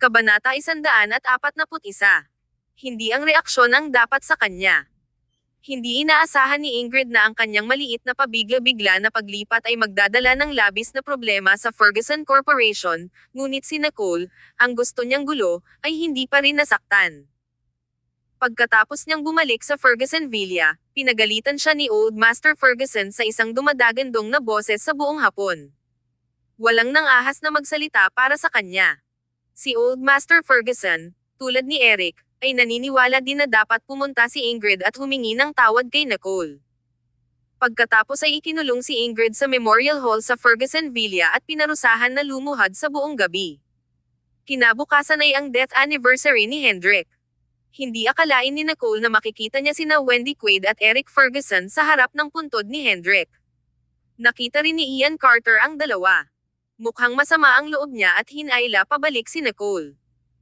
Kabanata 141. Hindi ang reaksyon ang dapat sa kanya. Hindi inaasahan ni Ingrid na ang kanyang maliit na pabigla-bigla na paglipat ay magdadala ng labis na problema sa Ferguson Corporation, ngunit si Nicole, ang gusto niyang gulo, ay hindi pa rin nasaktan. Pagkatapos niyang bumalik sa Ferguson Villa, pinagalitan siya ni Old Master Ferguson sa isang dumadagandong na boses sa buong hapon. Walang nangahas na magsalita para sa kanya. Si Old Master Ferguson, tulad ni Eric, ay naniniwala din na dapat pumunta si Ingrid at humingi ng tawad kay Nicole. Pagkatapos ay ikinulong si Ingrid sa Memorial Hall sa Ferguson Villa at pinarusahan na lumuhad sa buong gabi. Kinabukasan ay ang death anniversary ni Hendrik. Hindi akalain ni Nicole na makikita niya sina Wendy Quaid at Eric Ferguson sa harap ng puntod ni Hendrik. Nakita rin ni Ian Carter ang dalawa. Mukhang masama ang loob niya at hinayla pabalik si Nicole.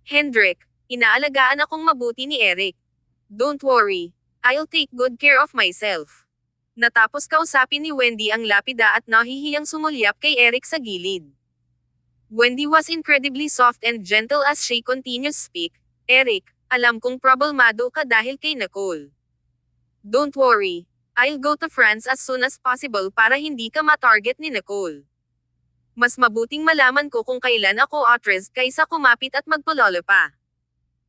Hendrik, inaalagaan akong mabuti ni Eric. Don't worry, I'll take good care of myself. Natapos kausapin ni Wendy ang lapida at nahihiyang sumulyap kay Eric sa gilid. Wendy was incredibly soft and gentle as she continued to speak. Eric, alam kong problemado ka dahil kay Nicole. Don't worry, I'll go to France as soon as possible para hindi ka ma-target ni Nicole. Mas mabuting malaman ko kung kailan ako atres kaysa kumapit at magpulolo pa.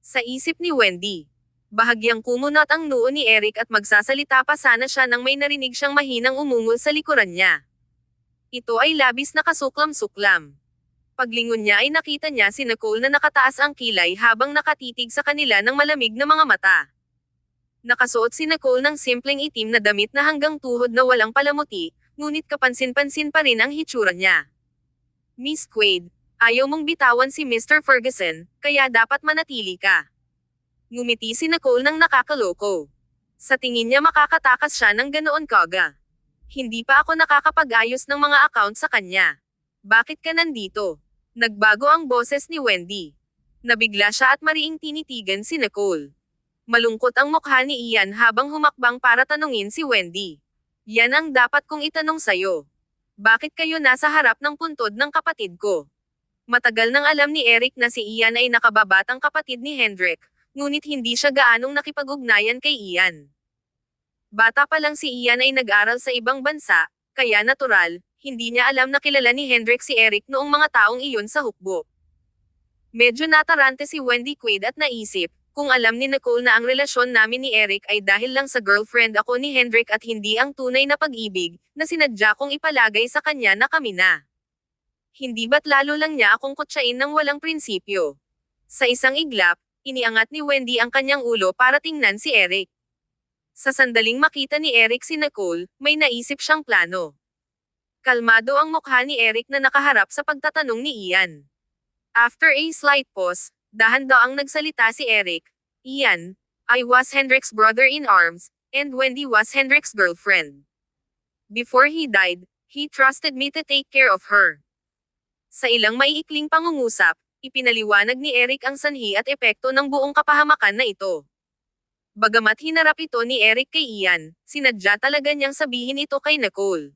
Sa isip ni Wendy. Bahagyang kumunot ang noo ni Eric at magsasalita pa sana siya nang may narinig siyang mahinang umungol sa likuran niya. Ito ay labis na kasuklam-suklam. Paglingon niya ay nakita niya si Nicole na nakataas ang kilay habang nakatitig sa kanila ng malamig na mga mata. Nakasuot si Nicole ng simpleng itim na damit na hanggang tuhod na walang palamuti, ngunit kapansin-pansin pa rin ang hitsura niya. Miss Quaid, ayaw mong bitawan si Mr. Ferguson, kaya dapat manatili ka. Ngumiti si Nicole ng nakakaloko. Sa tingin niya makakatakas siya ng ganoon kaga. Hindi pa ako nakakapag-ayos ng mga account sa kanya. Bakit ka nandito? Nagbago ang boses ni Wendy. Nabigla siya at mariing tinitigan si Nicole. Malungkot ang mukha ni Ian habang humakbang para tanungin si Wendy. Yan ang dapat kong itanong sayo. Bakit kayo nasa harap ng puntod ng kapatid ko? Matagal nang alam ni Eric na si Ian ay nakababatang kapatid ni Hendrik, ngunit hindi siya gaanong nakipag-ugnayan kay Ian. Bata pa lang si Ian ay nag-aral sa ibang bansa, kaya natural, hindi niya alam na kilala ni Hendrik si Eric noong mga taong iyon sa hukbo. Medyo natarante si Wendy Quaid at naisip, kung alam ni Nicole na ang relasyon namin ni Eric ay dahil lang sa girlfriend ako ni Hendrik at hindi ang tunay na pag-ibig, na sinadya kong ipalagay sa kanya na kami na. Hindi ba't lalo lang niya akong kutsain ng walang prinsipyo? Sa isang iglap, iniangat ni Wendy ang kanyang ulo para tingnan si Eric. Sa sandaling makita ni Eric si Nicole, may naisip siyang plano. Kalmado ang mukha ni Eric na nakaharap sa pagtatanong ni Ian. After a slight pause, dahan-daang nagsalita si Eric. Ian, I was Hendrik's brother-in-arms, and Wendy was Hendrik's girlfriend. Before he died, he trusted me to take care of her. Sa ilang maiikling pangungusap, ipinaliwanag ni Eric ang sanhi at epekto ng buong kapahamakan na ito. Bagamat hinarap ito ni Eric kay Ian, sinadya talaga niyang sabihin ito kay Nicole.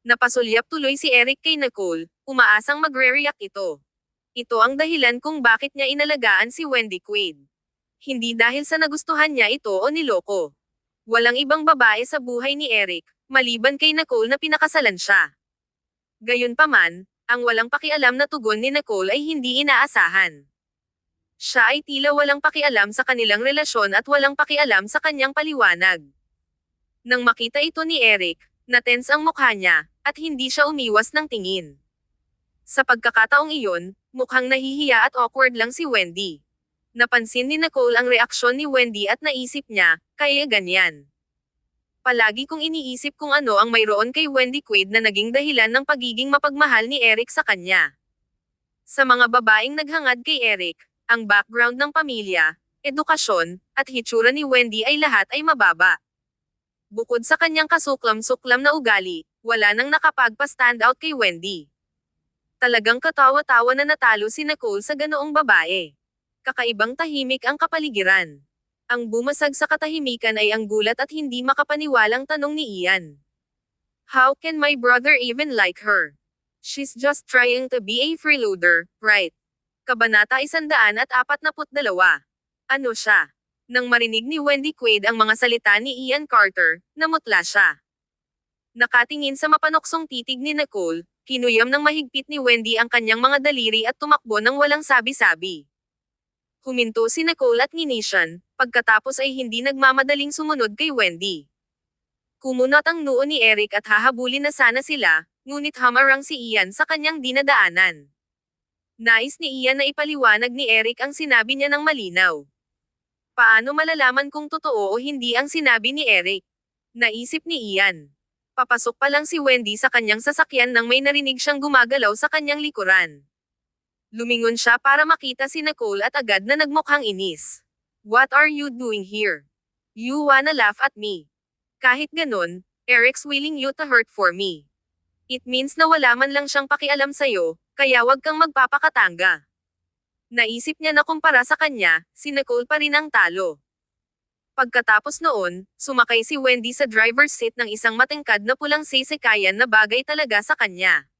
Napasulyap tuloy si Eric kay Nicole, umaasang magre-react ito. Ito ang dahilan kung bakit niya inalagaan si Wendy Quaid. Hindi dahil sa nagustuhan niya ito o niloko. Walang ibang babae sa buhay ni Eric, maliban kay Nicole na pinakasalan siya. Gayunpaman, ang walang pakialam na tugon ni Nicole ay hindi inaasahan. Siya ay tila walang pakialam sa kanilang relasyon at walang pakialam sa kanyang paliwanag. Nang makita ito ni Eric, natense ang mukha niya, at hindi siya umiwas ng tingin. Sa pagkakataong iyon, mukhang nahihiya at awkward lang si Wendy. Napansin ni Nicole ang reaksyon ni Wendy at naisip niya, kaya ganyan. Palagi kong iniisip kung ano ang mayroon kay Wendy Quaid na naging dahilan ng pagiging mapagmahal ni Eric sa kanya. Sa mga babaeng naghangad kay Eric, ang background ng pamilya, edukasyon, at hitsura ni Wendy ay lahat ay mababa. Bukod sa kanyang kasuklam-suklam na ugali, wala nang nakapagpa-stand out kay Wendy. Talagang katawa-tawa na natalo si Nicole sa ganoong babae. Kakaibang tahimik ang kapaligiran. Ang bumasag sa katahimikan ay ang gulat at hindi makapaniwalang tanong ni Ian. How can my brother even like her? She's just trying to be a freeloader, right? Kabanata 142. Ano siya? Nang marinig ni Wendy Quaid ang mga salita ni Ian Carter, namutla siya. Nakatingin sa mapanuksong titig ni Nicole, kinuyam ng mahigpit ni Wendy ang kanyang mga daliri at tumakbo ng walang sabi-sabi. Huminto si Nicole at nginisyan, pagkatapos ay hindi nagmamadaling sumunod kay Wendy. Kumunot ang noo ni Eric at hahabulin na sana sila, ngunit hamarang si Ian sa kanyang dinadaanan. Nais ni Ian na ipaliwanag ni Eric ang sinabi niya ng malinaw. Paano malalaman kung totoo o hindi ang sinabi ni Eric? Naisip ni Ian. Papasok pa lang si Wendy sa kanyang sasakyan nang may narinig siyang gumagalaw sa kanyang likuran. Lumingon siya para makita si Nicole at agad na nagmukhang inis. What are you doing here? You wanna laugh at me? Kahit ganun, Eric's willing you to hurt for me. It means na wala man lang siyang pakialam sa'yo, kaya wag kang magpapakatanga. Naisip niya na kumpara sa kanya, si Nicole pa rin ang talo. Pagkatapos noon, sumakay si Wendy sa driver's seat ng isang matingkad na pulang sasakayan na bagay talaga sa kanya.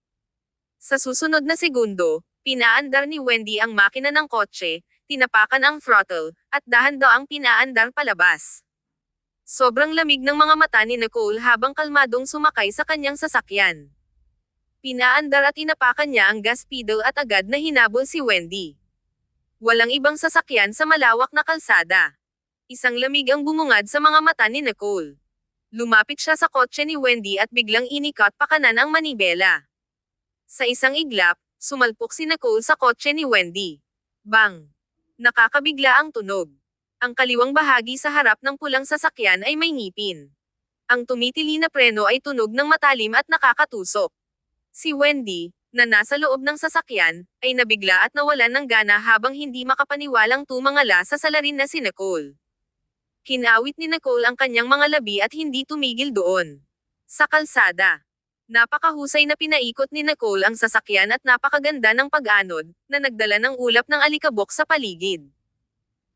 Sa susunod na segundo, pinaandar ni Wendy ang makina ng kotse, tinapakan ang throttle, at dahan-daang pinaandar palabas. Sobrang lamig ng mga mata ni Nicole habang kalmadong sumakay sa kanyang sasakyan. Pinaandar at inapakan niya ang gas pedal at agad na hinabol si Wendy. Walang ibang sasakyan sa malawak na kalsada. Isang lamig ang bumungad sa mga mata ni Nicole. Lumapit siya sa kotse ni Wendy at biglang inikot pa kanan ang manibela. Sa isang iglap, sumalpok si Nicole sa kotse ni Wendy. Bang! Nakakabigla ang tunog. Ang kaliwang bahagi sa harap ng pulang sasakyan ay may ngipin. Ang tumitili na preno ay tunog ng matalim at nakakatusok. Si Wendy, na nasa loob ng sasakyan, ay nabigla at nawalan ng gana habang hindi makapaniwalang tumangala sa salarin na si Nicole. Kinawit ni Nicole ang kanyang mga labi at hindi tumigil doon. Sa kalsada. Napakahusay na pinaikot ni Nicole ang sasakyan at napakaganda ng pag-anod, na nagdala ng ulap ng alikabok sa paligid.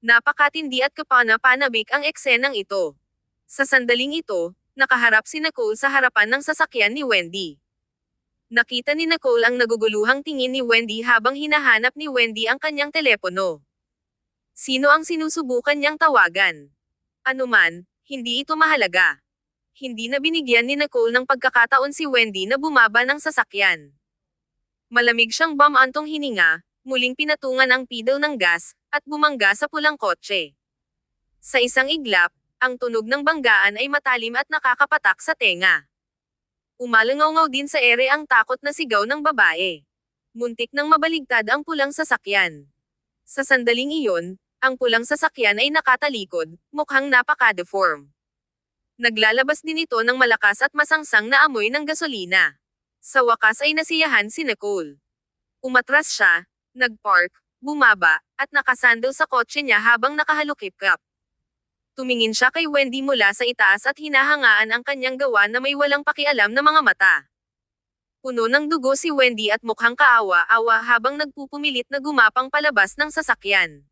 Napakatindi at kapana-panabik ang eksenang ito. Sa sandaling ito, nakaharap si Nicole sa harapan ng sasakyan ni Wendy. Nakita ni Nicole ang naguguluhang tingin ni Wendy habang hinahanap ni Wendy ang kanyang telepono. Sino ang sinusubukan niyang tawagan? Ano man, hindi ito mahalaga. Hindi na binigyan ni Nicole ng pagkakataon si Wendy na bumaba ng sasakyan. Malamig siyang bumantong hininga, muling pinatungan ang pedal ng gas, at bumangga sa pulang kotse. Sa isang iglap, ang tunog ng banggaan ay matalim at nakakapatak sa tenga. Umalangaw din sa ere ang takot na sigaw ng babae. Muntik nang mabaligtad ang pulang sasakyan. Sa sandaling iyon, ang pulang sasakyan ay nakatalikod, mukhang napaka-deform. Naglalabas din ito ng malakas at masangsang na amoy ng gasolina. Sa wakas ay nasiyahan si Nicole. Umatras siya, nagpark, bumaba, at nakasandal sa kotse niya habang nakahalukip-kap. Tumingin siya kay Wendy mula sa itaas at hinahangaan ang kanyang gawa na may walang pakialam na mga mata. Puno ng dugo si Wendy at mukhang kaawa-awa habang nagpupumilit na gumapang palabas ng sasakyan.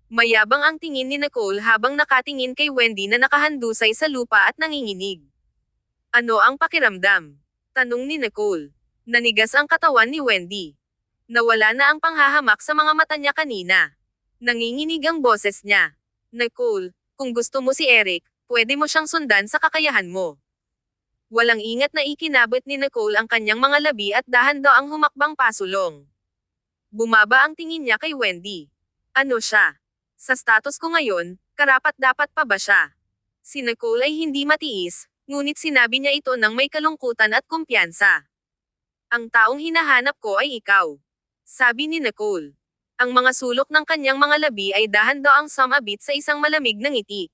Mayabang ang tingin ni Nicole habang nakatingin kay Wendy na nakahandusay sa lupa at nanginginig. Ano ang pakiramdam? Tanong ni Nicole. Nanigas ang katawan ni Wendy. Nawala na ang panghahamak sa mga mata niya kanina. Nanginginig ang boses niya. Nicole, kung gusto mo si Eric, pwede mo siyang sundan sa kakayahan mo. Walang ingat na ikinabot ni Nicole ang kanyang mga labi at dahan-daang humakbang pasulong. Bumaba ang tingin niya kay Wendy. Ano siya? Sa status ko ngayon, karapat-dapat pa ba siya? Si Nicole ay hindi matiis, ngunit sinabi niya ito ng may kalungkutan at kumpiyansa. Ang taong hinahanap ko ay ikaw. Sabi ni Nicole. Ang mga sulok ng kanyang mga labi ay dahan-daang sumabit sa isang malamig na ngiti.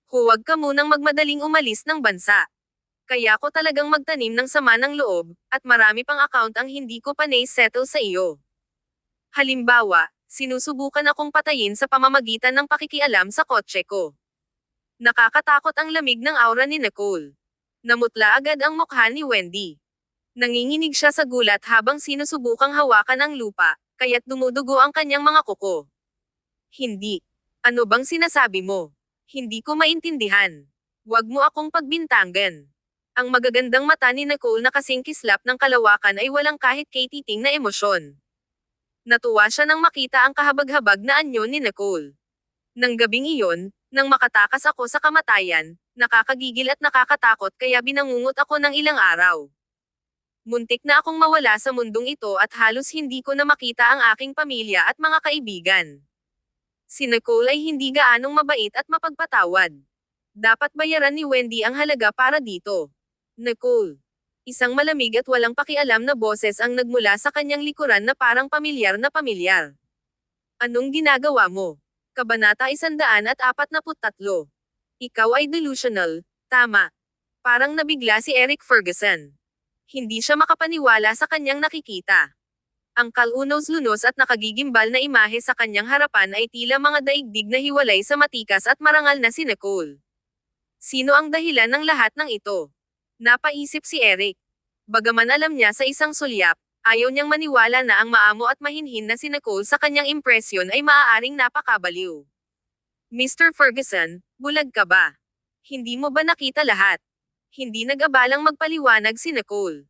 Huwag ka munang magmadaling umalis ng bansa. Kaya ko talagang magtanim ng sama ng loob, at marami pang account ang hindi ko pa na-settle sa iyo. Halimbawa, sinusubukan akong patayin sa pamamagitan ng pakikialam sa kotse ko. Nakakatakot ang lamig ng aura ni Nicole. Namutla agad ang mukha ni Wendy. Nanginginig siya sa gulat habang sinusubukang hawakan ang lupa, kaya't dumudugo ang kanyang mga kuko. Hindi. Ano bang sinasabi mo? Hindi ko maintindihan. Huwag mo akong pagbintangan. Ang magagandang mata ni Nicole na kasing kislap ng kalawakan ay walang kahit katiting na emosyon. Natuwa siya nang makita ang kahabag-habag na anyo ni Nicole. Nang gabing iyon, nang makatakas ako sa kamatayan, nakakagigil at nakakatakot kaya binangungot ako ng ilang araw. Muntik na akong mawala sa mundong ito at halos hindi ko na makita ang aking pamilya at mga kaibigan. Si Nicole ay hindi gaanong mabait at mapagpatawad. Dapat bayaran ni Wendy ang halaga para dito. Nicole. Isang malamig at walang pakialam na boses ang nagmula sa kanyang likuran na parang pamilyar na pamilyar. Anong ginagawa mo? Kabanata 143. Ikaw ay delusional, tama. Parang nabigla si Eric Ferguson. Hindi siya makapaniwala sa kanyang nakikita. Ang kalunos-lunos at nakagigimbal na imahe sa kanyang harapan ay tila mga daigdig na hiwalay sa matikas at marangal na si Nicole. Sino ang dahilan ng lahat ng ito? Napaisip si Eric. Bagaman alam niya sa isang sulyap, ayaw niyang maniwala na ang maamo at mahinhin na si Nicole sa kanyang impresyon ay maaaring napakabaliw. Mr. Ferguson, bulag ka ba? Hindi mo ba nakita lahat? Hindi nag-abalang magpaliwanag si Nicole.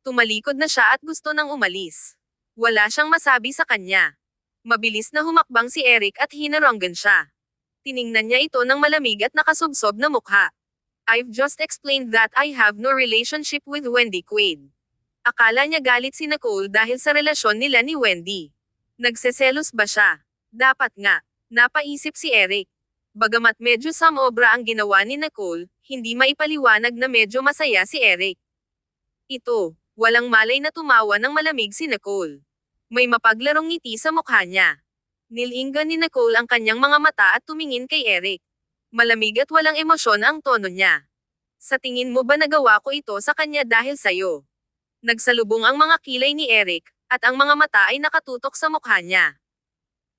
Tumalikod na siya at gusto nang umalis. Wala siyang masabi sa kanya. Mabilis na humakbang si Eric at hinaranggan siya. Tiningnan niya ito ng malamig at nakasubsob na mukha. I've just explained that I have no relationship with Wendy Quaid. Akala niya galit si Nicole dahil sa relasyon nila ni Wendy. Nagseselos ba siya? Dapat nga. Napaisip si Eric. Bagamat medyo samobra ang ginawa ni Nicole, hindi maipaliwanag na medyo masaya si Eric. Ito, walang malay na tumawa ng malamig si Nicole. May mapaglarong ngiti sa mukha niya. Nilinggan ni Nicole ang kanyang mga mata at tumingin kay Eric. Malamig at walang emosyon ang tono niya. Sa tingin mo ba nagawa ko ito sa kanya dahil sayo? Nagsalubong ang mga kilay ni Eric, at ang mga mata ay nakatutok sa mukha niya.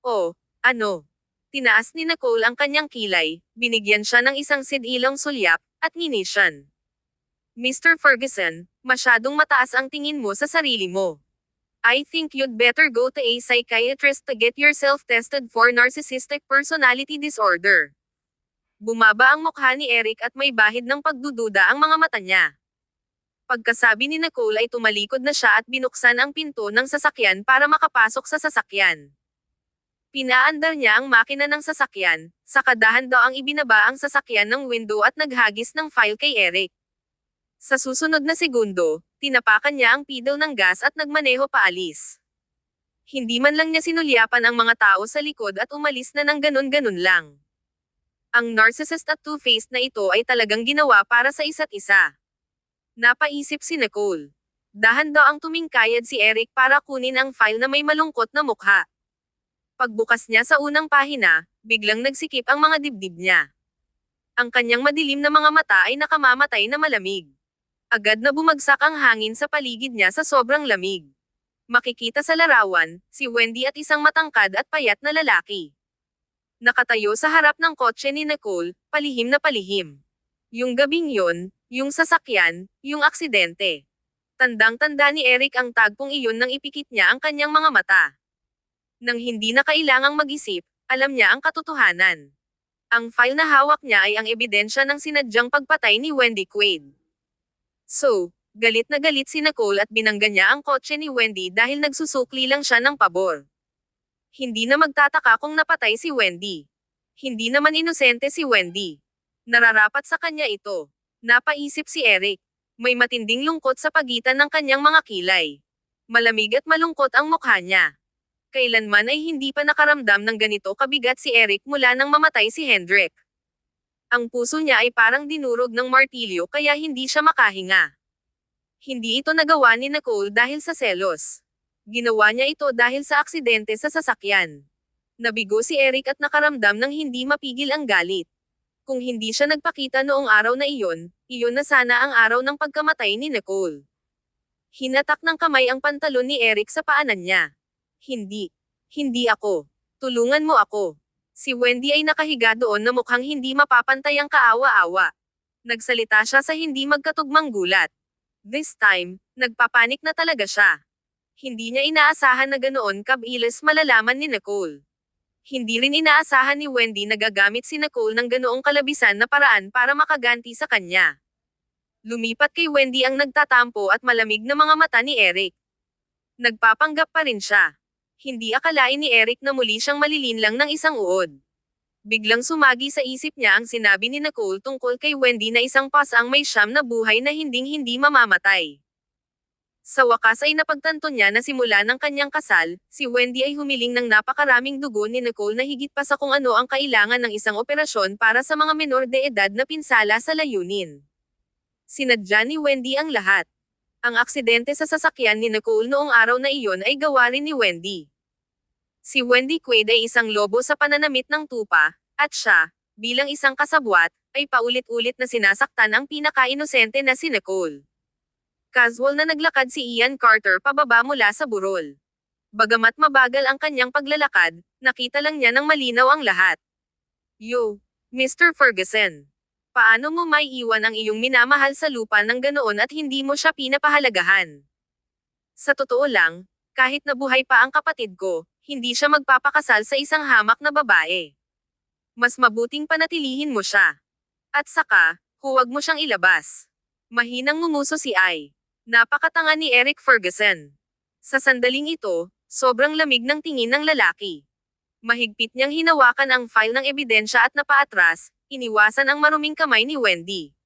Oh, ano? Tinaas ni Nicole ang kanyang kilay, binigyan siya ng isang sidilong sulyap, at nginisyan. Mr. Ferguson, masyadong mataas ang tingin mo sa sarili mo. I think you'd better go to a psychiatrist to get yourself tested for narcissistic personality disorder. Bumaba ang mukha ni Eric at may bahid ng pagdududa ang mga mata niya. Pagkasabi ni Nicole ay tumalikod na siya at binuksan ang pinto ng sasakyan para makapasok sa sasakyan. Pinaandar niya ang makina ng sasakyan, saka dahan daw ang ibinaba ang sasakyan ng window at naghagis ng file kay Eric. Sa susunod na segundo, tinapakan niya ang pedal ng gas at nagmaneho paalis. Hindi man lang niya sinulyapan ang mga tao sa likod at umalis na ng ganun-ganun lang. Ang narcissist at two-faced na ito ay talagang ginawa para sa isa't isa. Napaisip si Nicole. Dahan daw ang tumingkayad si Eric para kunin ang file na may malungkot na mukha. Pagbukas niya sa unang pahina, biglang nagsikip ang mga dibdib niya. Ang kanyang madilim na mga mata ay nakamamatay na malamig. Agad na bumagsak ang hangin sa paligid niya sa sobrang lamig. Makikita sa larawan, si Wendy at isang matangkad at payat na lalaki. Nakatayo sa harap ng kotse ni Nicole, palihim na palihim. Yung gabing yon, yung sasakyan, yung aksidente. Tandang-tanda ni Eric ang tagpong iyon nang ipikit niya ang kanyang mga mata. Nang hindi na kailangang mag-isip, alam niya ang katotohanan. Ang file na hawak niya ay ang ebidensya ng sinadyang pagpatay ni Wendy Quaid. So, galit na galit si Nicole at binangga niya ang kotse ni Wendy dahil nagsusukli lang siya ng pabor. Hindi na magtataka kung napatay si Wendy. Hindi naman inosente si Wendy. Nararapat sa kanya ito. Napaisip si Eric. May matinding lungkot sa pagitan ng kanyang mga kilay. Malamig at malungkot ang mukha niya. Kailanman ay hindi pa nakaramdam ng ganito kabigat si Eric mula nang mamatay si Hendrik. Ang puso niya ay parang dinurog ng martilyo kaya hindi siya makahinga. Hindi ito nagawa ni Nicole dahil sa selos. Ginawa niya ito dahil sa aksidente sa sasakyan. Nabigo si Eric at nakaramdam ng hindi mapigil ang galit. Kung hindi siya nagpakita noong araw na iyon na sana ang araw ng pagkamatay ni Nicole. Hinatak ng kamay ang pantalon ni Eric sa paanan niya. Hindi. Hindi ako. Tulungan mo ako. Si Wendy ay nakahiga doon na mukhang hindi mapapantay ang kaawa-awa. Nagsalita siya sa hindi magkatugmang gulat. This time, nagpapanik na talaga siya. Hindi niya inaasahan na ganoon kabilis malalaman ni Nicole. Hindi rin inaasahan ni Wendy na gagamit si Nicole ng ganoong kalabisan na paraan para makaganti sa kanya. Lumipat kay Wendy ang nagtatampo at malamig na mga mata ni Eric. Nagpapanggap pa rin siya. Hindi akalain ni Eric na muli siyang malilinlang ng isang uod. Biglang sumagi sa isip niya ang sinabi ni Nicole tungkol kay Wendy na isang pas ang may siyam na buhay na hinding-hindi mamamatay. Sa wakas ay napagtanto niya na simula ng kanyang kasal, si Wendy ay humiling ng napakaraming dugo ni Nicole na higit pa sa kung ano ang kailangan ng isang operasyon para sa mga menor de edad na pinsala sa layunin. Sinadya ni Wendy ang lahat. Ang aksidente sa sasakyan ni Nicole noong araw na iyon ay gawa rin ni Wendy. Si Wendy Quaid ay isang lobo sa pananamit ng tupa, at siya, bilang isang kasabwat, ay paulit-ulit na sinasaktan ang pinaka-inosente na si Nicole. Casual na naglakad si Ian Carter pababa mula sa burol. Bagamat mabagal ang kanyang paglalakad, nakita lang niya ng malinaw ang lahat. Yo, Mr. Ferguson. Paano mo may iwan ang iyong minamahal sa lupa ng ganoon at hindi mo siya pinapahalagahan? Sa totoo lang, kahit nabuhay pa ang kapatid ko, hindi siya magpapakasal sa isang hamak na babae. Mas mabuting panatilihin mo siya. At saka, huwag mo siyang ilabas. Mahinang ngumuso si Ai. Napakatanga ni Eric Ferguson. Sa sandaling ito, sobrang lamig ng tingin ng lalaki. Mahigpit niyang hinawakan ang file ng ebidensya at napaatras, iniwasan ang maruming kamay ni Wendy.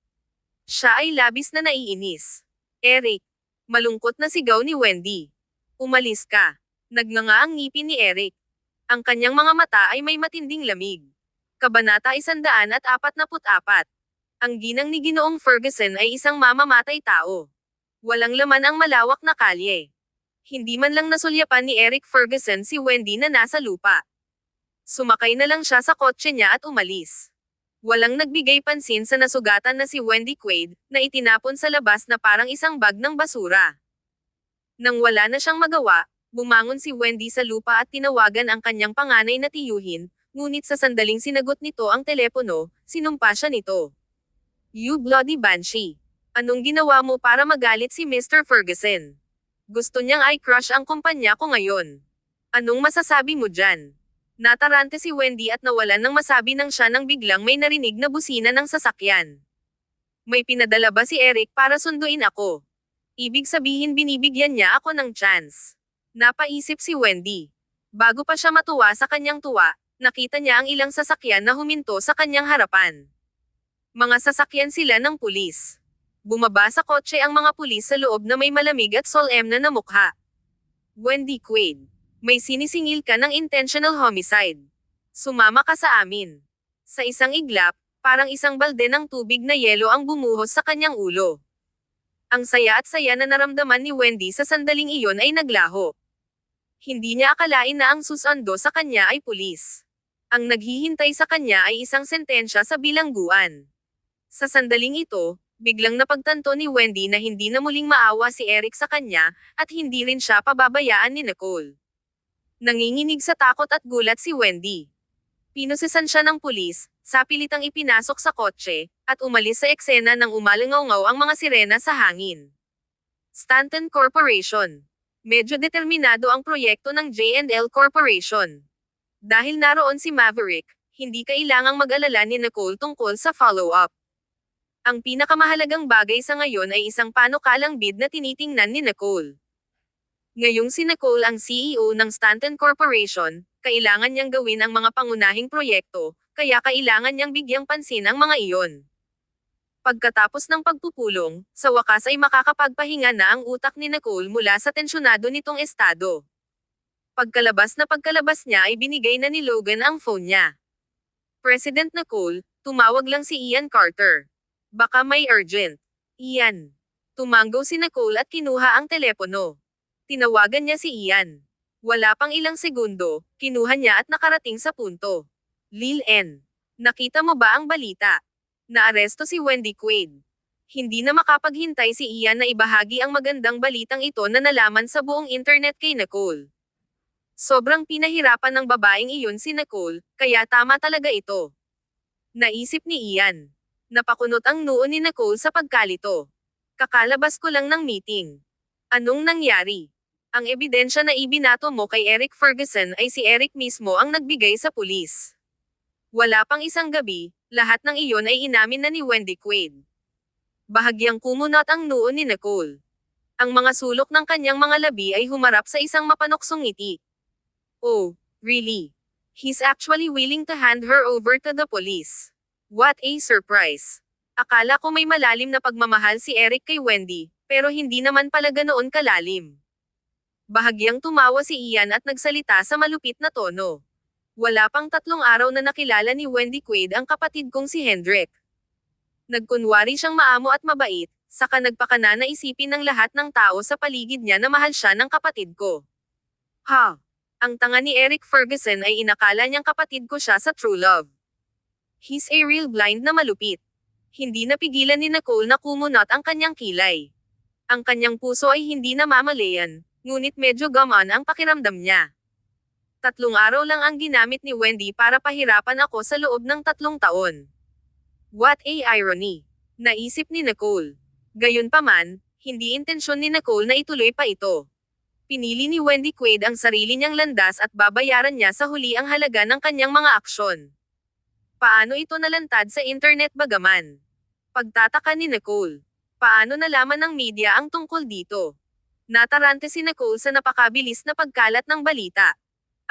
Siya ay labis na naiinis. Eric. Malungkot na sigaw ni Wendy. Umalis ka. Nagnganga ang ngipin ni Eric. Ang kanyang mga mata ay may matinding lamig. Kabanata 144. Ang ginang ni Ginoong Ferguson ay isang mamamatay tao. Walang laman ang malawak na kalye. Hindi man lang nasulyapan ni Eric Ferguson si Wendy na nasa lupa. Sumakay na lang siya sa kotse niya at umalis. Walang nagbigay pansin sa nasugatan na si Wendy Quaid, na itinapon sa labas na parang isang bag ng basura. Nang wala na siyang magawa, bumangon si Wendy sa lupa at tinawagan ang kanyang panganay na tiyuhin, ngunit sa sandaling sinagot nito ang telepono, sinumpa siya nito. You bloody banshee! Anong ginawa mo para magalit si Mr. Ferguson? Gusto niyang i-crush ang kumpanya ko ngayon. Anong masasabi mo dyan? Natarante si Wendy at nawalan ng masabi nang siya nang biglang may narinig na busina ng sasakyan. May pinadala ba si Eric para sunduin ako? Ibig sabihin binibigyan niya ako ng chance. Napaisip si Wendy. Bago pa siya matuwa sa kanyang tuwa, nakita niya ang ilang sasakyan na huminto sa kanyang harapan. Mga sasakyan sila ng pulis. Bumaba sa kotse ang mga pulis sa loob na may malamig at solemn na mukha. Wendy Quaid, may sinisingil ka ng intentional homicide. Sumama ka sa amin. Sa isang iglap, parang isang balde ng tubig na yelo ang bumuhos sa kanyang ulo. Ang saya at saya na naramdaman ni Wendy sa sandaling iyon ay naglaho. Hindi niya akalain na ang susando sa kanya ay pulis. Ang naghihintay sa kanya ay isang sentensya sa bilangguan. Sa sandaling ito, biglang napagtanto ni Wendy na hindi na muling maawa si Eric sa kanya, at hindi rin siya pababayaan ni Nicole. Nanginginig sa takot at gulat si Wendy. Pinusesan siya ng pulis, sapilitang ipinasok sa kotse, at umalis sa eksena nang umalingaw ang mga sirena sa hangin. Stanton Corporation. Medyo determinado ang proyekto ng J&L Corporation. Dahil naroon si Maverick, hindi kailangang mag-alala ni Nicole tungkol sa follow-up. Ang pinakamahalagang bagay sa ngayon ay isang panukalang bid na tinitingnan ni Nicole. Ngayong si Nicole ang CEO ng Stanton Corporation, kailangan niyang gawin ang mga pangunahing proyekto, kaya kailangan niyang bigyang pansin ang mga iyon. Pagkatapos ng pagpupulong, sa wakas ay makakapagpahinga na ang utak ni Nicole mula sa tensyonado nitong estado. Pagkalabas niya ay binigay na ni Logan ang phone niya. President Nicole, tumawag lang si Ian Carter. Baka may urgent. Ian. Tumanggo si Nicole at kinuha ang telepono. Tinawagan niya si Ian. Wala pang ilang segundo, kinuha niya at nakarating sa punto. Lil N. Nakita mo ba ang balita? Naaresto si Wendy Quaid. Hindi na makapaghintay si Ian na ibahagi ang magandang balitang ito na nalaman sa buong internet kay Nicole. Sobrang pinahirapan ng babaeng iyon si Nicole, kaya tama talaga ito. Naisip ni Ian. Napakunot ang noo ni Nicole sa pagkalito. Kakalabas ko lang ng meeting. Anong nangyari? Ang ebidensya na ibinato mo kay Eric Ferguson ay si Eric mismo ang nagbigay sa pulis. Wala pang isang gabi, lahat ng iyon ay inamin na ni Wendy Quaid. Bahagyang kumunot ang noo ni Nicole. Ang mga sulok ng kanyang mga labi ay humarap sa isang mapanuksong ngiti. Oh, really? He's actually willing to hand her over to the police. What a surprise. Akala ko may malalim na pagmamahal si Eric kay Wendy, pero hindi naman pala ganoon kalalim. Bahagyang tumawa si Ian at nagsalita sa malupit na tono. Wala pang 3 araw na nakilala ni Wendy Quaid ang kapatid kong si Hendrik. Nagkunwari siyang maamo at mabait, saka nagpakana na isipin ng lahat ng tao sa paligid niya na mahal siya ng kapatid ko. Ha! Ang tanga ni Eric Ferguson ay inakala niyang kapatid ko siya sa true love. He's a real blind na malupit. Hindi napigilan ni Nicole na kumunot ang kanyang kilay. Ang kanyang puso ay hindi namamalayan, ngunit medyo gamaan ang pakiramdam niya. 3 araw lang ang ginamit ni Wendy para pahirapan ako sa loob ng 3 taon. What a irony! Naisip ni Nicole. Gayunpaman, hindi intensyon ni Nicole na ituloy pa ito. Pinili ni Wendy Quaid ang sarili niyang landas at babayaran niya sa huli ang halaga ng kanyang mga aksyon. Paano ito nalantad sa internet bagaman? Pagtataka ni Nicole. Paano nalaman ng media ang tungkol dito? Natarante si Nicole sa napakabilis na pagkalat ng balita.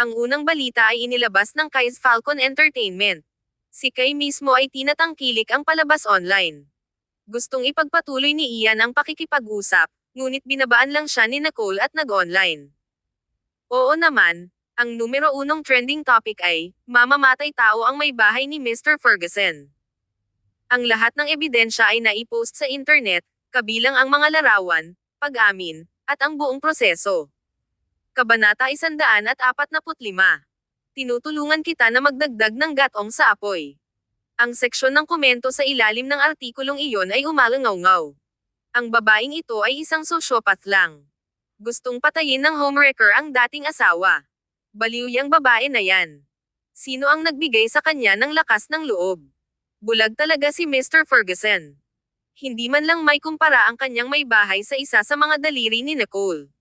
Ang unang balita ay inilabas ng Kai's Falcon Entertainment. Si Kai mismo ay tinatangkilik ang palabas online. Gustong ipagpatuloy ni Ian ang pakikipag-usap, ngunit binabaan lang siya ni Nicole at nag-online. Oo naman, ang numero 1 trending topic ay, mamamatay tao ang may bahay ni Mr. Ferguson. Ang lahat ng ebidensya ay naipost sa internet, kabilang ang mga larawan, pag-amin, at ang buong proseso. Kabanata 145. Tinutulungan kita na magdagdag ng gatong sa apoy. Ang seksyon ng komento sa ilalim ng artikulong iyon ay umalangaw-ngaw. Ang babaeng ito ay isang sosyopath lang. Gustong patayin ng homewrecker ang dating asawa. Baliw yang babae na yan. Sino ang nagbigay sa kanya ng lakas ng loob? Bulag talaga si Mr. Ferguson. Hindi man lang may kumpara ang kanyang may bahay sa isa sa mga daliri ni Nicole.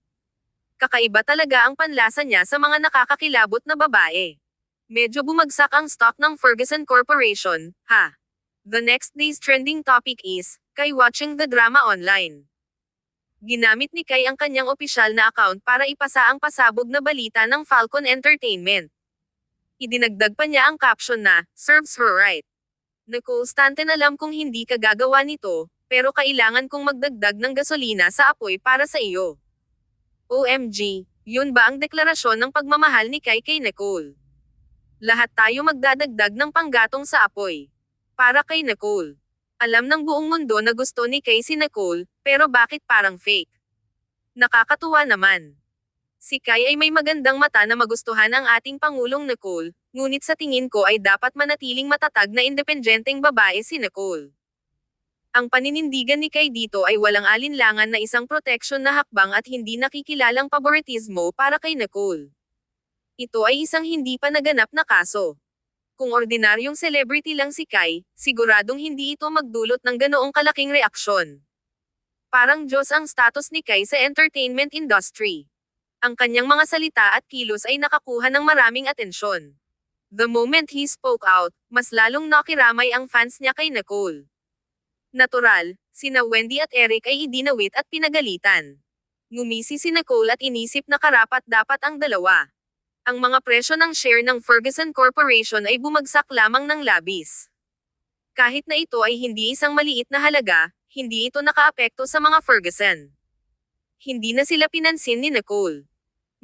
Kakaiba talaga ang panlasa niya sa mga nakakakilabot na babae. Medyo bumagsak ang stock ng Ferguson Corporation, ha? The next day's trending topic is, Kai watching the drama online. Ginamit ni Kai ang kanyang opisyal na account para ipasa ang pasabog na balita ng Falcon Entertainment. Idinagdag pa niya ang caption na, serves her right. Nicole Stanton, alam kong hindi ka gagawa nito, pero kailangan kong magdagdag ng gasolina sa apoy para sa iyo. OMG, yun ba ang deklarasyon ng pagmamahal ni Kai kay Nicole? Lahat tayo magdadagdag ng panggatong sa apoy. Para kay Nicole. Alam ng buong mundo na gusto ni Kai si Nicole, pero bakit parang fake? Nakakatuwa naman. Si Kai ay may magandang mata na magustuhan ang ating Pangulong Nicole, ngunit sa tingin ko ay dapat manatiling matatag na independenteng babae si Nicole. Ang paninindigan ni Kai dito ay walang alinlangan na isang proteksyon na hakbang at hindi nakikilalang paboritismo para kay Nicole. Ito ay isang hindi pa naganap na kaso. Kung ordinaryong celebrity lang si Kai, siguradong hindi ito magdulot ng ganoong kalaking reaksyon. Parang Diyos ang status ni Kai sa entertainment industry. Ang kanyang mga salita at kilos ay nakakuha ng maraming atensyon. The moment he spoke out, mas lalong nakiramay ang fans niya kay Nicole. Natural, sina Wendy at Eric ay idinawit at pinagalitan. Ngumisi si Nicole at inisip na karapat-dapat ang dalawa. Ang mga presyo ng share ng Ferguson Corporation ay bumagsak lamang ng labis. Kahit na ito ay hindi isang maliit na halaga, hindi ito nakaapekto sa mga Ferguson. Hindi na sila pinansin ni Nicole.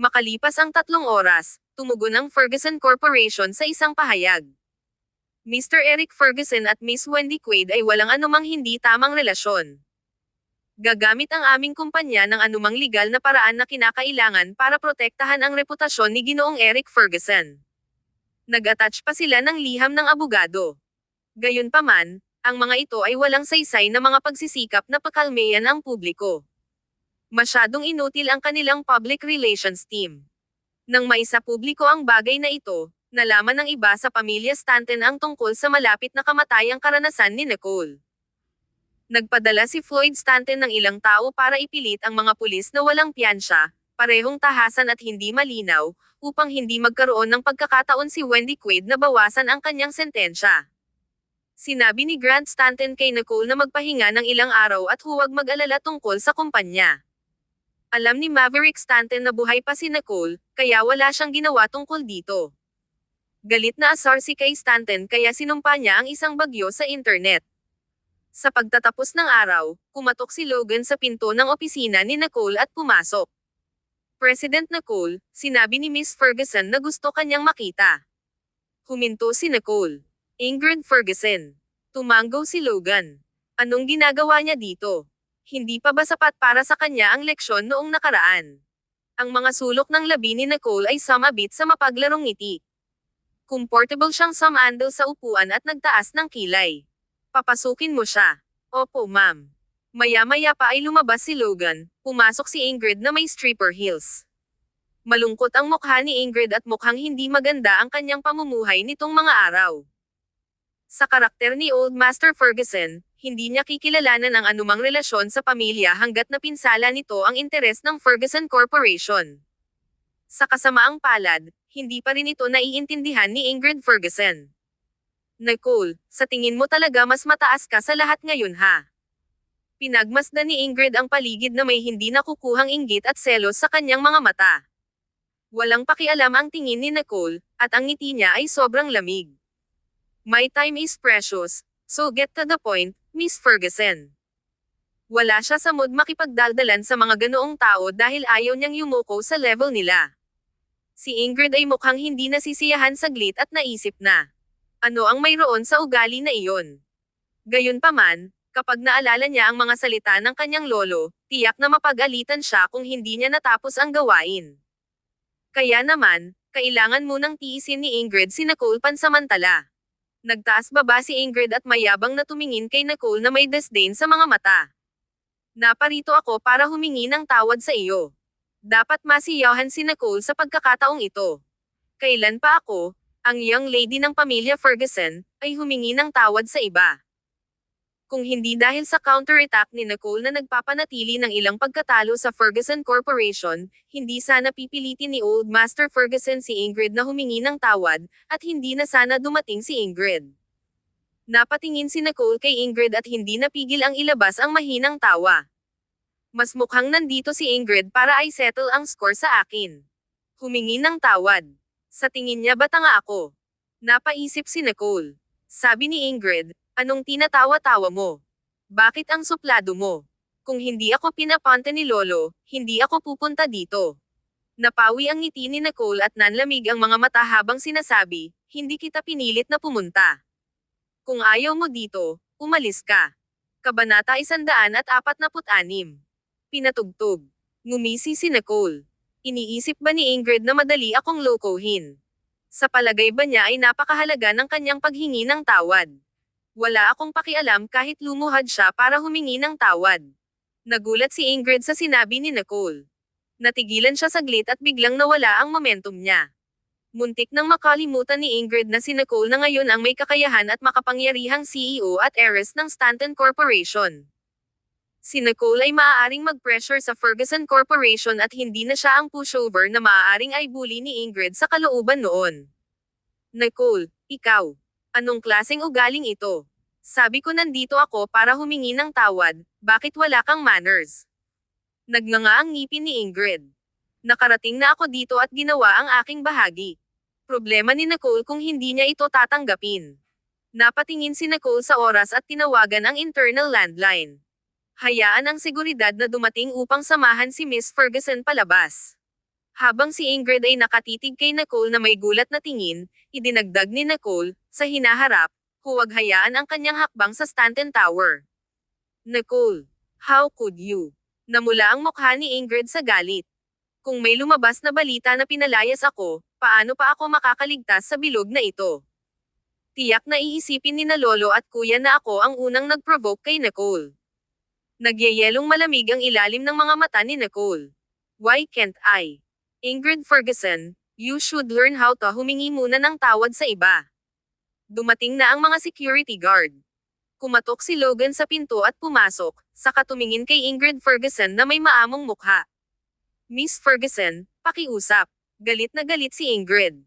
Makalipas ang 3 oras, tumugon ang Ferguson Corporation sa isang pahayag. Mr. Eric Ferguson at Miss Wendy Quaid ay walang anumang hindi tamang relasyon. Gagamit ang aming kumpanya ng anumang legal na paraan na kinakailangan para protektahan ang reputasyon ni Ginoong Eric Ferguson. Nag-attach pa sila ng liham ng abogado. Gayunpaman, ang mga ito ay walang saysay na mga pagsisikap na pakalmeyan ang publiko. Masyadong inutil ang kanilang public relations team. Nang maisa publiko ang bagay na ito, nalaman ng iba sa pamilya Stanton ang tungkol sa malapit na kamatayang karanasan ni Nicole. Nagpadala si Floyd Stanton ng ilang tao para ipilit ang mga pulis na walang piyansa, parehong tahasan at hindi malinaw, upang hindi magkaroon ng pagkakataon si Wendy Quaid na bawasan ang kanyang sentensya. Sinabi ni Grant Stanton kay Nicole na magpahinga ng ilang araw at huwag mag-alala tungkol sa kumpanya. Alam ni Maverick Stanton na buhay pa si Nicole, kaya wala siyang ginawa tungkol dito. Galit na asar si kay Stanton kaya sinumpa niya ang isang bagyo sa internet. Sa pagtatapos ng araw, kumatok si Logan sa pinto ng opisina ni Nicole at pumasok. President Nicole, sinabi ni Miss Ferguson na gusto kanyang makita. Huminto si Nicole. Ingrid Ferguson. Tumango si Logan. Anong ginagawa niya dito? Hindi pa ba sapat para sa kanya ang leksyon noong nakaraan? Ang mga sulok ng labi ni Nicole ay sumabit sa mapaglarong ngiti. Comfortable siyang sumando sa upuan at nagtaas ng kilay. Papasukin mo siya. Opo, ma'am. Maya-maya pa ay lumabas si Logan, pumasok si Ingrid na may stripper heels. Malungkot ang mukha ni Ingrid at mukhang hindi maganda ang kanyang pamumuhay nitong mga araw. Sa karakter ni Old Master Ferguson, hindi niya kikilalanan ang anumang relasyon sa pamilya hanggat napinsala nito ang interes ng Ferguson Corporation. Sa kasamaang palad, hindi pa rin ito naiintindihan ni Ingrid Ferguson. Nicole, sa tingin mo talaga mas mataas ka sa lahat ngayon ha? Pinagmasdan ni Ingrid ang paligid na may hindi nakukuhang inggit at selos sa kanyang mga mata. Walang pakialam ang tingin ni Nicole, at ang ngiti niya ay sobrang lamig. My time is precious, so get to the point, Miss Ferguson. Wala siya sa mood makipagdaldalan sa mga ganoong tao dahil ayaw niyang yumuko sa level nila. Si Ingrid ay mukhang hindi nasisiyahan saglit at naisip na. Ano ang mayroon sa ugali na iyon? Gayunpaman, kapag naalala niya ang mga salita ng kanyang lolo, tiyak na mapag-alitan siya kung hindi niya natapos ang gawain. Kaya naman, kailangan munang tiisin ni Ingrid si Nicole pansamantala. Nagtaas baba si Ingrid at mayabang na tumingin kay Nicole na may disdain sa mga mata. Naparito ako para humingi ng tawad sa iyo. Dapat masiyahan si Nicole sa pagkakataong ito. Kailan pa ako, ang young lady ng pamilya Ferguson, ay humingi ng tawad sa iba. Kung hindi dahil sa counterattack ni Nicole na nagpapanatili ng ilang pagkatalo sa Ferguson Corporation, hindi sana pipilitin ni Old Master Ferguson si Ingrid na humingi ng tawad, at hindi na sana dumating si Ingrid. Napatingin si Nicole kay Ingrid at hindi napigil ang ilabas ang mahinang tawa. Mas mukhang nandito si Ingrid para ay settle ang score sa akin. Humingi ng tawad. Sa tingin niya ba tanga ako? Napaisip si Nicole. Sabi ni Ingrid, anong tinatawa-tawa mo? Bakit ang suplado mo? Kung hindi ako pinapante ni Lolo, hindi ako pupunta dito. Napawi ang ngiti ni Nicole at nanlamig ang mga mata habang sinasabi, hindi kita pinilit na pumunta. Kung ayaw mo dito, umalis ka. Kabanata 146. Pinatugtog. Ngumisi si Nicole. Iniisip ba ni Ingrid na madali akong lokohin? Sa palagay ba niya ay napakahalaga ng kanyang paghingi ng tawad? Wala akong pakialam kahit lumuhad siya para humingi ng tawad. Nagulat si Ingrid sa sinabi ni Nicole. Natigilan siya saglit at biglang nawala ang momentum niya. Muntik nang makalimutan ni Ingrid na si Nicole na ngayon ang may kakayahan at makapangyarihang CEO at heiress ng Stanton Corporation. Si Nicole ay maaaring mag-pressure sa Ferguson Corporation at hindi na siya ang pushover na maaaring ay bully ni Ingrid sa kalooban noon. Nicole, ikaw. Anong klaseng ugaling ito? Sabi ko nandito ako para humingi ng tawad, bakit wala kang manners? Nagnganga ang ngipin ni Ingrid. Nakarating na ako dito at ginawa ang aking bahagi. Problema ni Nicole kung hindi niya ito tatanggapin. Napatingin si Nicole sa oras at tinawagan ang internal landline. Hayaan ang seguridad na dumating upang samahan si Miss Ferguson palabas. Habang si Ingrid ay nakatitig kay Nicole na may gulat na tingin, idinagdag ni Nicole, sa hinaharap, huwag hayaan ang kanyang hakbang sa Stanton Tower. Nicole, how could you? Namula ang mukha ni Ingrid sa galit. Kung may lumabas na balita na pinalayas ako, paano pa ako makakaligtas sa bilog na ito? Tiyak na iisipin ni na Lolo at Kuya na ako ang unang nag-provoke kay Nicole. Nagyayelong malamig ang ilalim ng mga mata ni Nicole. Why can't I? Ingrid Ferguson, you should learn how to humingi muna ng tawad sa iba. Dumating na ang mga security guard. Kumatok si Logan sa pinto at pumasok, saka tumingin kay Ingrid Ferguson na may maamong mukha. Miss Ferguson, pakiusap. Galit na galit si Ingrid.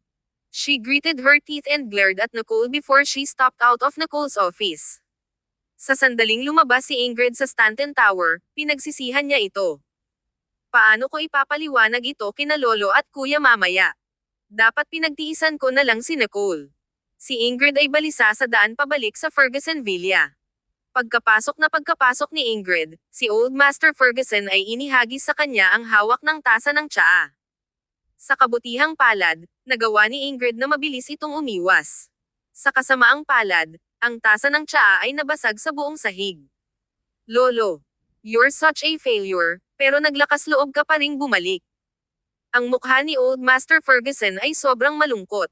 She gritted her teeth and glared at Nicole before she stepped out of Nicole's office. Sa sandaling lumabas si Ingrid sa Stanton Tower, pinagsisihan niya ito. Paano ko ipapaliwanag ito kina lolo at kuya mamaya? Dapat pinagtiisan ko na lang si Nicole. Si Ingrid ay balisa sa daan pabalik sa Ferguson Villa. Pagkapasok ni Ingrid, si Old Master Ferguson ay inihagis sa kanya ang hawak ng tasa ng tsaa. Sa kabutihang palad, nagawa ni Ingrid na mabilis itong umiwas. Sa kasamaang palad, ang tasa ng tsaa ay nabasag sa buong sahig. Lolo, you're such a failure, pero naglakas loob ka pa ring bumalik. Ang mukha ni Old Master Ferguson ay sobrang malungkot.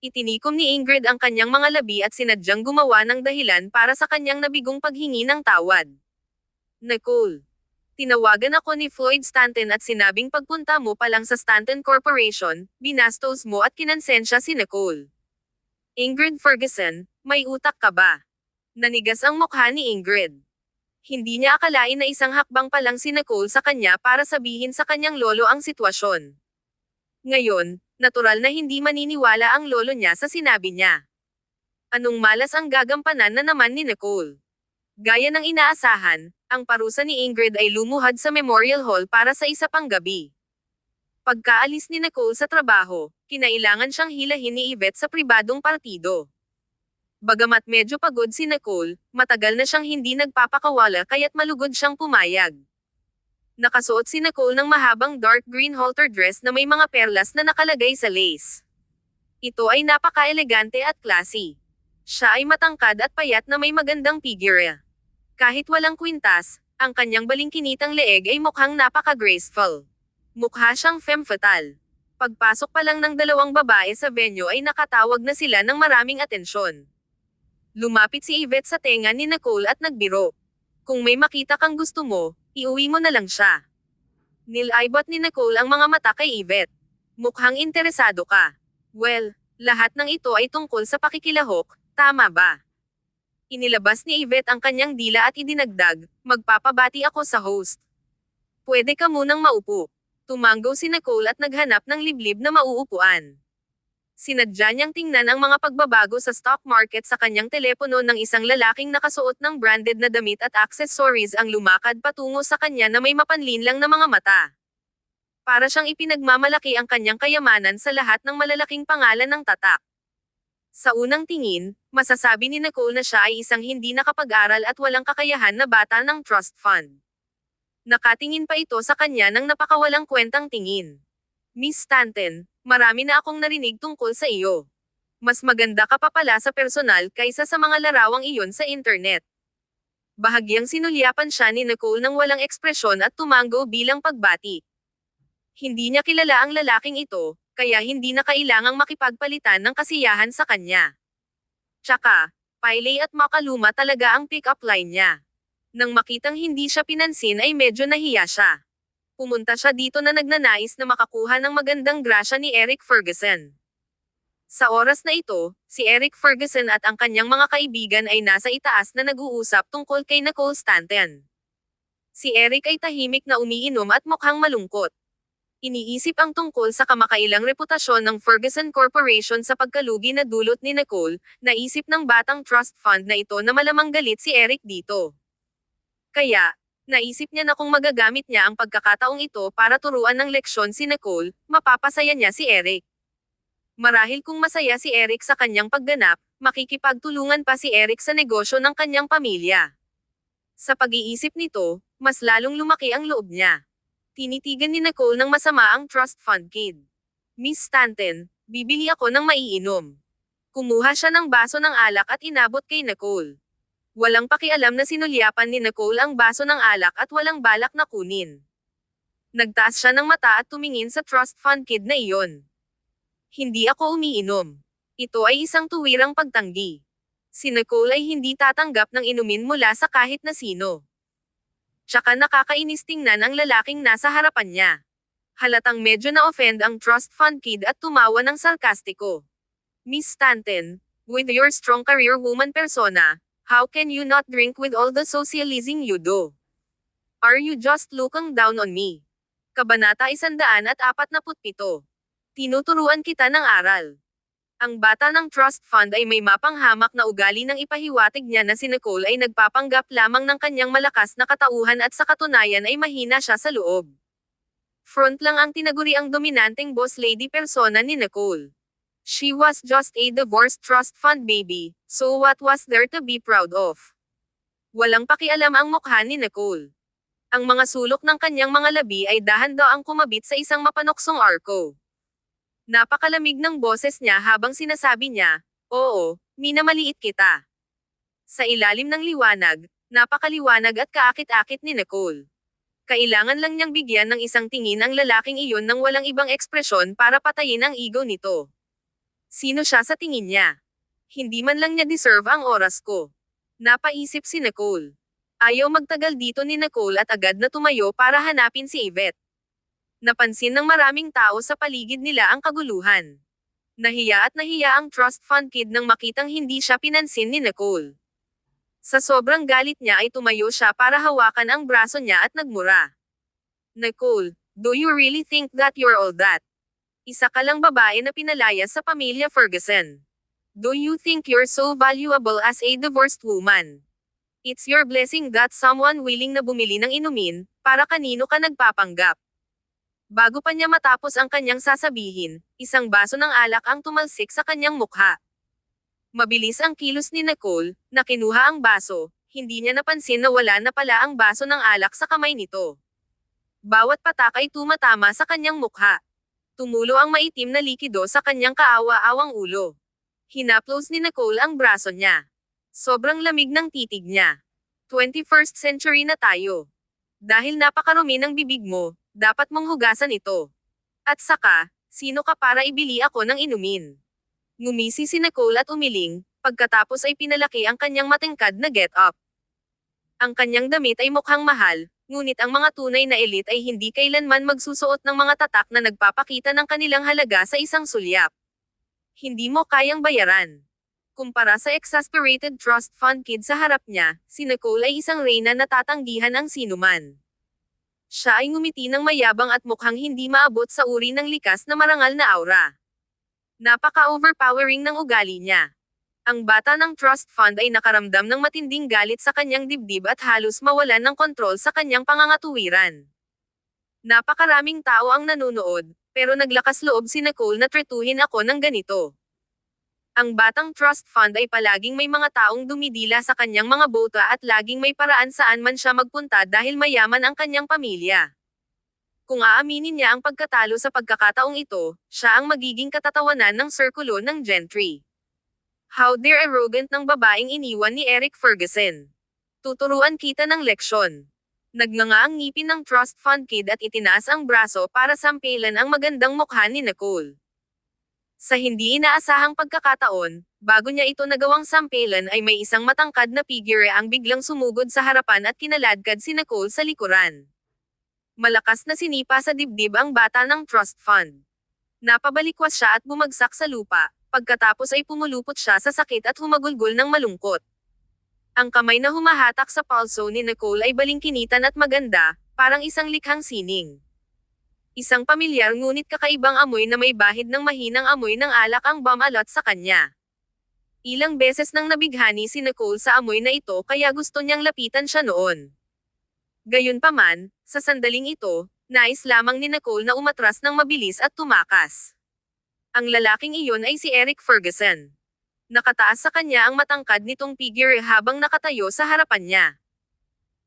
Itinikom ni Ingrid ang kanyang mga labi at sinadyang gumawa ng dahilan para sa kanyang nabigong paghingi ng tawad. Nicole. Tinawagan ako ni Floyd Stanton at sinabing pagpunta mo pa lang sa Stanton Corporation, binastos mo at kinansensya si Nicole. Ingrid Ferguson, may utak ka ba? Nanigas ang mukha ni Ingrid. Hindi niya akalain na isang hakbang pa lang si Nicole sa kanya para sabihin sa kanyang lolo ang sitwasyon. Ngayon, natural na hindi maniniwala ang lolo niya sa sinabi niya. Anong malas ang gagampanan na naman ni Nicole? Gaya ng inaasahan, ang parusa ni Ingrid ay lumuhad sa Memorial Hall para sa isa pang gabi. Pagkaalis ni Nicole sa trabaho, kinailangan siyang hilahin ni Yvette sa pribadong partido. Bagamat medyo pagod si Nicole, matagal na siyang hindi nagpapakawala kaya't malugod siyang pumayag. Nakasuot si Nicole ng mahabang dark green halter dress na may mga perlas na nakalagay sa lace. Ito ay napaka-elegante at classy. Siya ay matangkad at payat na may magandang figure. Kahit walang kwintas, ang kanyang balingkinitang leeg ay mukhang napaka-graceful. Mukha siyang femme fatale. Pagpasok pa lang ng dalawang babae sa venue ay nakatawag na sila ng maraming atensyon. Lumapit si Yvette sa tenga ni Nicole at nagbiro. Kung may makita kang gusto mo, iuwi mo na lang siya. Nilaybot ni Nicole ang mga mata kay Yvette. Mukhang interesado ka. Well, lahat ng ito ay tungkol sa pakikilahok, tama ba? Inilabas ni Yvette ang kanyang dila at idinagdag, magpapabati ako sa host. Pwede ka munang maupo. Tumanggo si Nicole at naghanap ng liblib na mauupuan. Sinadya niyang tingnan ang mga pagbabago sa stock market sa kanyang telepono ng isang lalaking nakasuot ng branded na damit at accessories ang lumakad patungo sa kanya na may mapanlinlang na mga mata. Para siyang ipinagmamalaki ang kanyang kayamanan sa lahat ng malalaking pangalan ng tatak. Sa unang tingin, masasabi ni Nicole na siya ay isang hindi nakapag-aral at walang kakayahan na bata ng trust fund. Nakatingin pa ito sa kanya ng napakawalang kwentang tingin. Miss Stanton, marami na akong narinig tungkol sa iyo. Mas maganda ka pa pala sa personal kaysa sa mga larawang iyon sa internet. Bahagyang sinulyapan siya ni Nicole ng walang ekspresyon at tumanggo bilang pagbati. Hindi niya kilala ang lalaking ito, kaya hindi na kailangang makipagpalitan ng kasiyahan sa kanya. Tsaka, pailay at makaluma talaga ang pick-up line niya. Nang makitang hindi siya pinansin ay medyo nahiya siya. Pumunta siya dito na nagnanais na makakuha ng magandang grasya ni Eric Ferguson. Sa oras na ito, si Eric Ferguson at ang kanyang mga kaibigan ay nasa itaas na nag-uusap tungkol kay Nicole Stanton. Si Eric ay tahimik na umiinom at mukhang malungkot. Iniisip ang tungkol sa kamakailang reputasyon ng Ferguson Corporation sa pagkalugi na dulot ni Nicole, naisip ng batang trust fund na ito na malamang galit si Eric dito. Kaya, naisip niya na kung magagamit niya ang pagkakataong ito para turuan ng leksyon si Nicole, mapapasaya niya si Eric. Marahil kung masaya si Eric sa kanyang pagganap, makikipagtulungan pa si Eric sa negosyo ng kanyang pamilya. Sa pag-iisip nito, mas lalong lumaki ang loob niya. Tinitigan ni Nicole ng masama ang trust fund kid. Miss Stanton, bibili ako ng maiinom. Kumuha siya ng baso ng alak at inabot kay Nicole. Walang pakialam na sinulyapan ni Nicole ang baso ng alak at walang balak na kunin. Nagtaas siya ng mata at tumingin sa trust fund kid na iyon. Hindi ako umiinom. Ito ay isang tuwirang pagtanggi. Si Nicole ay hindi tatanggap ng inumin mula sa kahit na sino. Tsaka nakakainis tingnan ang lalaking nasa harapan niya. Halatang medyo na-offend ang trust fund kid at tumawa ng sarkastiko. Miss Stanton, with your strong career woman persona, how can you not drink with all the socializing you do? Are you just looking down on me? Kabanata 147. Tinuturuan kita ng aral. Ang bata ng trust fund ay may mapanghamak na ugali nang ipahiwatig niya na si Nicole ay nagpapanggap lamang ng kanyang malakas na katauhan at sa katunayan ay mahina siya sa loob. Front lang ang tinaguri ang dominanteng boss lady persona ni Nicole. She was just a divorced trust fund baby, so what was there to be proud of? Walang pakialam ang mukha ni Nicole. Ang mga sulok ng kanyang mga labi ay dahan-daang kumabit sa isang mapanuksong arko. Napakalamig ng boses niya habang sinasabi niya, "Oo, minamaliit kita." Sa ilalim ng liwanag, napakaliwanag at kaakit-akit ni Nicole. Kailangan lang niyang bigyan ng isang tingin ang lalaking iyon ng walang ibang ekspresyon para patayin ang ego nito. Sino siya sa tingin niya? Hindi man lang niya deserve ang oras ko. Napaisip si Nicole. Ayaw magtagal dito ni Nicole at agad na tumayo para hanapin si Yvette. Napansin ng maraming tao sa paligid nila ang kaguluhan. Nahiya ang trust fund kid nang makitang hindi siya pinansin ni Nicole. Sa sobrang galit niya ay tumayo siya para hawakan ang braso niya at nagmura. "Nicole, do you really think that you're all that? Isa ka lang babae na pinalaya sa pamilya Ferguson. Do you think you're so valuable as a divorced woman? It's your blessing that someone willing na bumili ng inumin, para kanino ka nagpapanggap." Bago pa niya matapos ang kanyang sasabihin, isang baso ng alak ang tumalsik sa kanyang mukha. Mabilis ang kilos ni Nicole, na kinuha ang baso, hindi niya napansin na wala na pala ang baso ng alak sa kamay nito. Bawat patak ay tumatama sa kanyang mukha. Tumulo ang maitim na likido sa kanyang kaawa-awang ulo. Hinaplos ni Nicole ang braso niya. Sobrang lamig ng titig niya. 21st century na tayo. Dahil napakarumi ng bibig mo, dapat mong hugasan ito. At saka, sino ka para ibili ako ng inumin? Ngumisi si Nicole at umiling, pagkatapos ay pinalaki ang kanyang matingkad na get-up. Ang kanyang damit ay mukhang mahal, ngunit ang mga tunay na elite ay hindi kailanman magsusuot ng mga tatak na nagpapakita ng kanilang halaga sa isang sulyap. Hindi mo kayang bayaran. Kumpara sa exasperated trust fund kid sa harap niya, si Nicole ay isang reyna na tatanggihan ang sinuman. Siya ay ngumiti ng mayabang at mukhang hindi maabot sa uri ng likas na marangal na aura. Napaka-overpowering ng ugali niya. Ang bata ng trust fund ay nakaramdam ng matinding galit sa kanyang dibdib at halos mawalan ng kontrol sa kanyang pangangatuwiran. Napakaraming tao ang nanonood, pero naglakas loob si Nicole na tretuhin ako ng ganito. Ang batang trust fund ay palaging may mga taong dumidila sa kanyang mga bota at laging may paraan saan man siya magpunta dahil mayaman ang kanyang pamilya. Kung aaminin niya ang pagkatalo sa pagkakataong ito, siya ang magiging katatawanan ng sirkulo ng gentry. How dare arrogant ng babaeng iniwan ni Eric Ferguson. Tuturuan kita ng leksyon. Nagnganga ang ngipin ng trust fund kid at itinaas ang braso para sampilan ang magandang mukha ni Nicole. Sa hindi inaasahang pagkakataon, bago niya ito nagawang sampilan ay may isang matangkad na figure ang biglang sumugod sa harapan at kinaladkad si Nicole sa likuran. Malakas na sinipa sa dibdib ang bata ng trust fund. Napabalikwas siya at bumagsak sa lupa, pagkatapos ay pumulupot siya sa sakit at humagulgol ng malungkot. Ang kamay na humahatak sa palso ni Nicole ay balingkinitan at maganda, parang isang likhang sining. Isang pamilyar ngunit kakaibang amoy na may bahid ng mahinang amoy ng alak ang bumalot sa kanya. Ilang beses nang nabighani si Nicole sa amoy na ito kaya gusto niyang lapitan siya noon. Gayunpaman, sa sandaling ito, nais lamang ni Nicole na umatras ng mabilis at tumakas. Ang lalaking iyon ay si Eric Ferguson. Nakataas sa kanya ang matangkad nitong figure habang nakatayo sa harapan niya.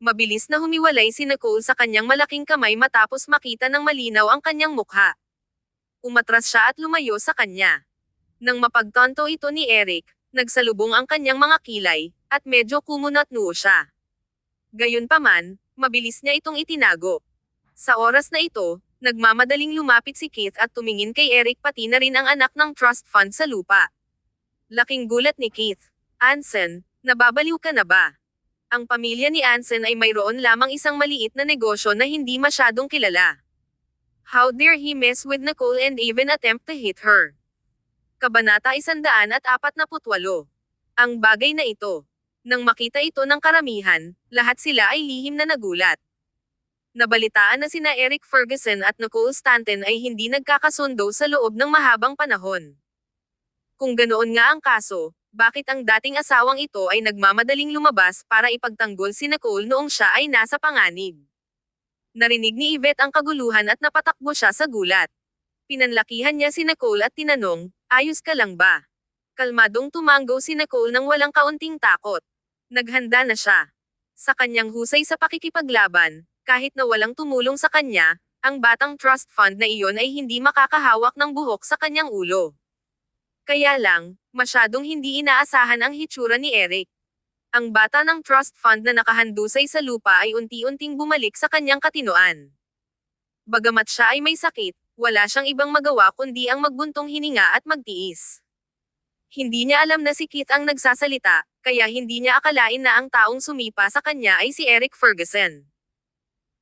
Mabilis na humiwalay si Nicole sa kanyang malaking kamay matapos makita ng malinaw ang kanyang mukha. Umatras siya at lumayo sa kanya. Nang mapagtanto ito ni Eric, nagsalubong ang kanyang mga kilay, at medyo kumunat-noo siya. Gayunpaman, mabilis niya itong itinago. Sa oras na ito, nagmamadaling lumapit si Keith at tumingin kay Eric pati na rin ang anak ng trust fund sa lupa. Laking gulat ni Keith. "Anson, nababaliw ka na ba?" Ang pamilya ni Anson ay mayroon lamang isang maliit na negosyo na hindi masyadong kilala. How dare he mess with Nicole and even attempt to hit her? Kabanata 148. Ang bagay na ito. Nang makita ito ng karamihan, lahat sila ay lihim na nagulat. Nabalitaan na sina Eric Ferguson at Nicole Stanton ay hindi nagkakasundo sa loob ng mahabang panahon. Kung ganoon nga ang kaso, bakit ang dating asawang ito ay nagmamadaling lumabas para ipagtanggol si Nicole noong siya ay nasa panganib? Narinig ni Yvette ang kaguluhan at napatakbo siya sa gulat. Pinanlakihan niya si Nicole at tinanong, "Ayos ka lang ba?" Kalmadong tumango si Nicole nang walang kaunting takot. Naghanda na siya. Sa kanyang husay sa pakikipaglaban, kahit na walang tumulong sa kanya, ang batang trust fund na iyon ay hindi makakahawak ng buhok sa kanyang ulo. Kaya lang, masyadong hindi inaasahan ang hitsura ni Eric. Ang bata ng trust fund na nakahandusay sa lupa ay unti-unting bumalik sa kanyang katinoan. Bagamat siya ay may sakit, wala siyang ibang magawa kundi ang magbuntong hininga at magtiis. Hindi niya alam na si Keith ang nagsasalita, kaya hindi niya akalain na ang taong sumipa sa kanya ay si Eric Ferguson.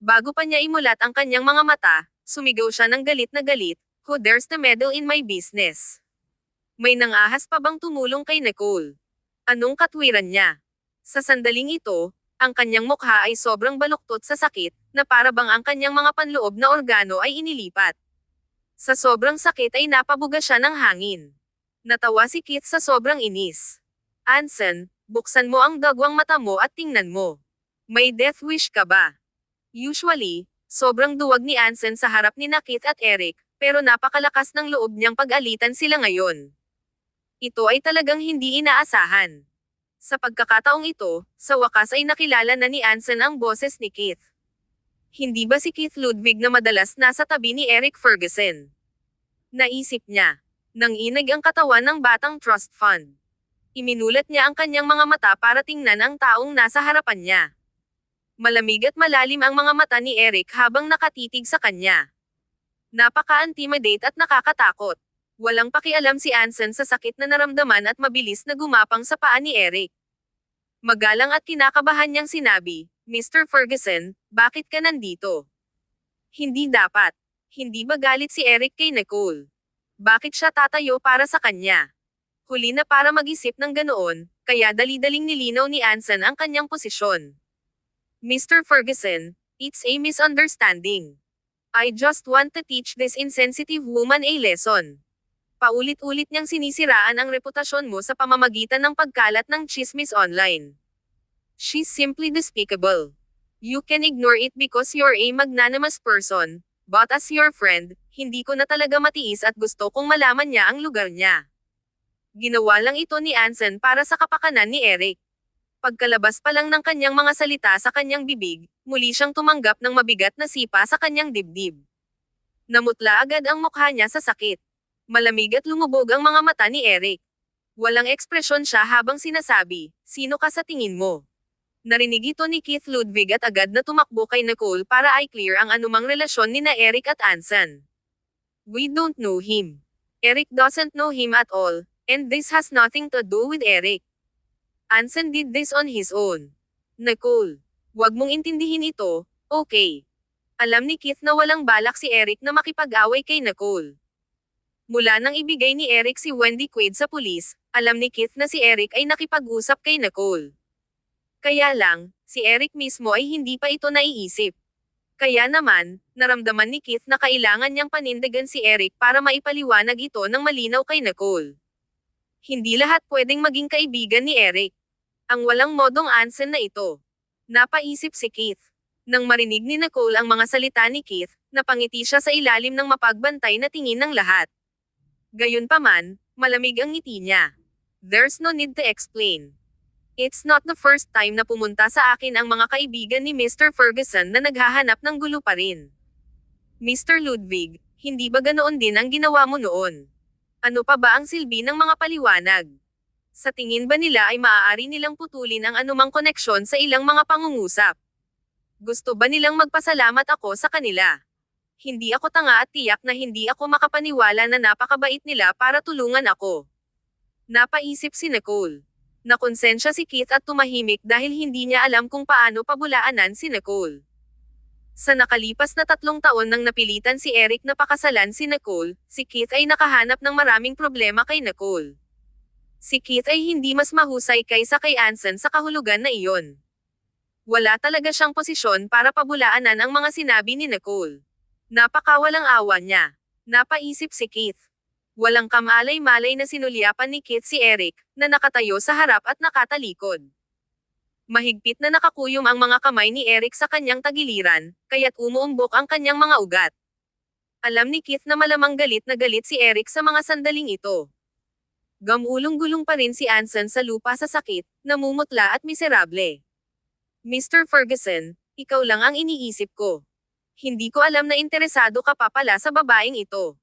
Bago pa niya imulat ang kanyang mga mata, sumigaw siya ng galit na galit, "Who dares to meddle in my business?" May nangahas pa bang tumulong kay Nicole? Anong katwiran niya? Sa sandaling ito, ang kanyang mukha ay sobrang baluktot sa sakit, na para bang ang kanyang mga panloob na organo ay inilipat. Sa sobrang sakit ay napabuga siya ng hangin. Natawa si Keith sa sobrang inis. "Anson, buksan mo ang dagwang mata mo at tingnan mo. May death wish ka ba?" Usually, sobrang duwag ni Anson sa harap ni Keith at Eric, pero napakalakas ng loob niyang pag-alitan sila ngayon. Ito ay talagang hindi inaasahan. Sa pagkakataong ito, sa wakas ay nakilala na ni Anson ang boses ni Keith. Hindi ba si Keith Ludwig na madalas nasa tabi ni Eric Ferguson? Naisip niya. Nanginig ang katawan ng batang trust fund. Iminulat niya ang kanyang mga mata para tingnan ang taong nasa harapan niya. Malamig at malalim ang mga mata ni Eric habang nakatitig sa kanya. Napaka-intimidate at nakakatakot. Walang pakialam si Anson sa sakit na naramdaman at mabilis na gumapang sa paa ni Eric. Magalang at kinakabahan niyang sinabi, "Mr. Ferguson, bakit ka nandito?" Hindi dapat. Hindi ba galit si Eric kay Nicole? Bakit siya tatayo para sa kanya? Huli na para mag-isip ng ganoon, kaya dali-daling nilinaw ni Anson ang kanyang posisyon. "Mr. Ferguson, it's a misunderstanding. I just want to teach this insensitive woman a lesson." Paulit-ulit niyang sinisiraan ang reputasyon mo sa pamamagitan ng pagkalat ng chismis online. She's simply despicable. You can ignore it because you're a magnanimous person, but as your friend, hindi ko na talaga matiis at gusto kong malaman niya ang lugar niya. Ginawa lang ito ni Anson para sa kapakanan ni Eric. Pagkalabas pa lang ng kanyang mga salita sa kanyang bibig, muli siyang tumanggap ng mabigat na sipa sa kanyang dibdib. Namutla agad ang mukha niya sa sakit. Malamig at lumubog ang mga mata ni Eric. Walang ekspresyon siya habang sinasabi, "Sino ka sa tingin mo?" Narinig ito ni Keith Ludwig at agad na tumakbo kay Nicole para i-clear ang anumang relasyon ni Eric at Anson. "We don't know him. Eric doesn't know him at all, and this has nothing to do with Eric. Anson did this on his own. Nicole, wag mong intindihin ito, okay?" Alam ni Keith na walang balak si Eric na makipag-away kay Nicole. Mula nang ibigay ni Eric si Wendy Quaid sa pulis, alam ni Keith na si Eric ay nakipag-usap kay Nicole. Kaya lang, si Eric mismo ay hindi pa ito naiisip. Kaya naman, naramdaman ni Keith na kailangan niyang panindigan si Eric para maipaliwanag ito ng malinaw kay Nicole. Hindi lahat pwedeng maging kaibigan ni Eric. Ang walang modong Anson na ito. Napaisip si Keith. Nang marinig ni Nicole ang mga salita ni Keith, napangiti siya sa ilalim ng mapagbantay na tingin ng lahat. Gayunpaman, malamig ang ngiti niya. "There's no need to explain. It's not the first time na pumunta sa akin ang mga kaibigan ni Mr. Ferguson na naghahanap ng gulo pa rin. Mr. Ludwig, hindi ba ganoon din ang ginawa mo noon? Ano pa ba ang silbi ng mga paliwanag? Sa tingin ba nila ay maaari nilang putulin ang anumang koneksyon sa ilang mga pangungusap? Gusto ba nilang magpasalamat ako sa kanila? Hindi ako tanga at tiyak na hindi ako makapaniwala na napakabait nila para tulungan ako." Napaisip si Nicole. Nakonsensya si Keith at tumahimik dahil hindi niya alam kung paano pabulaanan si Nicole. Sa nakalipas na 3 taon nang napilitan si Eric na pakasalan si Nicole, si Keith ay nakahanap ng maraming problema kay Nicole. Si Keith ay hindi mas mahusay kaysa kay Anson sa kahulugan na iyon. Wala talaga siyang posisyon para pabulaanan ang mga sinabi ni Nicole. Napakawalang awa niya. Napaisip si Keith. Walang kamalay-malay na sinulyapan ni Keith si Eric, na nakatayo sa harap at nakatalikod. Mahigpit na nakakuyom ang mga kamay ni Eric sa kanyang tagiliran, kaya't umuumbok ang kanyang mga ugat. Alam ni Keith na malamang galit na galit si Eric sa mga sandaling ito. Gamulong-gulong pa rin si Anson sa lupa sa sakit, namumutla at miserable. Mr. Ferguson, ikaw lang ang iniisip ko. Hindi ko alam na interesado ka pa pala sa babaeng ito.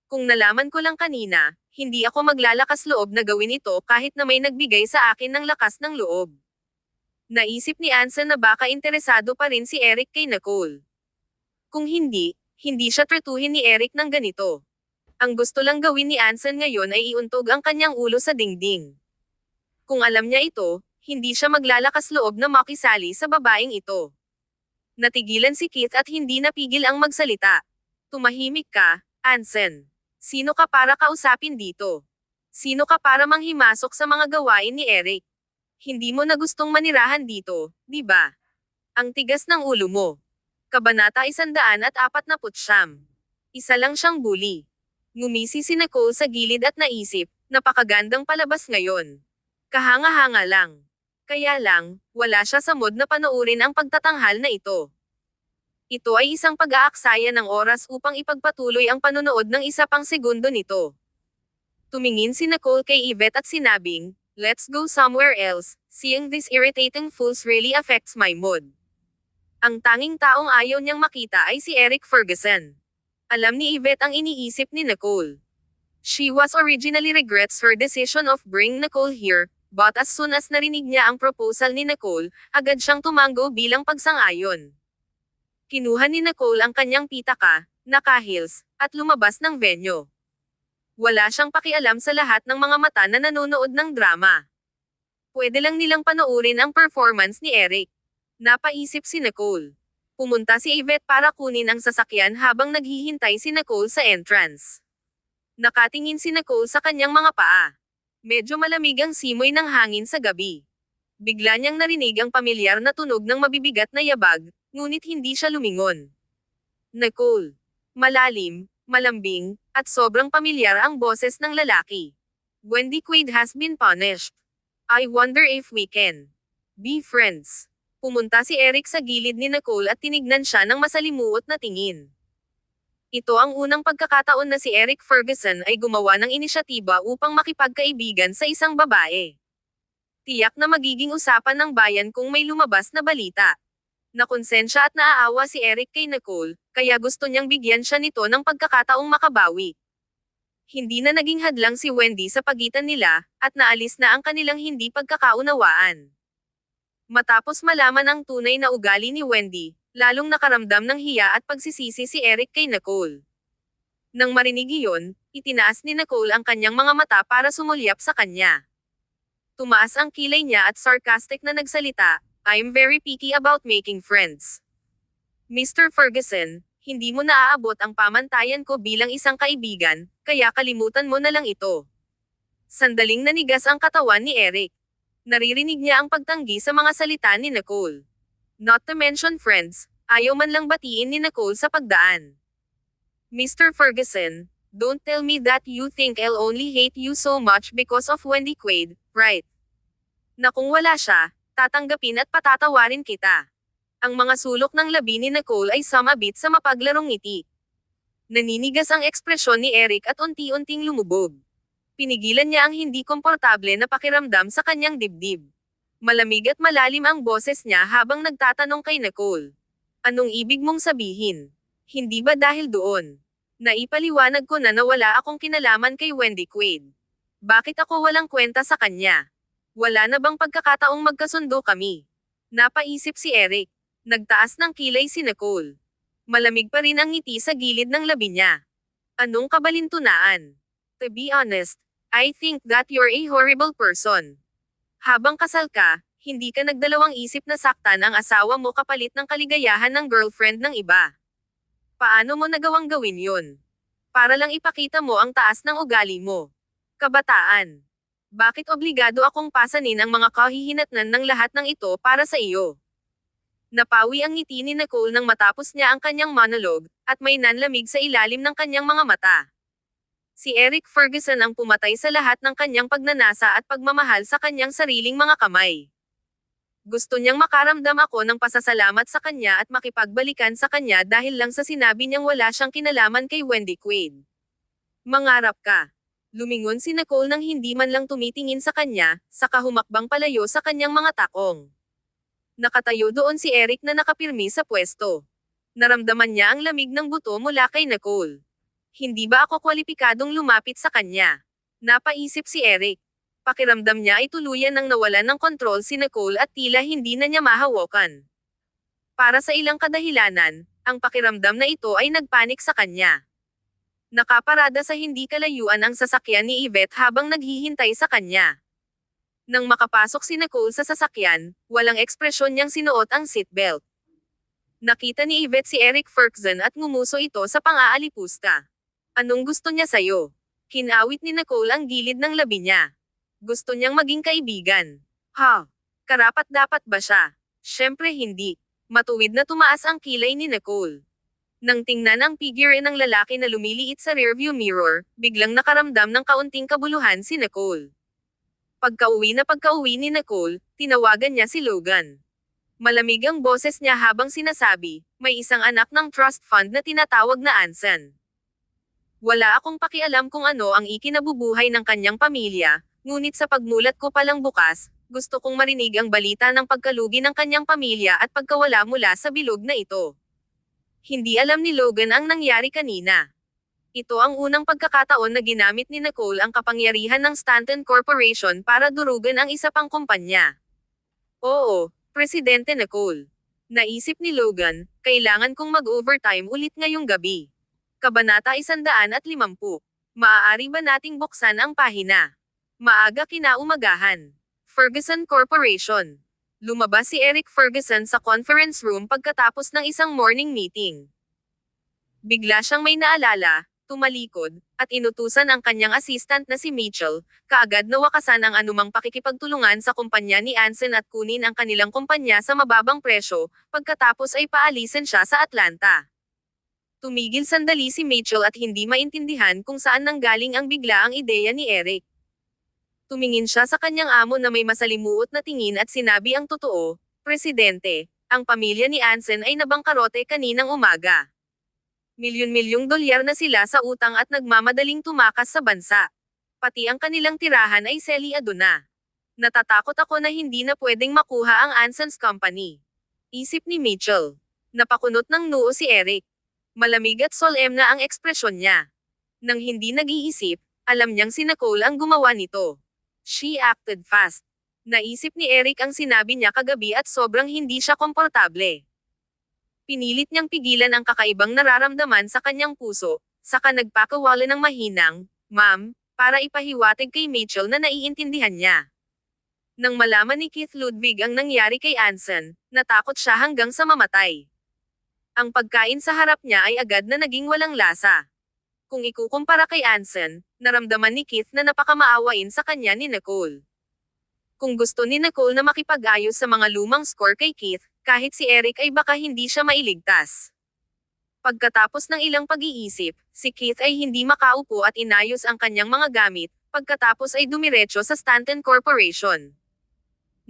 Kung nalaman ko lang kanina, hindi ako maglalakas loob na gawin ito kahit na may nagbigay sa akin ng lakas ng loob. Naisip ni Anson na baka interesado pa rin si Eric kay Nicole. Kung hindi, hindi siya tratuhin ni Eric ng ganito. Ang gusto lang gawin ni Anson ngayon ay iuntog ang kanyang ulo sa dingding. Kung alam niya ito, hindi siya maglalakas loob na makisali sa babaeng ito. Natigilan si Keith at hindi napigil ang magsalita. Tumahimik ka, Anson. Sino ka para kausapin dito? Sino ka para manghimasok sa mga gawain ni Eric? Hindi mo na gustong manirahan dito, di ba? Ang tigas ng ulo mo. Kabanata 149. Isa lang siyang bully. Ngumisi si Nicole sa gilid at naisip, napakagandang palabas ngayon. Kahanga-hanga lang. Kaya lang, wala siya sa mood na panoorin ang pagtatanghal na ito. Ito ay isang pag-aaksaya ng oras upang ipagpatuloy ang panonood ng isa pang segundo nito. Tumingin si Nicole kay Yvette at sinabing, "Let's go somewhere else, seeing these irritating fools really affects my mood." Ang tanging taong ayaw niyang makita ay si Eric Ferguson. Alam ni Yvette ang iniisip ni Nicole. She was originally regrets her decision of bringing Nicole here, but as soon as narinig niya ang proposal ni Nicole, agad siyang tumango bilang pagsang-ayon. Kinuha ni Nicole ang kanyang pitaka, naka-heels, at lumabas ng venue. Wala siyang pakialam sa lahat ng mga mata na nanonood ng drama. Pwede lang nilang panoorin ang performance ni Eric. Napaisip si Nicole. Pumunta si Yvette para kunin ang sasakyan habang naghihintay si Nicole sa entrance. Nakatingin si Nicole sa kanyang mga paa. Medyo malamig ang simoy ng hangin sa gabi. Bigla niyang narinig ang pamilyar na tunog ng mabibigat na yabag, ngunit hindi siya lumingon. Nicole. Malalim, malambing, at sobrang pamilyar ang boses ng lalaki. Wendy Quaid has been punished. I wonder if we can be friends. Pumunta si Eric sa gilid ni Nicole at tinignan siya ng masalimuot na tingin. Ito ang unang pagkakataon na si Eric Ferguson ay gumawa ng inisyatiba upang makipagkaibigan sa isang babae. Tiyak na magiging usapan ng bayan kung may lumabas na balita. Nakonsensya at naaawa si Eric kay Nicole, kaya gusto niyang bigyan siya nito ng pagkakataong makabawi. Hindi na naging hadlang si Wendy sa pagitan nila, at naalis na ang kanilang hindi pagkakaunawaan. Matapos malaman ang tunay na ugali ni Wendy, lalong nakaramdam ng hiya at pagsisisi si Eric kay Nicole. Nang marinig iyon, itinaas ni Nicole ang kanyang mga mata para sumulyap sa kanya. Tumaas ang kilay niya at sarcastic na nagsalita, "I'm very picky about making friends. Mr. Ferguson, hindi mo naaabot ang pamantayan ko bilang isang kaibigan, kaya kalimutan mo na lang ito." Sandaling nanigas ang katawan ni Eric. Naririnig niya ang pagtanggi sa mga salita ni Nicole. Not to mention friends, ayaw man lang batiin ni Nicole sa pagdaan. Mr. Ferguson, don't tell me that you think I'll only hate you so much because of Wendy Quaid, right? Na kung wala siya, tatanggapin at patatawarin kita. Ang mga sulok ng labi ni Nicole ay sumabit sa mapaglarong ngiti. Naninigas ang ekspresyon ni Eric at unti-unting lumubog. Pinigilan niya ang hindi komportable na pakiramdam sa kanyang dibdib. Malamig at malalim ang boses niya habang nagtatanong kay Nicole. Anong ibig mong sabihin? Hindi ba dahil doon? Naipaliwanag ko na wala akong kinalaman kay Wendy Quaid. Bakit ako walang kwenta sa kanya? Wala na bang pagkakataong magkasundo kami? Napaisip si Eric. Nagtaas ng kilay si Nicole. Malamig pa rin ang ngiti sa gilid ng labi niya. Anong kabalintunaan? To be honest, I think that you're a horrible person. Habang kasal ka, hindi ka nagdalawang isip na saktan ang asawa mo kapalit ng kaligayahan ng girlfriend ng iba. Paano mo nagawang gawin yun? Para lang ipakita mo ang taas ng ugali mo. Kabataan. Bakit obligado akong pasanin ang mga kahihinatnan ng lahat ng ito para sa iyo? Napawi ang ngiti ni Nicole nang matapos niya ang kanyang monologue, at may nanlamig sa ilalim ng kanyang mga mata. Si Eric Ferguson ang pumatay sa lahat ng kanyang pagnanasa at pagmamahal sa kanyang sariling mga kamay. Gusto niyang makaramdam ako ng pasasalamat sa kanya at makipagbalikan sa kanya dahil lang sa sinabi niyang wala siyang kinalaman kay Wendy Quaid. Mangarap ka. Lumingon si Nicole nang hindi man lang tumitingin sa kanya, saka humakbang palayo sa kanyang mga takong. Nakatayo doon si Eric na nakapirmi sa pwesto. Naramdaman niya ang lamig ng buto mula kay Nicole. Hindi ba ako kwalipikadong lumapit sa kanya? Napaisip si Eric. Pakiramdam niya ay tuluyan nang nawalan ng kontrol si Nicole at tila hindi na niya mahawakan. Para sa ilang kadahilanan, ang pakiramdam na ito ay nagpanik sa kanya. Nakaparada sa hindi kalayuan ang sasakyan ni Yvette habang naghihintay sa kanya. Nang makapasok si Nicole sa sasakyan, walang ekspresyon niyang sinuot ang seatbelt. Nakita ni Yvette si Eric Ferguson at ngumuso ito sa pang-aalipusta. Anong gusto niya sayo? Kinawit ni Nicole ang gilid ng labi niya. Gusto niyang maging kaibigan. Ha? Karapat-dapat ba siya? Siyempre hindi. Matuwid na tumaas ang kilay ni Nicole. Nang tingnan ang figure ng lalaki na lumiliit sa rearview mirror, biglang nakaramdam ng kaunting kabuluhan si Nicole. Pagkauwi ni Nicole, tinawagan niya si Logan. Malamig ang boses niya habang sinasabi, may isang anak ng trust fund na tinatawag na Anson. Wala akong pakialam kung ano ang ikinabubuhay ng kanyang pamilya, ngunit sa pagmulat ko palang bukas, gusto kong marinig ang balita ng pagkalugi ng kanyang pamilya at pagkawala mula sa bilog na ito. Hindi alam ni Logan ang nangyari kanina. Ito ang unang pagkakataon na ginamit ni Nicole ang kapangyarihan ng Stanton Corporation para durugan ang isa pang kumpanya. Oo, Presidente Nicole. Naisip ni Logan, kailangan kong mag-overtime ulit ngayong gabi. Kabanata 150. Maaari ba nating buksan ang pahina? Maaga kinaumagahan. Ferguson Corporation. Lumabas si Eric Ferguson sa conference room pagkatapos ng isang morning meeting. Bigla siyang may naalala, tumalikod, at inutusan ang kanyang assistant na si Mitchell, kaagad na wakasan ang anumang pakikipagtulungan sa kumpanya ni Anson at kunin ang kanilang kumpanya sa mababang presyo, pagkatapos ay paalisin siya sa Atlanta. Tumigil sandali si Mitchell at hindi maintindihan kung saan nanggaling ang biglaang ideya ni Eric. Tumingin siya sa kanyang amo na may masalimuot na tingin at sinabi ang totoo, Presidente, ang pamilya ni Anson ay nabangkarote kaninang umaga. Milyon-milyong dolyar na sila sa utang at nagmamadaling tumakas sa bansa. Pati ang kanilang tirahan ay selyado na. Natatakot ako na hindi na pwedeng makuha ang Anson's company. Isip ni Mitchell. Napakunot ng noo si Eric. Malamig at solemn na ang ekspresyon niya. Nang hindi nag-iisip, alam niyang si Nicole ang gumawa nito. She acted fast. Naisip ni Eric ang sinabi niya kagabi at sobrang hindi siya komportable. Pinilit niyang pigilan ang kakaibang nararamdaman sa kanyang puso, saka nagpakawala ng mahinang, Ma'am, para ipahiwatig kay Mitchell na naiintindihan niya. Nang malaman ni Keith Ludwig ang nangyari kay Anson, natakot siya hanggang sa mamatay. Ang pagkain sa harap niya ay agad na naging walang lasa. Kung ikukumpara kay Anson, naramdaman ni Keith na napakamaawain sa kanya ni Nicole. Kung gusto ni Nicole na makipag-ayos sa mga lumang score kay Keith, kahit si Eric ay baka hindi siya mailigtas. Pagkatapos ng ilang pag-iisip, si Keith ay hindi makaupo at inayos ang kanyang mga gamit, pagkatapos ay dumiretso sa Stanton Corporation.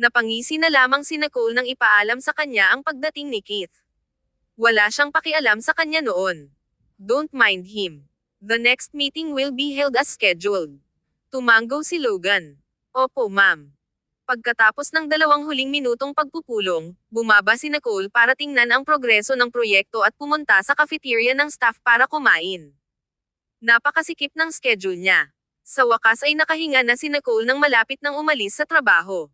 Napangisi na lamang si Nicole nang ipaalam sa kanya ang pagdating ni Keith. Wala siyang pakialam sa kanya noon. Don't mind him. The next meeting will be held as scheduled. Tumango si Logan. Opo ma'am. Pagkatapos ng 2 huling minutong pagpupulong, bumaba si Nicole para tingnan ang progreso ng proyekto at pumunta sa cafeteria ng staff para kumain. Napakasikip ng schedule niya. Sa wakas ay nakahinga na si Nicole nang malapit nang umalis sa trabaho.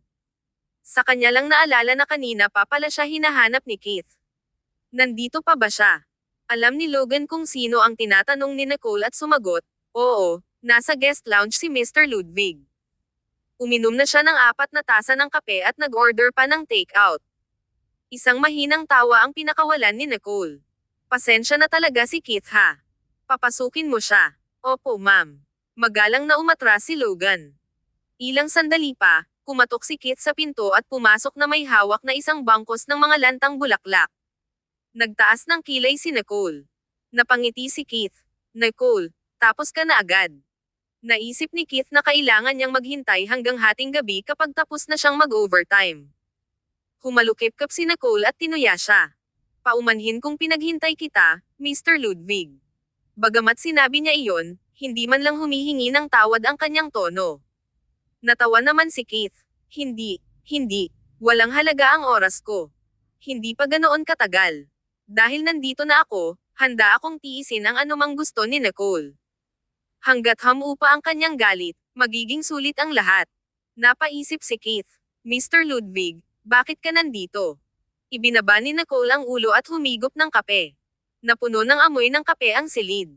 Sa kanya lang naalala na kanina pa pala siya hinahanap ni Keith. Nandito pa ba siya? Alam ni Logan kung sino ang tinatanong ni Nicole at sumagot, oo, nasa guest lounge si Mr. Ludwig. Uminom na siya ng 4 na tasa ng kape at nag-order pa ng take-out. Isang mahinang tawa ang pinakawalan ni Nicole. Pasensya na talaga si Keith ha. Papasukin mo siya. Opo ma'am. Magalang na umatras si Logan. Ilang sandali pa, kumatok si Keith sa pinto at pumasok na may hawak na isang bangkos ng mga lantang bulaklak. Nagtaas ng kilay si Nicole. Napangiti si Keith. Nicole, tapos ka na agad. Naisip ni Keith na kailangan niyang maghintay hanggang hating gabi kapag tapos na siyang mag-overtime. Humalukip-kap si Nicole at tinuya siya. Paumanhin kung pinaghintay kita, Mr. Ludwig. Bagamat sinabi niya iyon, hindi man lang humihingi ng tawad ang kanyang tono. Natawa naman si Keith. Hindi. Walang halaga ang oras ko. Hindi pa ganoon katagal. Dahil nandito na ako, handa akong tiisin ang anumang gusto ni Nicole. Hanggat hamupa ang kanyang galit, magiging sulit ang lahat. Napaisip si Keith. Mr. Ludwig, bakit ka nandito? Ibinaba ni Nicole ang ulo at humigop ng kape. Napuno ng amoy ng kape ang silid.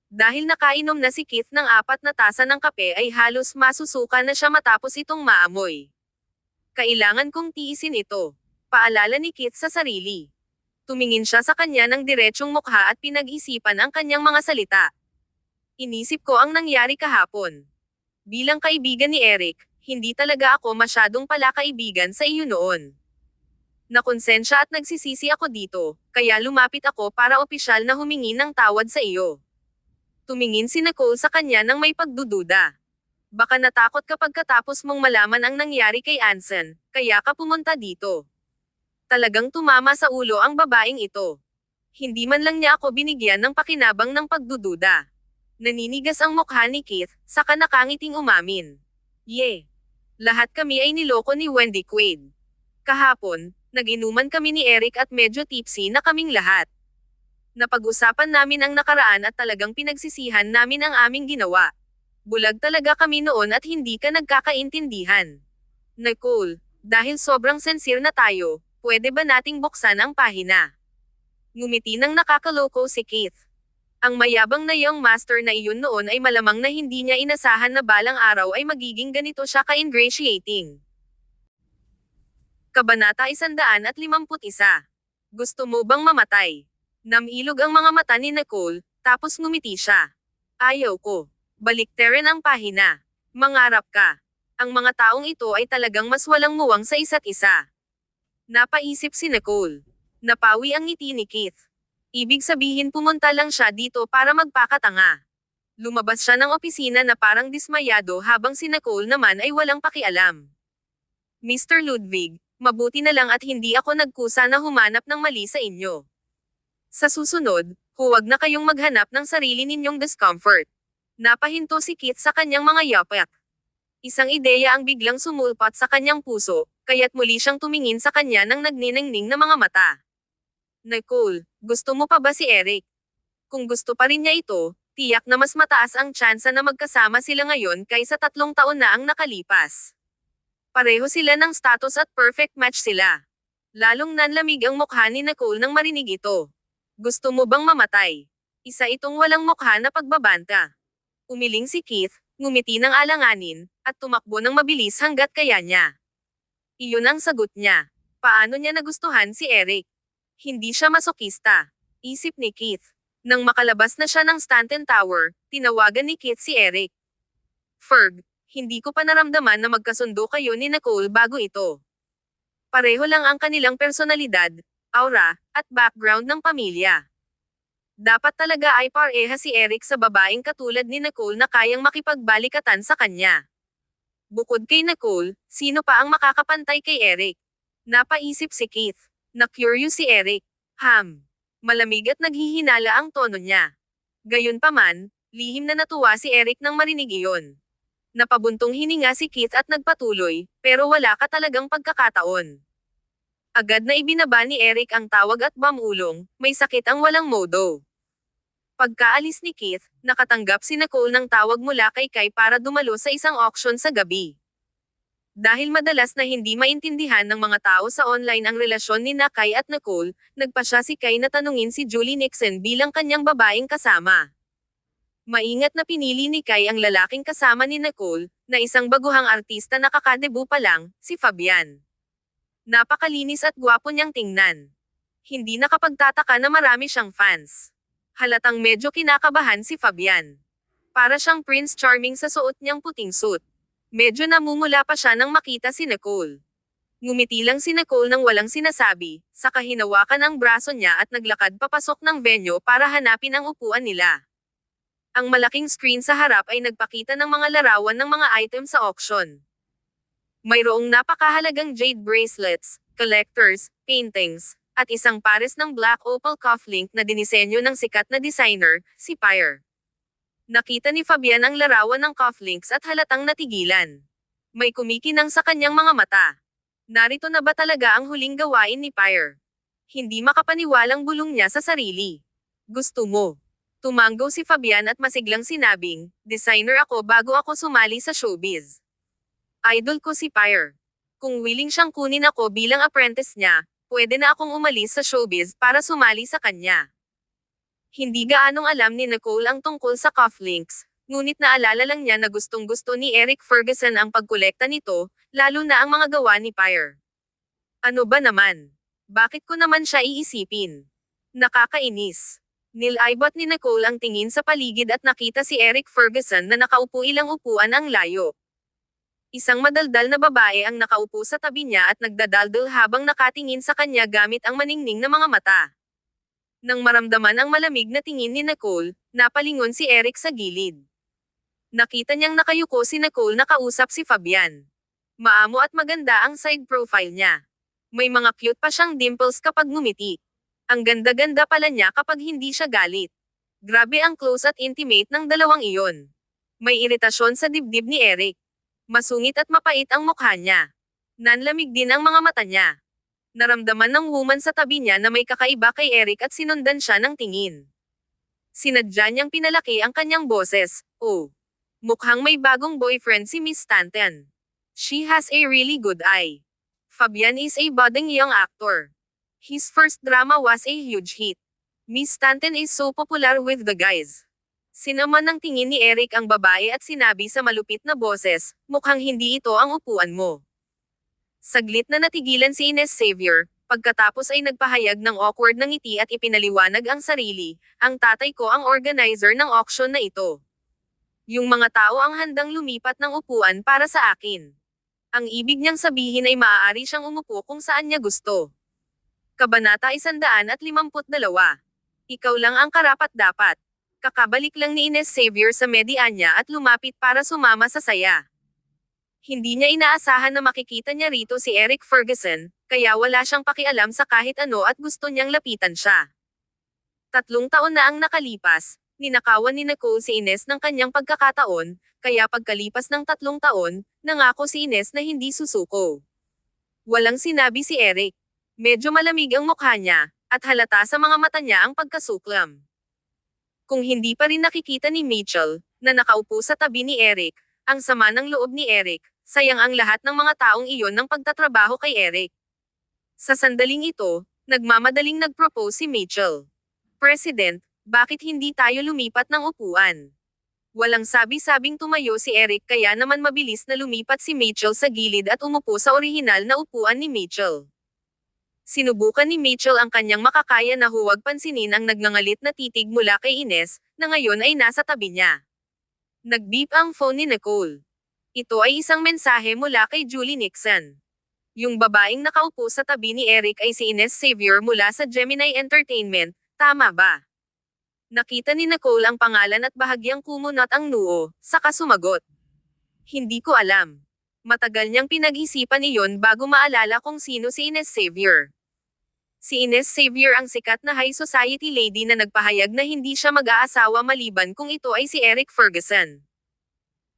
Dahil nakainom na si Keith ng 4 na tasa ng kape ay halos masusuka na siya matapos itong maamoy. Kailangan kong tiisin ito. Paalala ni Keith sa sarili. Tumingin siya sa kanya ng diretsyong mukha at pinag-isipan ang kanyang mga salita. Inisip ko ang nangyari kahapon. Bilang kaibigan ni Eric, hindi talaga ako masyadong pala kaibigan sa iyo noon. Nakonsensya at nagsisisi ako dito, kaya lumapit ako para opisyal na humingi ng tawad sa iyo. Tumingin si Nicole sa kanya ng may pagdududa. Baka natakot ka pagkatapos mong malaman ang nangyari kay Anson, kaya ka pumunta dito. Talagang tumama sa ulo ang babaeng ito. Hindi man lang niya ako binigyan ng pakinabang ng pagdududa. Naninigas ang mukha ni Keith, saka nakangiting umamin. Lahat kami ay niloko ni Wendy Quaid. Kahapon, nag-inuman kami ni Eric at medyo tipsy na kaming lahat. Napag-usapan namin ang nakaraan at talagang pinagsisihan namin ang aming ginawa. Bulag talaga kami noon at hindi ka nagkakaintindihan. Nicole, dahil sobrang sincere na tayo, pwede ba nating buksan ang pahina? Ngumiti ng nakakaloko si Keith. Ang mayabang na young master na iyon noon ay malamang na hindi niya inasahan na balang araw ay magiging ganito siya ka-ingratiating. Kabanata 151. Gusto mo bang mamatay? Namilog ang mga mata ni Nicole, tapos ngumiti siya. Ayaw ko. Baliktarin ang pahina. Mangarap ka. Ang mga taong ito ay talagang mas walang muwang sa isa't isa. Napaisip si Nicole. Napawi ang ngiti ni Keith. Ibig sabihin pumunta lang siya dito para magpakatanga. Lumabas siya ng opisina na parang dismayado habang si Nicole naman ay walang pakialam. Mr. Ludwig, mabuti na lang at hindi ako nagkusa na humanap ng mali sa inyo. Sa susunod, huwag na kayong maghanap ng sarili ninyong discomfort. Napahinto si Keith sa kanyang mga yapak. Isang ideya ang biglang sumulpat sa kanyang puso, kaya't muli siyang tumingin sa kanya ng nagniningning na mga mata. Nicole, gusto mo pa ba si Eric? Kung gusto pa rin niya ito, tiyak na mas mataas ang tsansa na magkasama sila ngayon kaysa 3 taon na ang nakalipas. Pareho sila ng status at perfect match sila. Lalong nanlamig ang mukha ni Nicole nang marinig ito. Gusto mo bang mamatay? Isa itong walang mukha na pagbabanta. Umiling si Keith, ngumiti ng alanganin, at tumakbo ng mabilis hanggat kaya niya. Iyon ang sagot niya. Paano niya nagustuhan si Eric? Hindi siya masokista. Isip ni Keith. Nang makalabas na siya ng Stanton Tower, tinawagan ni Keith si Eric. Ferg, hindi ko pa naramdaman na magkasundo kayo ni Nicole bago ito. Pareho lang ang kanilang personalidad, aura, at background ng pamilya. Dapat talaga ay pareha si Eric sa babaeng katulad ni Nicole na kayang makipagbalikatan sa kanya. Bukod kay Nicole, sino pa ang makakapantay kay Eric? Napaisip si Keith. Na-curious si Eric. Malamig at naghihinala ang tono niya. Gayunpaman, lihim na natuwa si Eric nang marinig iyon. Napabuntong hininga si Keith at nagpatuloy, pero wala ka talagang pagkakataon. Agad na ibinaba ni Eric ang tawag at bamulong, may sakit ang walang modo. Pagkaalis ni Keith, nakatanggap si Nicole ng tawag mula kay Kai para dumalo sa isang auction sa gabi. Dahil madalas na hindi maintindihan ng mga tao sa online ang relasyon ni Kai at Nicole, nagpa siya si Kai na tanungin si Julie Nixon bilang kanyang babaeng kasama. Maingat na pinili ni Kai ang lalaking kasama ni Nicole, na isang baguhang artista na kakadebu pa lang, si Fabian. Napakalinis at gwapo niyang tingnan. Hindi nakapagtataka na marami siyang fans. Halatang medyo kinakabahan si Fabian. Para siyang Prince Charming sa suot niyang puting suit. Medyo namumula pa siya nang makita si Nicole. Ngumiti lang si Nicole nang walang sinasabi, saka hinawakan ang braso niya at naglakad papasok ng venue para hanapin ang upuan nila. Ang malaking screen sa harap ay nagpakita ng mga larawan ng mga item sa auction. Mayroong napakahalagang jade bracelets, collectors, paintings, at isang pares ng black opal cufflink na dinisenyo ng sikat na designer, si Pyre. Nakita ni Fabian ang larawan ng cufflinks at halatang natigilan. May kumikinang sa kanyang mga mata. Narito na ba talaga ang huling gawain ni Pyre? Hindi makapaniwalang bulong niya sa sarili. Gusto mo? Tumanggo si Fabian at masiglang sinabing, designer ako bago ako sumali sa showbiz. Idol ko si Pyre. Kung willing siyang kunin ako bilang apprentice niya, pwede na akong umalis sa showbiz para sumali sa kanya. Hindi gaanong alam ni Nicole ang tungkol sa cufflinks, ngunit naalala lang niya na gustong-gusto ni Eric Ferguson ang pagkolekta nito, lalo na ang mga gawa ni Pyre. Ano ba naman? Bakit ko naman siya iisipin? Nakakainis. Nilaybot ni Nicole ang tingin sa paligid at nakita si Eric Ferguson na nakaupo ilang upuan ang layo. Isang madaldal na babae ang nakaupo sa tabi niya at nagdadaldal habang nakatingin sa kanya gamit ang maningning na mga mata. Nang maramdaman ang malamig na tingin ni Nicole, napalingon si Eric sa gilid. Nakita niyang nakayuko si Nicole na kausap si Fabian. Maamo at maganda ang side profile niya. May mga cute pa siyang dimples kapag ngumiti. Ang ganda-ganda pala niya kapag hindi siya galit. Grabe ang close at intimate ng dalawang iyon. May iritasyon sa dibdib ni Eric. Masungit at mapait ang mukha niya. Nanlamig din ang mga mata niya. Naramdaman ng woman sa tabi niya na may kakaiba kay Eric at sinundan siya ng tingin. Sinadya niyang pinalaki ang kanyang boses, "Oh. Mukhang may bagong boyfriend si Miss Stanton. She has a really good eye. Fabian is a budding young actor. His first drama was a huge hit. Miss Stanton is so popular with the guys." Sinaman ng tingin ni Eric ang babae at sinabi sa malupit na boses, "Mukhang hindi ito ang upuan mo." Saglit na natigilan si Ines Xavier, pagkatapos ay nagpahayag ng awkward na ngiti at ipinaliwanag ang sarili, "Ang tatay ko ang organizer ng auction na ito. Yung mga tao ang handang lumipat ng upuan para sa akin. Ang ibig niyang sabihin ay maaari siyang umupo kung saan niya gusto." Kabanata 152. Ikaw lang ang karapat-dapat. Kakabalik lang ni Ines Xavier sa media niya at lumapit para sumama sa saya. Hindi niya inaasahan na makikita niya rito si Eric Ferguson, kaya wala siyang pakialam sa kahit ano at gusto niyang lapitan siya. 3 taon na ang nakalipas, ninakawan ni Nicole si Ines ng kanyang pagkakataon, kaya pagkalipas ng 3 taon, nangako si Ines na hindi susuko. Walang sinabi si Eric. Medyo malamig ang mukha niya, at halata sa mga mata niya ang pagkasuklam. Kung hindi pa rin nakikita ni Mitchell, na nakaupo sa tabi ni Eric, ang sama ng loob ni Eric, sayang ang lahat ng mga taong iyon ng pagtatrabaho kay Eric. Sa sandaling ito, nagmamadaling nag-propose si Mitchell. "President, bakit hindi tayo lumipat ng upuan?" Walang sabi-sabing tumayo si Eric kaya naman mabilis na lumipat si Mitchell sa gilid at umupo sa orihinal na upuan ni Mitchell. Sinubukan ni Mitchell ang kanyang makakaya na huwag pansinin ang nagngangalit na titig mula kay Ines, na ngayon ay nasa tabi niya. Nag-beep ang phone ni Nicole. Ito ay isang mensahe mula kay Julie Nixon. Yung babaeng nakaupo sa tabi ni Eric ay si Ines Xavier mula sa Gemini Entertainment, tama ba? Nakita ni Nicole ang pangalan at bahagyang kumunot ang noo, saka sumagot. "Hindi ko alam." Matagal niyang pinag-isipan iyon bago maalala kung sino si Ines Xavier. Si Ines Xavier ang sikat na high society lady na nagpahayag na hindi siya mag-aasawa maliban kung ito ay si Eric Ferguson.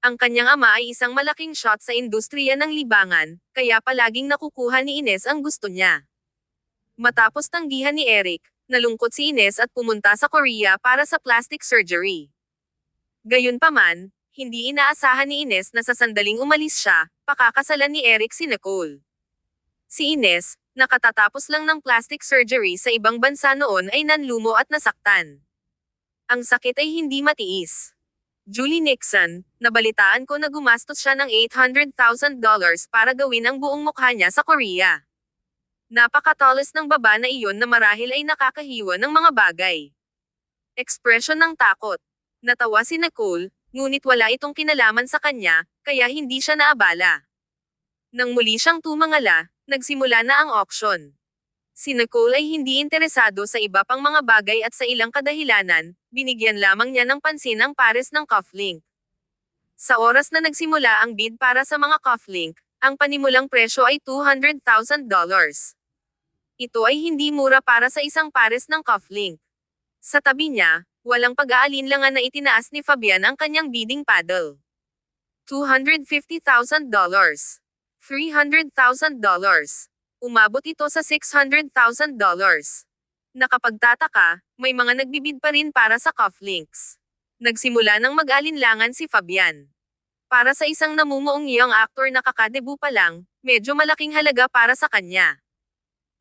Ang kanyang ama ay isang malaking shot sa industriya ng libangan, kaya palaging nakukuha ni Ines ang gusto niya. Matapos tanggihan ni Eric, nalungkot si Ines at pumunta sa Korea para sa plastic surgery. Gayunpaman, hindi inaasahan ni Ines na sa sandaling umalis siya, pakakasalan ni Eric si Nicole. Si Ines, nakatatapos lang ng plastic surgery sa ibang bansa noon ay nanlumo at nasaktan. Ang sakit ay hindi matiis. Julie Nixon, nabalitaan ko na gumastos siya ng $800,000 para gawin ang buong mukha niya sa Korea. Napakatalas ng baba na iyon na marahil ay nakakahiwa ng mga bagay. Ekspresyon ng takot. Natawa si Nicole, ngunit wala itong kinalaman sa kanya, kaya hindi siya naabala. Nang muli siyang tumangala, nagsimula na ang auction. Si Nicole ay hindi interesado sa iba pang mga bagay at sa ilang kadahilanan, binigyan lamang niya ng pansin ang pares ng cufflink. Sa oras na nagsimula ang bid para sa mga cufflink, Ang panimulang presyo ay $200,000. Ito ay hindi mura para sa isang pares ng cufflink. Sa tabi niya, walang pag-aalinlangan na itinaas ni Fabian ang kanyang bidding paddle. $250,000. $300,000. Umabot ito sa $600,000. Nakapagtataka, may mga nagbibid pa rin para sa cufflinks. Nagsimula ng mag-alinlangan si Fabian. Para sa isang namumuong young actor na kakadebu pa lang, medyo malaking halaga para sa kanya.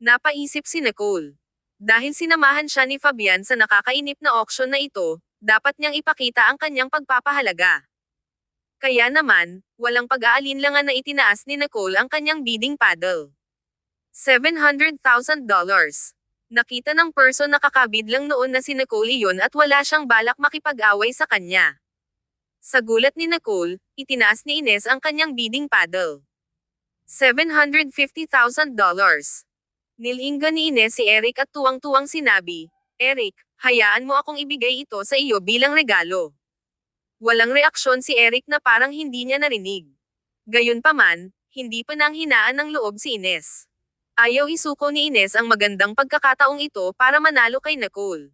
Napaisip si Nicole. Dahil sinamahan siya ni Fabian sa nakakainip na auction na ito, dapat niyang ipakita ang kanyang pagpapahalaga. Kaya naman, walang pag-aalinlangan na itinaas ni Nicole ang kanyang bidding paddle. $700,000. Nakita ng person na kakabid lang noon na si Nicole iyon at wala siyang balak makipag-away sa kanya. Sa gulat ni Nicole, itinaas ni Ines ang kanyang bidding paddle. $750,000. Nilinggan ni Ines si Eric at tuwang-tuwang sinabi, "Eric, hayaan mo akong ibigay ito sa iyo bilang regalo." Walang reaksyon si Eric na parang hindi niya narinig. Gayunpaman, hindi pa nanghinaan ng loob si Ines. Ayaw isuko ni Ines ang magandang pagkakataong ito para manalo kay Nicole.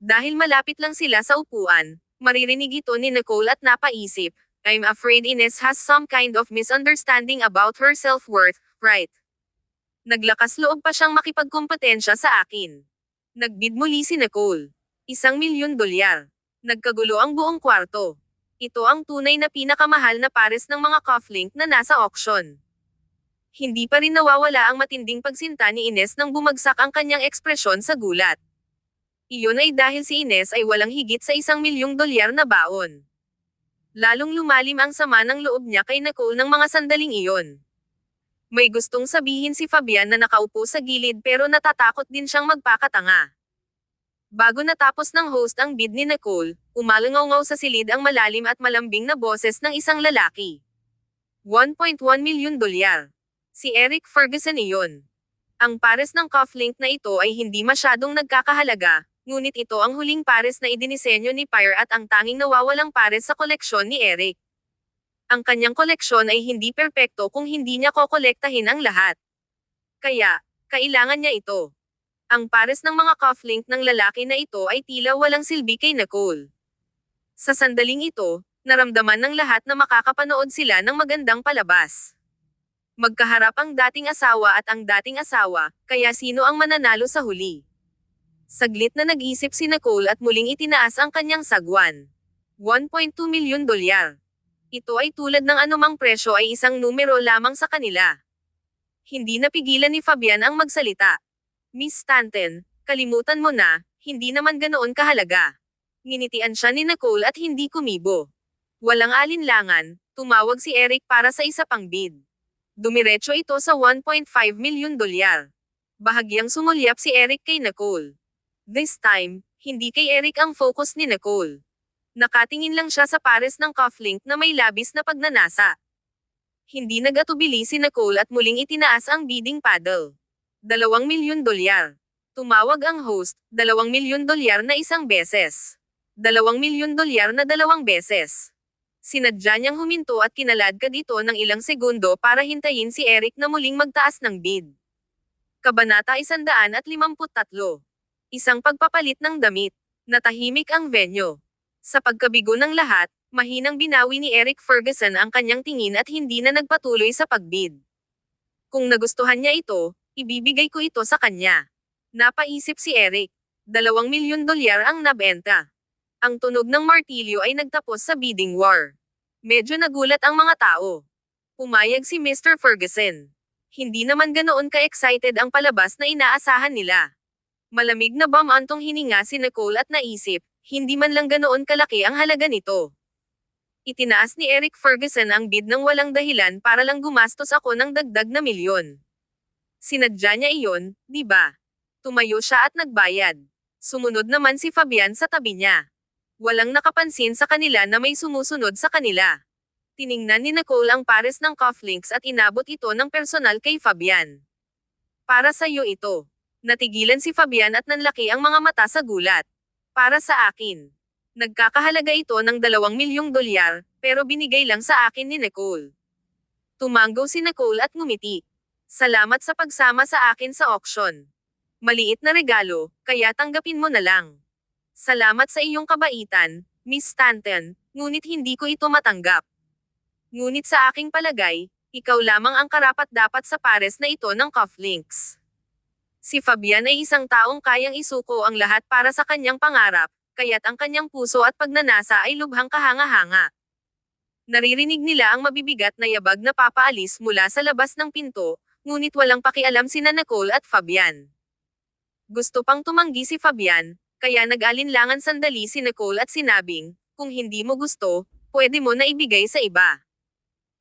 Dahil malapit lang sila sa upuan, maririnig ito ni Nicole at napaisip, "I'm afraid Ines has some kind of misunderstanding about her self-worth, right?" Naglakas loob pa siyang makipagkompetensya sa akin. Nagbid muli si Nicole. $1,000,000. Nagkagulo ang buong kwarto. Ito ang tunay na pinakamahal na pares ng mga cufflink na nasa auction. Hindi pa rin nawawala ang matinding pagsinta ni Ines nang bumagsak ang kanyang ekspresyon sa gulat. Iyon ay dahil si Ines ay walang higit sa $1,000,000 na baon. Lalong lumalim ang sama ng loob niya kay Nicole ng mga sandaling iyon. May gustong sabihin si Fabian na nakaupo sa gilid pero natatakot din siyang magpakatanga. Bago natapos ng host ang bid ni Nicole, umalangaw sa silid ang malalim at malambing na boses ng isang lalaki. $1.1 million. Si Eric Ferguson iyon. Ang pares ng cufflink na ito ay hindi masyadong nagkakahalaga, ngunit ito ang huling pares na idinisenyo ni Pyre at ang tanging nawawalang pares sa koleksyon ni Eric. Ang kanyang koleksyon ay hindi perpekto kung hindi niya kokolektahin ang lahat. Kaya, kailangan niya ito. Ang pares ng mga cufflink ng lalaki na ito ay tila walang silbi kay Nicole. Sa sandaling ito, naramdaman ng lahat na makakapanood sila ng magandang palabas. Magkaharap ang dating asawa at ang dating asawa, kaya sino ang mananalo sa huli? Saglit na nag-isip si Nicole at muling itinaas ang kanyang sagwan. $1.2 million. Ito ay tulad ng anumang presyo ay isang numero lamang sa kanila. Hindi napigilan ni Fabian ang magsalita. "Miss Stanton, kalimutan mo na, hindi naman ganoon kahalaga." Nginitian siya ni Nicole at hindi kumibo. Walang alinlangan, tumawag si Eric para sa isa pang bid. Dumiretso ito sa $1.5 million. Bahagyang sumulyap si Eric kay Nicole. This time, hindi kay Eric ang focus ni Nicole. Nakatingin lang siya sa pares ng cufflink na may labis na pagnanasa. Hindi nag-atubili si Nicole at muling itinaas ang bidding paddle. $2 million. Tumawag ang host, $2 million na isang beses. $2 million na dalawang beses. Sinadya niyang huminto at kinaladkad ito ng ilang segundo para hintayin si Eric na muling magtaas ng bid. Kabanata 153. Isang pagpapalit ng damit. Natahimik ang venue. Sa pagkabigo ng lahat, mahinang binawi ni Eric Ferguson ang kanyang tingin at hindi na nagpatuloy sa pagbid. Kung nagustuhan niya ito, ibibigay ko ito sa kanya. Napaisip si Eric. $2 million ang nabenta. Ang tunog ng martilyo ay nagtapos sa bidding war. Medyo nagulat ang mga tao. Pumayag si Mr. Ferguson. Hindi naman ganoon ka-excited ang palabas na inaasahan nila. Malamig na bumantong hininga si Nicole at naisip, hindi man lang ganoon kalaki ang halaga nito. Itinaas ni Eric Ferguson ang bid ng walang dahilan para lang gumastos ako ng dagdag na milyon. Sinadya niya iyon, di ba? Tumayo siya at nagbayad. Sumunod naman si Fabian sa tabi niya. Walang nakapansin sa kanila na may sumusunod sa kanila. Tiningnan ni Nicole ang pares ng cufflinks at inabot ito ng personal kay Fabian. "Para sa iyo ito." Natigilan si Fabian at nanlaki ang mga mata sa gulat. "Para sa akin." Nagkakahalaga ito ng $2 milyong, pero binigay lang sa akin ni Nicole. Tumango si Nicole at ngumiti. Salamat sa pagsama sa akin sa auction. Maliit na regalo, kaya tanggapin mo na lang. Salamat sa iyong kabaitan, Miss Stanton, ngunit hindi ko ito matanggap. Ngunit sa aking palagay, ikaw lamang ang karapat-dapat sa pares na ito ng cufflinks. Si Fabian ay isang taong kayang isuko ang lahat para sa kanyang pangarap, kaya't ang kanyang puso at pagnanasa ay lubhang kahanga-hanga. Naririnig nila ang mabibigat na yabag na papaalis mula sa labas ng pinto, ngunit walang pakialam sina Nicole at Fabian. Gusto pang tumanggi si Fabian, kaya nag-alinlangan sandali si Nicole at sinabing, kung hindi mo gusto, pwede mo na ibigay sa iba.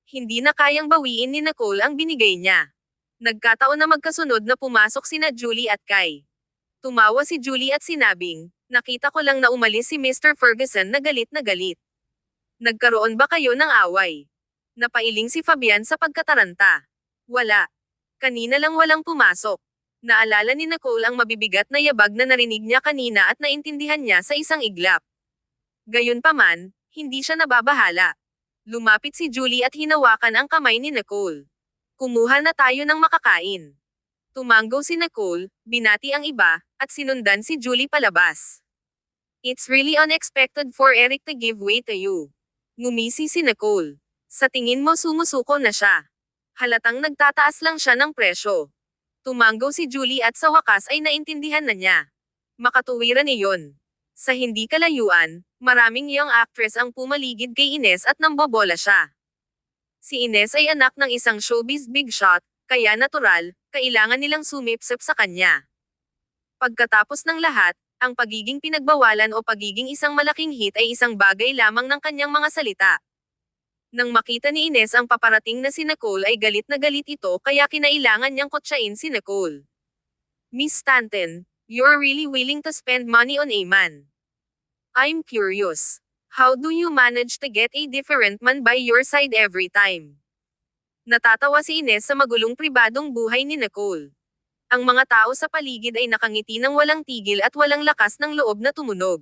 Hindi na kayang bawiin ni Nicole ang binigay niya. Nagkataon na magkasunod na pumasok sina Julie at Kai. Tumawa si Julie at sinabing, nakita ko lang na umalis si Mr. Ferguson na galit na galit. Nagkaroon ba kayo ng away? Napailing si Fabian sa pagkataranta. Wala. Kanina lang walang pumasok. Naalala ni Nicole ang mabibigat na yabag na narinig niya kanina at naintindihan niya sa isang iglap. Gayunpaman, hindi siya nababahala. Lumapit si Julie at hinawakan ang kamay ni Nicole. Kumuha na tayo ng makakain. Tumango si Nicole, binati ang iba, at sinundan si Julie palabas. It's really unexpected for Eric to give way to you. Ngumisi si Nicole. Sa tingin mo sumusuko na siya. Halatang nagtataas lang siya ng presyo. Tumango si Julie at sa wakas ay naintindihan na niya. Makatuwiran iyon. Sa hindi kalayuan, maraming young actress ang pumaligid kay Ines at nambobola siya. Si Ines ay anak ng isang showbiz big shot, kaya natural, kailangan nilang sumipsip sa kanya. Pagkatapos ng lahat, ang pagiging pinagbawalan o pagiging isang malaking hit ay isang bagay lamang ng kanyang mga salita. Nang makita ni Ines ang paparating na si Nicole ay galit na galit ito kaya kinailangan niyang kotsain si Nicole. Miss Stanton, you're really willing to spend money on a man. I'm curious. How do you manage to get a different man by your side every time? Natatawa si Ines sa magulong pribadong buhay ni Nicole. Ang mga tao sa paligid ay nakangiti ng walang tigil at walang lakas ng loob na tumunog.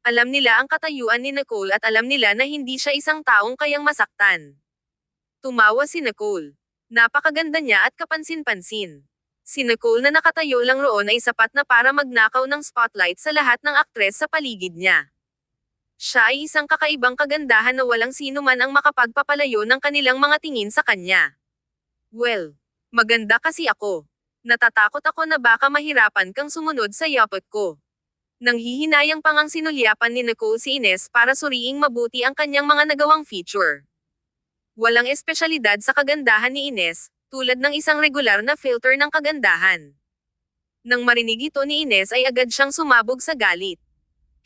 Alam nila ang katayuan ni Nicole at alam nila na hindi siya isang taong kayang masaktan. Tumawa si Nicole. Napakaganda niya at kapansin-pansin. Si Nicole na nakatayo lang roon ay sapat na para magnakaw ng spotlight sa lahat ng aktres sa paligid niya. Siya ay isang kakaibang kagandahan na walang sino man ang makapagpapalayo ng kanilang mga tingin sa kanya. Well, maganda kasi ako. Natatakot ako na baka mahirapan kang sumunod sa yapot ko. Nanghihinayang pang ang sinulyapan ni Nicole si Ines para suriing mabuti ang kanyang mga nagawang feature. Walang espesyalidad sa kagandahan ni Ines, tulad ng isang regular na filter ng kagandahan. Nang marinig ito ni Ines ay agad siyang sumabog sa galit.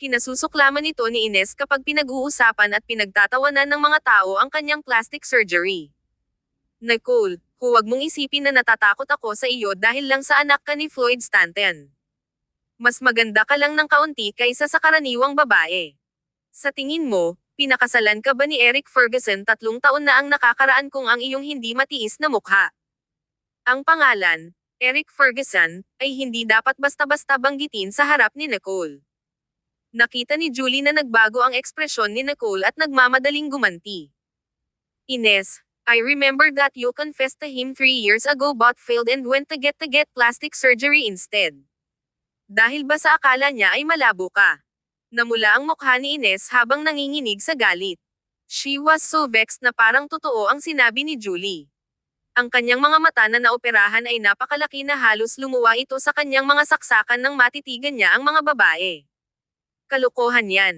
Kinasusuklaman ito ni Ines kapag pinag-uusapan at pinagtatawanan ng mga tao ang kanyang plastic surgery. Nicole, huwag mong isipin na natatakot ako sa iyo dahil lang sa anak ka ni Floyd Stanton. Mas maganda ka lang ng kaunti kaysa sa karaniwang babae. Sa tingin mo, pinakasalan ka ba ni Eric Ferguson 3 taon na ang nakakaraan kung ang iyong hindi matiis na mukha? Ang pangalan, Eric Ferguson, ay hindi dapat basta-basta banggitin sa harap ni Nicole. Nakita ni Julie na nagbago ang ekspresyon ni Nicole at nagmamadaling gumanti. Ines, I remember that you confessed to him 3 years ago but failed and went to get plastic surgery instead. Dahil ba sa akala niya ay malabo ka? Namula ang mukha ni Ines habang nanginginig sa galit. She was so vexed na parang totoo ang sinabi ni Julie. Ang kanyang mga mata na naoperahan ay napakalaki na halos lumuwa ito sa kanyang mga saksakan nang matitigan niya ang mga babae. Kalokohan yan.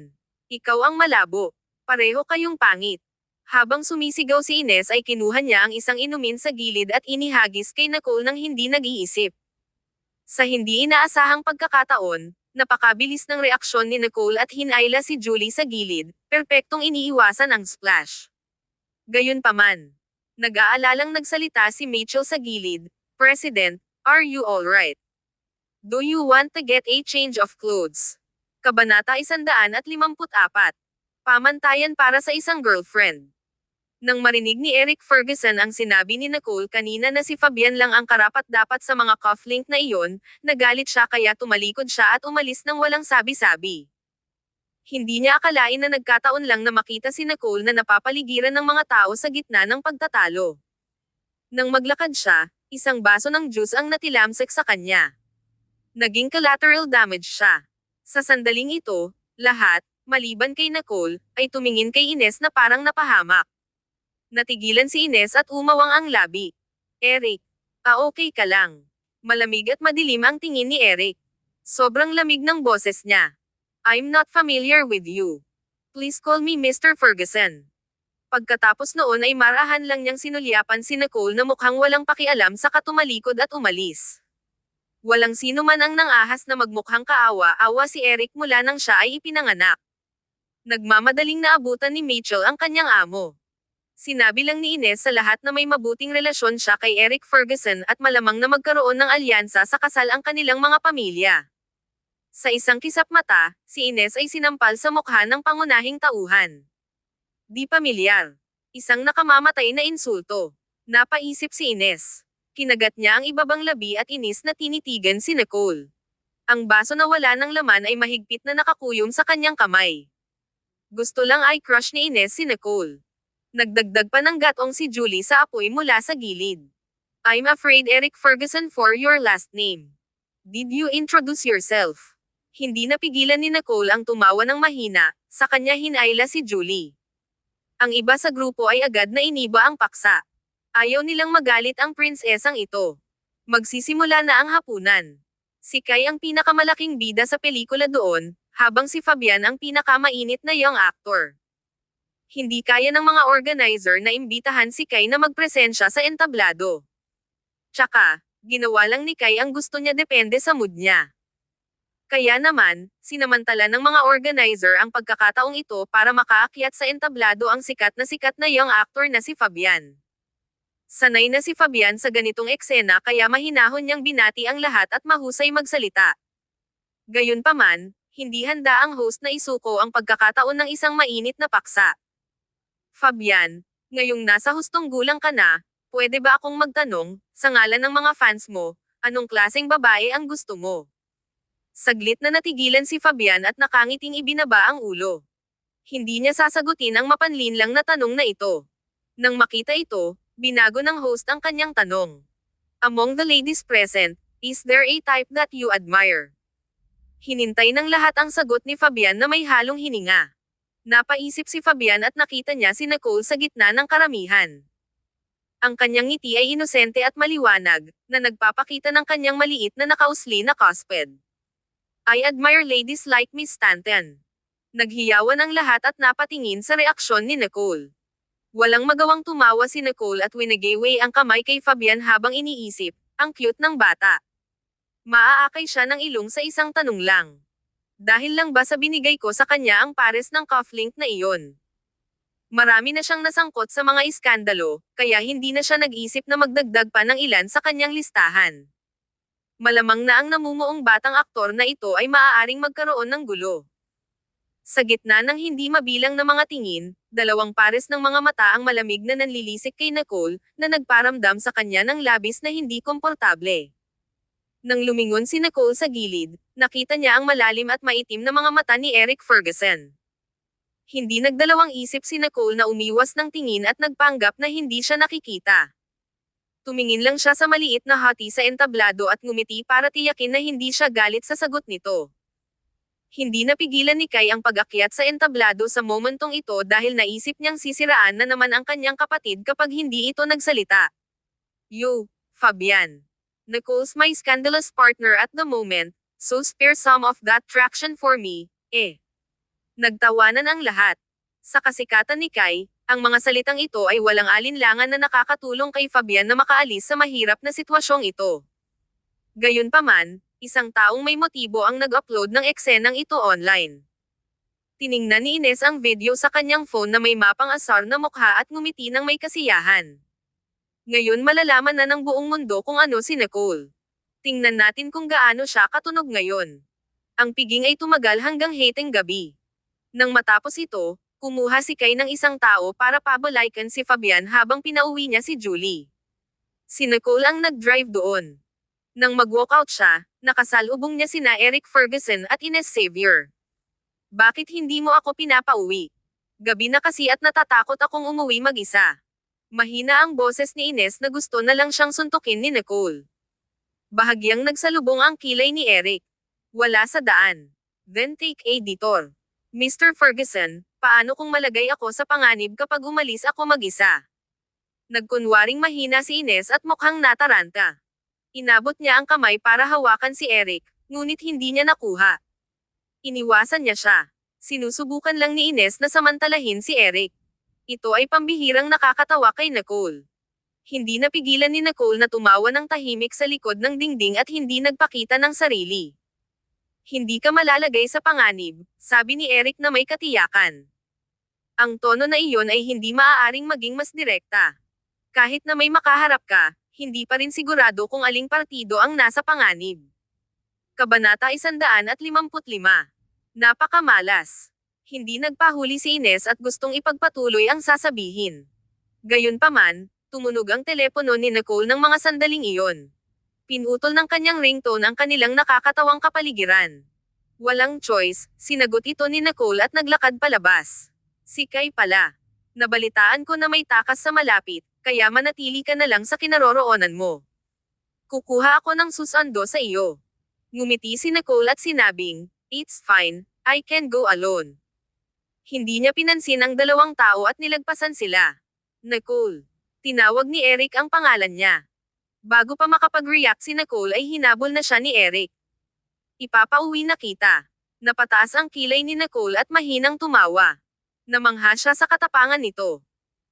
Ikaw ang malabo. Pareho kayong pangit. Habang sumisigaw si Ines ay kinuha niya ang isang inumin sa gilid at inihagis kay Nicole nang hindi nag-iisip. Sa hindi inaasahang pagkakataon, napakabilis ng reaksyon ni Nicole at hinayla si Julie sa gilid, perpektong iniiwasan ang splash. Gayunpaman, nag-aalalang nagsalita si Mitchell sa gilid, President, are you alright? Do you want to get a change of clothes? Kabanata 154. Pamantayan para sa isang girlfriend. Nang marinig ni Eric Ferguson ang sinabi ni Nicole kanina na si Fabian lang ang karapat-dapat sa mga cufflink na iyon, nagalit siya kaya tumalikod siya at umalis nang walang sabi-sabi. Hindi niya akalain na nagkataon lang na makita si Nicole na napapaligiran ng mga tao sa gitna ng pagtatalo. Nang maglakad siya, isang baso ng juice ang natilamsik sa kanya. Naging collateral damage siya. Sa sandaling ito, lahat, maliban kay Nicole, ay tumingin kay Ines na parang napahamak. Natigilan si Ines at umawang ang labi. Eric, okay ka lang. Malamig at madilim ang tingin ni Eric. Sobrang lamig ng boses niya. I'm not familiar with you. Please call me Mr. Ferguson. Pagkatapos noon ay marahan lang niyang sinulyapan si Nicole na mukhang walang pakialam sa katumalikod at umalis. Walang sino man ang nangahas na magmukhang kaawa-awa si Eric mula nang siya ay ipinanganak. Nagmamadaling naabutan ni Mitchell ang kanyang amo. Sinabi lang ni Ines sa lahat na may mabuting relasyon siya kay Eric Ferguson at malamang na magkaroon ng alyansa sa kasal ang kanilang mga pamilya. Sa isang kisap mata, si Ines ay sinampal sa mukha ng pangunahing tauhan. Di pamilyar. Isang nakamamatay na insulto. Napaisip si Ines. Kinagat niya ang ibabang labi at inis na tinitigan si Nicole. Ang baso na wala ng laman ay mahigpit na nakakuyom sa kanyang kamay. Gusto lang ay crush ni Ines si Nicole. Nagdagdag pa ng gatong si Julie sa apoy mula sa gilid. I'm afraid Eric Ferguson for your last name. Did you introduce yourself? Hindi napigilan ni Nicole ang tumawa ng mahina, sa kanya hinayla si Julie. Ang iba sa grupo ay agad na iniba ang paksa. Ayaw nilang magalit ang prinsesang ito. Magsisimula na ang hapunan. Si Kai ang pinakamalaking bida sa pelikula doon, habang si Fabian ang pinakamainit na young actor. Hindi kaya ng mga organizer na imbitahan si Kai na magpresensya sa entablado. Tsaka, ginawa lang ni Kai ang gusto niya depende sa mood niya. Kaya naman, sinamantala ng mga organizer ang pagkakataong ito para makaakyat sa entablado ang sikat na young actor na si Fabian. Sanay na si Fabian sa ganitong eksena kaya mahinahon niyang binati ang lahat at mahusay magsalita. Gayunpaman, hindi handa ang host na isuko ang pagkakataon ng isang mainit na paksa. Fabian, ngayong nasa hustong gulang ka na, pwede ba akong magtanong, sa ngalan ng mga fans mo, anong klaseng babae ang gusto mo? Saglit na natigilan si Fabian at nakangiting ibinaba ang ulo. Hindi niya sasagutin ang mapanlinlang na tanong na ito. Nang makita ito, binago ng host ang kanyang tanong. Among the ladies present, is there a type that you admire? Hinintay ng lahat ang sagot ni Fabian na may halong hininga. Napaisip si Fabian at nakita niya si Nicole sa gitna ng karamihan. Ang kanyang ngiti ay inosente at maliwanag, na nagpapakita ng kanyang maliit na nakausli na cuspid. I admire ladies like Miss Stanton. Naghiyawan ang lahat at napatingin sa reaksyon ni Nicole. Walang magawang tumawa si Nicole at winagaway ang kamay kay Fabian habang iniisip, ang cute ng bata. Maaakay siya ng ilong sa isang tanong lang. Dahil lang ba sa binigay ko sa kanya ang pares ng cufflink na iyon? Marami na siyang nasangkot sa mga iskandalo, kaya hindi na siya nag-isip na magdagdag pa ng ilan sa kanyang listahan. Malamang na ang namumuong batang aktor na ito ay maaaring magkaroon ng gulo. Sa gitna ng hindi mabilang na mga tingin, dalawang pares ng mga mata ang malamig na nanlilisik kay Nicole, na nagparamdam sa kanya ng labis na hindi komportable. Nang lumingon si Nicole sa gilid, nakita niya ang malalim at maitim na mga mata ni Eric Ferguson. Hindi nagdalawang isip si Nicole na umiwas ng tingin at nagpanggap na hindi siya nakikita. Tumingin lang siya sa maliit na hati sa entablado at ngumiti para tiyakin na hindi siya galit sa sagot nito. Hindi napigilan ni Kai ang pag-akyat sa entablado sa momentong ito dahil naisip niyang sisiraan na naman ang kanyang kapatid kapag hindi ito nagsalita. You, Fabian. Nicole's my scandalous partner at the moment, so spare some of that traction for me, eh. Nagtawanan ang lahat. Sa kasikatan ni Kai, ang mga salitang ito ay walang alinlangan na nakakatulong kay Fabian na makaalis sa mahirap na sitwasyong ito. Gayunpaman, isang taong may motibo ang nag-upload ng eksenang ito online. Tiningnan ni Ines ang video sa kanyang phone na may mapang asar na mukha at ngumiti ng may kasiyahan. Ngayon malalaman na ng buong mundo kung ano si Nicole. Tingnan natin kung gaano siya katunog ngayon. Ang piging ay tumagal hanggang heteng gabi. Nang matapos ito, kumuha si Kai ng isang tao para pabalaykan si Fabian habang pinauwi niya si Julie. Si Nicole ang nag-drive doon. Nang mag-walkout siya, nakasalubong niya sina Eric Ferguson at Ines Xavier. Bakit hindi mo ako pinapauwi? Gabi na kasi at natatakot akong umuwi mag-isa. Mahina ang boses ni Ines na gusto na lang siyang suntukin ni Nicole. Bahagyang nagsalubong ang kilay ni Eric. Wala sa daan. Then take editor. Mr. Ferguson, paano kung malagay ako sa panganib kapag umalis ako mag-isa? Nagkunwaring mahina si Ines at mukhang nataranta. Inabot niya ang kamay para hawakan si Eric, ngunit hindi niya nakuha. Iniwasan niya siya. Sinusubukan lang ni Ines na samantalahin si Eric. Ito ay pambihirang nakakatawa kay Nicole. Hindi napigilan ni Nicole na tumawa ng tahimik sa likod ng dingding at hindi nagpakita ng sarili. Hindi ka malalagay sa panganib, sabi ni Eric na may katiyakan. Ang tono na iyon ay hindi maaaring maging mas direkta. Kahit na may makaharap ka, hindi pa rin sigurado kung aling partido ang nasa panganib. Kabanata 155. Napakamalas. Hindi nagpahuli si Ines at gustong ipagpatuloy ang sasabihin. Gayunpaman, tumunog ang telepono ni Nicole ng mga sandaling iyon. Pinutol ng kanyang ringtone ang kanilang nakakatawang kapaligiran. Walang choice, sinagot ito ni Nicole at naglakad palabas. Si Kai pala. Nabalitaan ko na may takas sa malapit, kaya manatili ka na lang sa kinaroroonan mo. Kukuha ako ng susando sa iyo. Ngumiti si Nicole at sinabing, "It's fine, I can go alone." Hindi niya pinansin ang dalawang tao at nilagpasan sila. Nicole. Tinawag ni Eric ang pangalan niya. Bago pa makapag-react si Nicole ay hinabol na siya ni Eric. Ipapauwi na kita. Napataas ang kilay ni Nicole at mahinang tumawa. Namangha siya sa katapangan nito.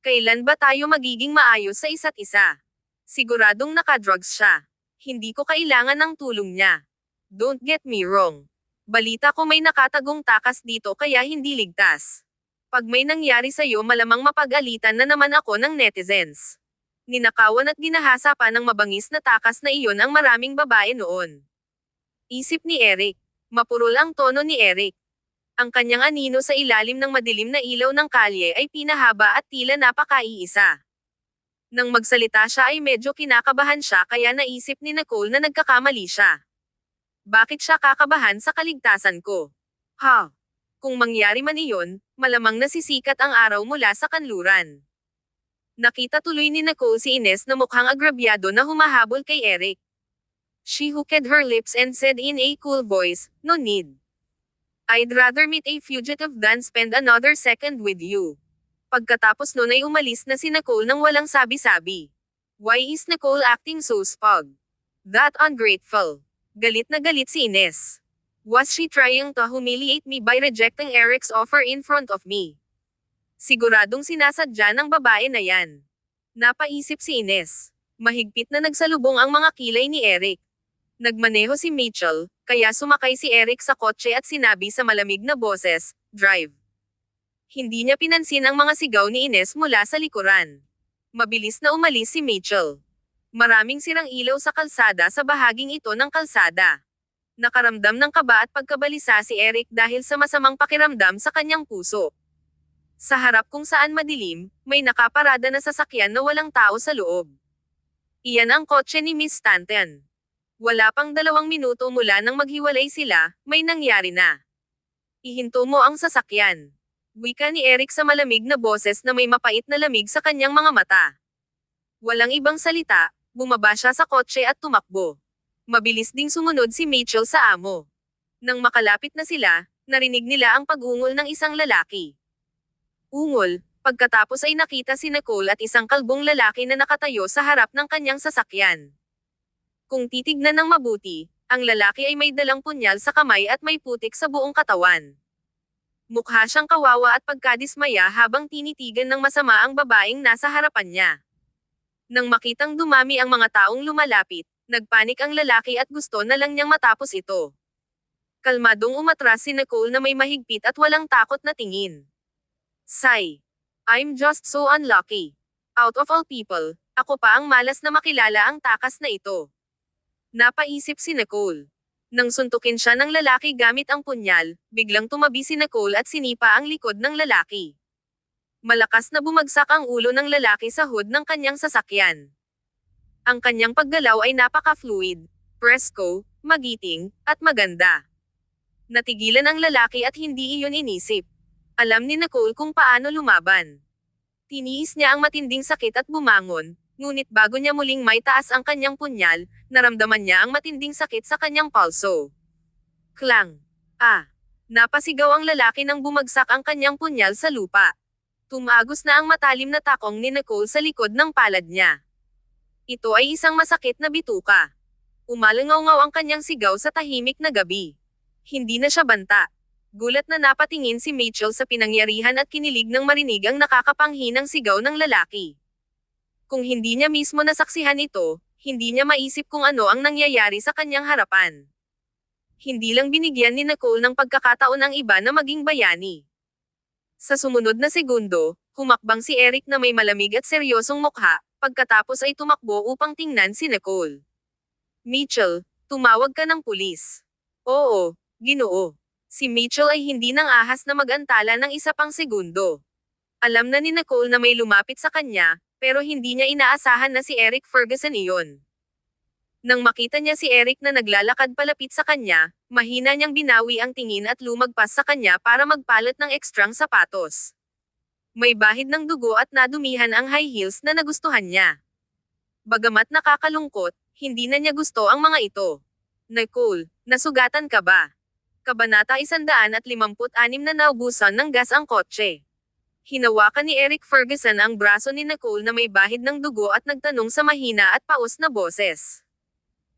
Kailan ba tayo magiging maayos sa isa't isa? Siguradong nakadrugs siya. Hindi ko kailangan ng tulong niya. Don't get me wrong. Balita ko may nakatagong takas dito kaya hindi ligtas. Pag may nangyari sa'yo malamang mapag-alitan na naman ako ng netizens. Ninakawan at ginahasa pa ng mabangis na takas na iyon ang maraming babae noon. Isip ni Eric. Mapurol ang tono ni Eric. Ang kanyang anino sa ilalim ng madilim na ilaw ng kalye ay pinahaba at tila napakaiisa. Nang magsalita siya ay medyo kinakabahan siya kaya naisip ni Nicole na nagkakamali siya. Bakit siya kakabahan sa kaligtasan ko? Ha? Kung mangyari man iyon, malamang nasisikat ang araw mula sa kanluran. Nakita tuloy ni Nicole si Ines na mukhang agrabyado na humahabol kay Eric. She hooked her lips and said in a cool voice, "No need. I'd rather meet a fugitive than spend another second with you." Pagkatapos nun ay umalis na si Nicole nang walang sabi-sabi. Why is Nicole acting so smug? That ungrateful. Galit na galit si Ines. Was she trying to humiliate me by rejecting Eric's offer in front of me? Siguradong sinasadya ng babae na yan. Napaisip si Ines. Mahigpit na nagsalubong ang mga kilay ni Eric. Nagmaneho si Mitchell, kaya sumakay si Eric sa kotse at sinabi sa malamig na boses, "Drive." Hindi niya pinansin ang mga sigaw ni Ines mula sa likuran. Mabilis na umalis si Mitchell. Maraming sirang ilaw sa kalsada sa bahaging ito ng kalsada. Nakaramdam ng kaba at pagkabalisa si Eric dahil sa masamang pakiramdam sa kanyang puso. Sa harap kung saan madilim, may nakaparada na sasakyan na walang tao sa loob. Iyan ang kotse ni Miss Stanton. Wala pang 2 minuto mula nang maghiwalay sila, may nangyari na. Ihinto mo ang sasakyan. Wika ni Eric sa malamig na boses na may mapait na lamig sa kanyang mga mata. Walang ibang salita, bumaba siya sa kotse at tumakbo. Mabilis ding sumunod si Mitchell sa amo. Nang makalapit na sila, narinig nila ang pag-ungol ng isang lalaki. Ungol, pagkatapos ay nakita si Nicole at isang kalbong lalaki na nakatayo sa harap ng kanyang sasakyan. Kung titignan ng mabuti, ang lalaki ay may dalang punyal sa kamay at may putik sa buong katawan. Mukha siyang kawawa at pagkadismaya habang tinitigan ng masama ang babaeng nasa harapan niya. Nang makitang dumami ang mga taong lumalapit, nagpanik ang lalaki at gusto na lang niyang matapos ito. Kalmadong umatras si Nicole na may mahigpit at walang takot na tingin. Sigh. I'm just so unlucky. Out of all people, ako pa ang malas na makilala ang takas na ito. Napaisip si Nicole. Nang suntukin siya ng lalaki gamit ang punyal, biglang tumabi si Nicole at sinipa ang likod ng lalaki. Malakas na bumagsak ang ulo ng lalaki sa hood ng kanyang sasakyan. Ang kanyang paggalaw ay napaka-fluid, presko, magiting, at maganda. Natigilan ang lalaki at hindi iyon inisip. Alam ni Nicole kung paano lumaban. Tiniis niya ang matinding sakit at bumangon, ngunit bago niya muling maitaas ang kanyang punyal, naramdaman niya ang matinding sakit sa kanyang palso. Klang! Ah! Napasigaw ang lalaki nang bumagsak ang kanyang punyal sa lupa. Tumagos na ang matalim na takong ni Nicole sa likod ng palad niya. Ito ay isang masakit na bituka. Umalangaw-ngaw ang kanyang sigaw sa tahimik na gabi. Hindi na siya banta. Gulat na napatingin si Mitchell sa pinangyarihan at kinilig nang marinig ang nakakapanghinang sigaw ng lalaki. Kung hindi niya mismo nasaksihan ito, hindi niya maisip kung ano ang nangyayari sa kanyang harapan. Hindi lang binigyan ni Nicole ng pagkakataon ang iba na maging bayani. Sa sumunod na segundo, humakbang si Eric na may malamig at seryosong mukha, pagkatapos ay tumakbo upang tingnan si Nicole. Mitchell, tumawag ka ng pulis. Oo, Ginoo. Si Mitchell ay hindi nang ahas na mag-antala ng isa pang segundo. Alam na ni Nicole na may lumapit sa kanya, pero hindi niya inaasahan na si Eric Ferguson iyon. Nang makita niya si Eric na naglalakad palapit sa kanya, mahina niyang binawi ang tingin at lumagpas sa kanya para magpalit ng ekstrang sapatos. May bahid ng dugo at nadumihan ang high heels na nagustuhan niya. Bagamat nakakalungkot, hindi na niya gusto ang mga ito. Nicole, nasugatan ka ba? Kabanata 156 na naubusan ng gas ang kotse. Hinawakan ni Eric Ferguson ang braso ni Nicole na may bahid ng dugo at nagtanong sa mahina at paos na boses.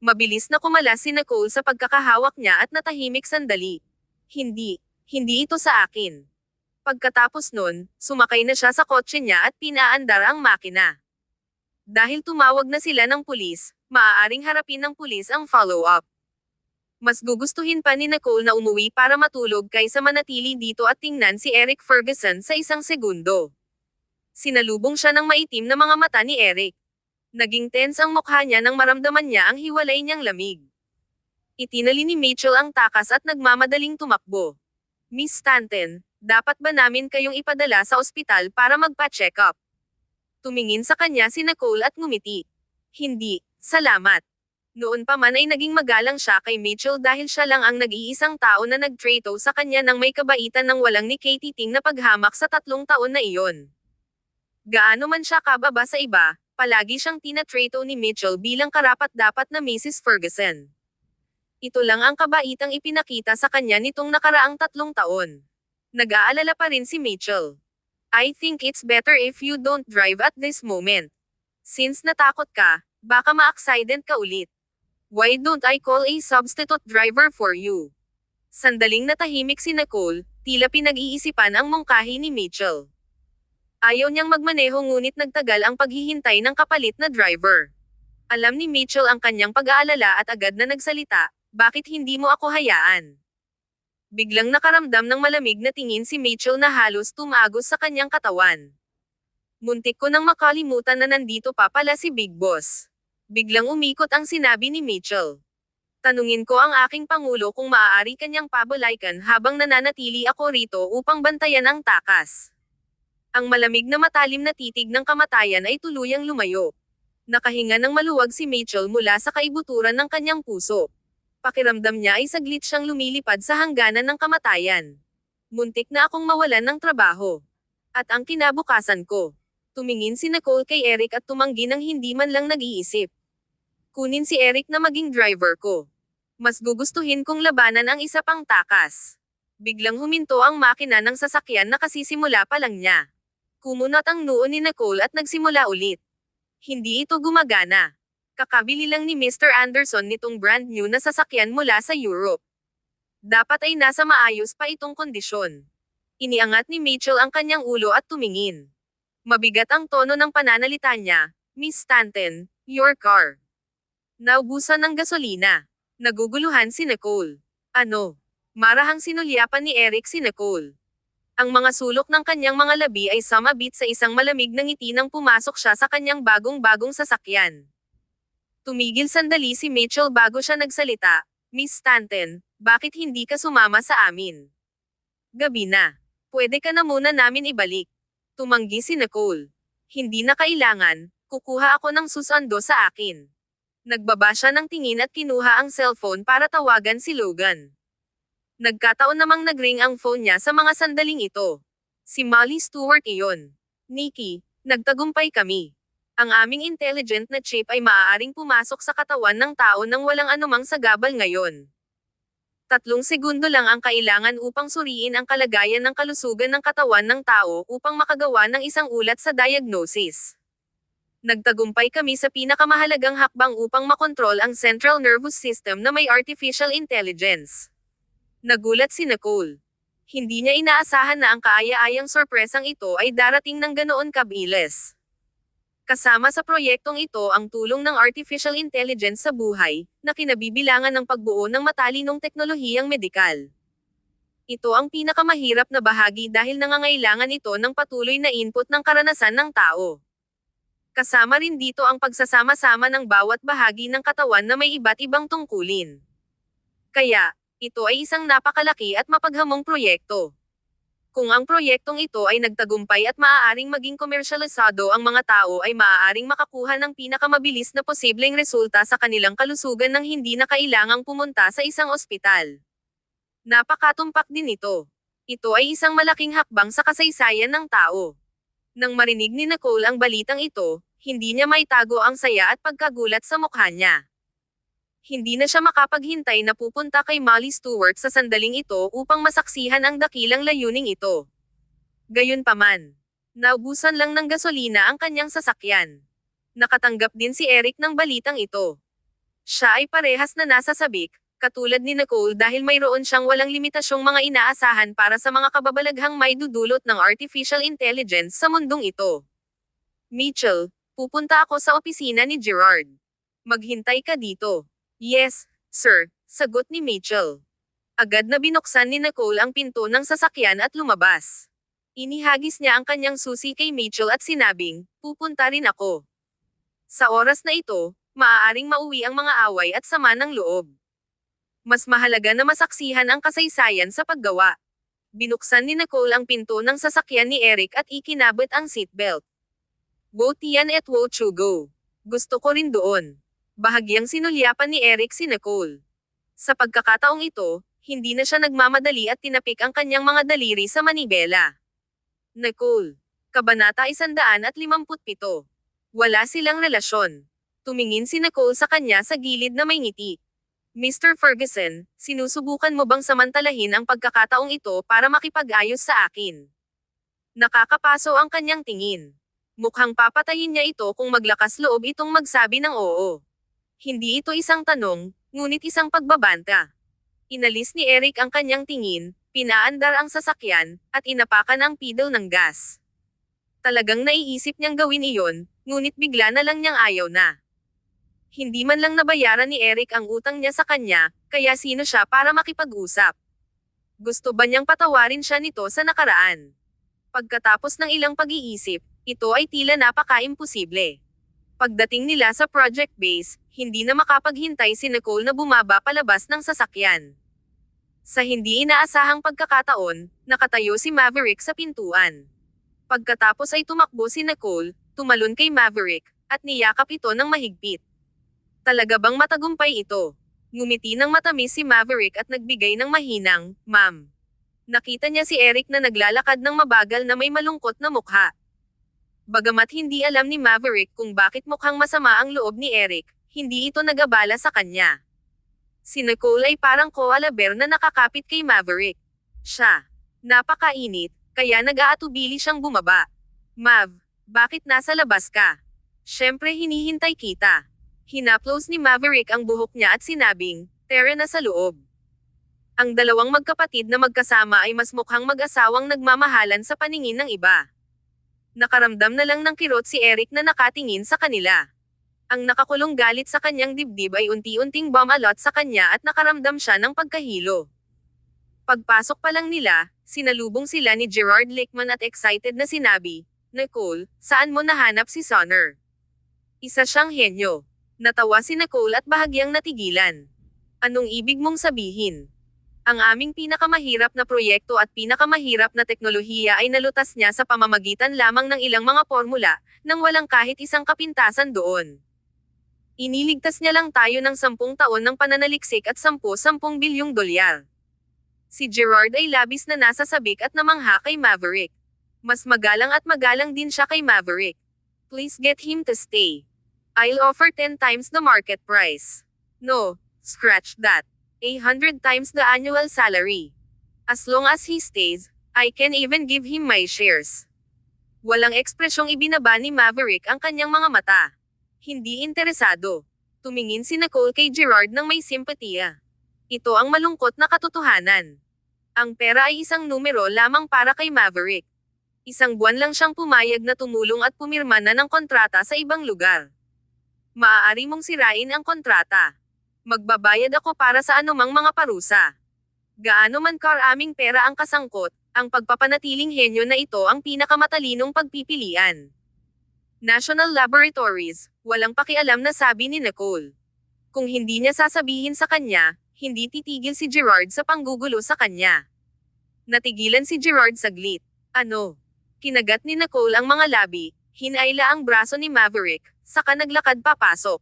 Mabilis na kumalas si Nicole sa pagkakahawak niya at natahimik sandali. Hindi ito sa akin. Pagkatapos nun, sumakay na siya sa kotse niya at pinaandar ang makina. Dahil tumawag na sila ng pulis, maaaring harapin ng pulis ang follow-up. Mas gugustuhin pa ni Nicole na umuwi para matulog kaysa manatili dito at tingnan si Eric Ferguson sa isang segundo. Sinalubong siya ng maitim na mga mata ni Eric. Naging tense ang mukha niya nang maramdaman niya ang hiwalay niyang lamig. Itinali ni Mitchell ang takas at nagmamadaling tumakbo. Miss Stanton, dapat ba namin kayong ipadala sa ospital para magpa-check up? Tumingin sa kanya si Nicole at ngumiti. Hindi, salamat. Noon pa man ay naging magalang siya kay Mitchell dahil siya lang ang nag-iisang tao na nagtrato sa kanya nang may kabaitan ng walang nikatiting na paghamak sa 3 taon na iyon. Gaano man siya kababa sa iba, palagi siyang tinatrato ni Mitchell bilang karapat-dapat na Mrs. Ferguson. Ito lang ang kabaitang ipinakita sa kanya nitong nakaraang 3 taon. Nag-aalala pa rin si Mitchell. I think it's better if you don't drive at this moment. Since natakot ka, baka ma-accident ka ulit. Why don't I call a substitute driver for you? Sandaling natahimik si Nicole, tila pinag-iisipan ang mungkahi ni Mitchell. Ayaw niyang magmaneho ngunit nagtagal ang paghihintay ng kapalit na driver. Alam ni Mitchell ang kanyang pag-aalala at agad na nagsalita, bakit hindi mo ako hayaan? Biglang nakaramdam ng malamig na tingin si Mitchell na halos tumagos sa kanyang katawan. Muntik ko nang makalimutan na nandito pa pala si Big Boss. Biglang umikot ang sinabi ni Mitchell. Tanungin ko ang aking pangulo kung maaari kanyang pabalaykan habang nananatili ako rito upang bantayan ang takas. Ang malamig na matalim na titig ng kamatayan ay tuluyang lumayo. Nakahinga ng maluwag si Mitchell mula sa kaibuturan ng kanyang puso. Pakiramdam niya ay saglit siyang lumilipad sa hangganan ng kamatayan. Muntik na akong mawalan ng trabaho. At ang kinabukasan ko. Tumingin si Nicole kay Eric at tumanggi ng hindi man lang nag-iisip. Kunin si Eric na maging driver ko. Mas gugustuhin kong labanan ang isa pang takas. Biglang huminto ang makina ng sasakyan na kasisimula pa lang niya. Kumunot ang noo ni Nicole at nagsimula ulit. Hindi ito gumagana. Kakabili lang ni Mr. Anderson nitong brand new na sasakyan mula sa Europe. Dapat ay nasa maayos pa itong kondisyon. Iniangat ni Mitchell ang kanyang ulo at tumingin. Mabigat ang tono ng pananalita niya, Miss Stanton, your car. Naubusan ng gasolina. Naguguluhan si Nicole. Ano? Marahang sinulyapan ni Eric si Nicole. Ang mga sulok ng kanyang mga labi ay sumabit sa isang malamig na ngiti nang pumasok siya sa kanyang bagong-bagong sasakyan. Tumigil sandali si Mitchell bago siya nagsalita, Miss Stanton, bakit hindi ka sumama sa amin? Gabi na. Pwede ka na muna namin ibalik. Tumanggi si Nicole. Hindi na kailangan, kukuha ako ng susando sa akin. Nagbaba siya ng tingin at kinuha ang cellphone para tawagan si Logan. Nagkataon namang nagring ang phone niya sa mga sandaling ito. Si Molly Stewart iyon. Nikki, nagtagumpay kami. Ang aming intelligent na chip ay maaaring pumasok sa katawan ng tao nang walang anumang sagabal ngayon. 3 segundo lang ang kailangan upang suriin ang kalagayan ng kalusugan ng katawan ng tao upang makagawa ng isang ulat sa diagnosis. Nagtagumpay kami sa pinakamahalagang hakbang upang makontrol ang central nervous system na may artificial intelligence. Nagulat si Nicole. Hindi niya inaasahan na ang kaaya-ayang sorpresang ito ay darating ng ganoon kabilis. Kasama sa proyektong ito ang tulong ng artificial intelligence sa buhay, na kinabibilangan ng pagbuo ng matalinong teknolohiyang medikal. Ito ang pinakamahirap na bahagi dahil nangangailangan ito ng patuloy na input ng karanasan ng tao. Kasama rin dito ang pagsasama-sama ng bawat bahagi ng katawan na may iba't ibang tungkulin. Kaya, ito ay isang napakalaki at mapaghamong proyekto. Kung ang proyektong ito ay nagtagumpay at maaaring maging komersyalisado, ang mga tao ay maaaring makakuha ng pinakamabilis na posibleng resulta sa kanilang kalusugan nang hindi na kailangang pumunta sa isang ospital. Napakatumpak din ito. Ito ay isang malaking hakbang sa kasaysayan ng tao. Nang marinig ni Nicole ang balitang ito, hindi niya maitago ang saya at pagkagulat sa mukha niya. Hindi na siya makapaghintay na pupunta kay Molly Stewart sa sandaling ito upang masaksihan ang dakilang layuning ito. Gayunpaman, naubusan lang ng gasolina ang kanyang sasakyan. Nakatanggap din si Eric ng balitang ito. Siya ay parehas na nasa sabik, katulad ni Nicole, dahil mayroon siyang walang limitasyong mga inaasahan para sa mga kababalaghang may dudulot ng artificial intelligence sa mundong ito. Mitchell, pupunta ako sa opisina ni Gerard. Maghintay ka dito. Yes, sir, sagot ni Mitchell. Agad na binuksan ni Nicole ang pinto ng sasakyan at lumabas. Inihagis niya ang kanyang susi kay Mitchell at sinabing, pupunta rin ako. Sa oras na ito, maaaring mauwi ang mga away at sama ng loob. Mas mahalaga na masaksihan ang kasaysayan sa paggawa. Binuksan ni Nicole ang pinto ng sasakyan ni Eric at ikinabit ang seatbelt. Wo Tian et wo Chu Go. Gusto ko rin doon. Bahagyang sinulyapan ni Eric si Nicole. Sa pagkakataong ito, hindi na siya nagmamadali at tinapik ang kanyang mga daliri sa manibela. Nicole. Kabanata 157. Wala silang relasyon. Tumingin si Nicole sa kanya sa gilid na may ngiti. Mr. Ferguson, sinusubukan mo bang samantalahin ang pagkakataong ito para makipag-ayos sa akin? Nakakapaso ang kanyang tingin. Mukhang papatayin niya ito kung maglakas loob itong magsabi ng oo. Hindi ito isang tanong, ngunit isang pagbabanta. Inalis ni Eric ang kanyang tingin, pinaandar ang sasakyan, at inapakan ang pedal ng gas. Talagang naiisip niyang gawin iyon, ngunit bigla na lang niyang ayaw na. Hindi man lang nabayaran ni Eric ang utang niya sa kanya, kaya sino siya para makipag-usap? Gusto ba niyang patawarin siya nito sa nakaraan? Pagkatapos ng ilang pag-iisip, ito ay tila napaka-imposible. Pagdating nila sa project base, hindi na makapaghintay si Nicole na bumaba palabas ng sasakyan. Sa hindi inaasahang pagkakataon, nakatayo si Maverick sa pintuan. Pagkatapos ay tumakbo si Nicole, tumalon kay Maverick, at niyakap ito ng mahigpit. Talaga bang matagumpay ito? Ngumiti ng matamis si Maverick at nagbigay ng mahinang, "Ma'am." Nakita niya si Eric na naglalakad ng mabagal na may malungkot na mukha. Bagamat hindi alam ni Maverick kung bakit mukhang masama ang loob ni Eric, hindi ito nag-abala sa kanya. Si Nicole ay parang koala bear na nakakapit kay Maverick. Siya. Napakainit, kaya nag-aatubili siyang bumaba. "Mav, bakit nasa labas ka? Siyempre hinihintay kita." Hinaplos ni Maverick ang buhok niya at sinabing, "Tara na sa loob." Ang dalawang magkapatid na magkasama ay mas mukhang mag-asawang nagmamahalan sa paningin ng iba. Nakaramdam na lang ng kirot si Eric na nakatingin sa kanila. Ang nakakulong galit sa kanyang dibdib ay unti-unting bumalot sa kanya at nakaramdam siya ng pagkahilo. Pagpasok pa lang nila, sinalubong sila ni Gerard Lickman at excited na sinabi, "Nicole, saan mo nahanap si Sonner? Isa siyang henyo." Natawa si Nicole at bahagyang natigilan. "Anong ibig mong sabihin?" "Ang aming pinakamahirap na proyekto at pinakamahirap na teknolohiya ay nalutas niya sa pamamagitan lamang ng ilang mga formula, nang walang kahit isang kapintasan doon. Iniligtas niya lang tayo ng 10 taon ng pananaliksik at 10 bilyong dolyar. Si Gerard ay labis na nasasabik at namangha kay Maverick. Mas magalang at magalang din siya kay Maverick. Please get him to stay. I'll offer 10 times the market price. No, scratch that. 100 times the annual salary. As long as he stays, I can even give him my shares. Walang ekspresyong ibinaba ni Maverick ang kanyang mga mata. Hindi interesado. Tumingin si Nicole kay Gerard ng may simpatiya. Ito ang malungkot na katotohanan. Ang pera ay isang numero lamang para kay Maverick. Isang buwan lang siyang pumayag na tumulong at pumirma na ng kontrata sa ibang lugar. Maaari mong sirain ang kontrata. Magbabayad ako para sa anumang mga parusa. Gaano man karaming pera ang kasangkot, ang pagpapanatiling henyo na ito ang pinakamatalinong pagpipilian. National Laboratories, walang pakialam na sabi ni Nicole. Kung hindi niya sasabihin sa kanya, hindi titigil si Gerard sa panggugulo sa kanya. Natigilan si Gerard saglit. Ano? Kinagat ni Nicole ang mga labi, hinayla ang braso ni Maverick, saka naglakad papasok.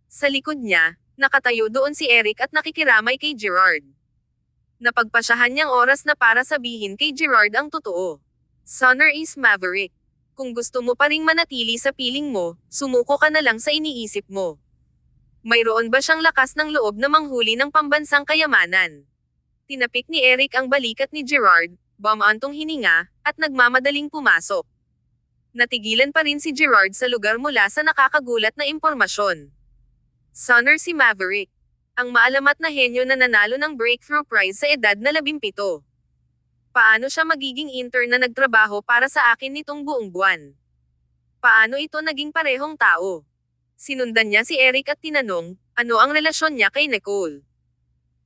Sa likod niya, nakatayo doon si Eric at nakikiramay kay Gerard. Napagpasyahan niyang oras na para sabihin kay Gerard ang totoo. Sonner is Maverick. Kung gusto mo pa ring manatili sa piling mo, sumuko ka na lang sa iniisip mo. Mayroon ba siyang lakas ng loob na manghuli ng pambansang kayamanan? Tinapik ni Eric ang balikat ni Gerard, bumantong hininga, at nagmamadaling pumasok. Natigilan pa rin si Gerard sa lugar mula sa nakakagulat na impormasyon. Sonner si Maverick. Ang maalamat na henyo na nanalo ng breakthrough prize sa edad na 17. Paano siya magiging intern na nagtrabaho para sa akin nitong buong buwan? Paano ito naging parehong tao? Sinundan niya si Eric at tinanong, ano ang relasyon niya kay Nicole?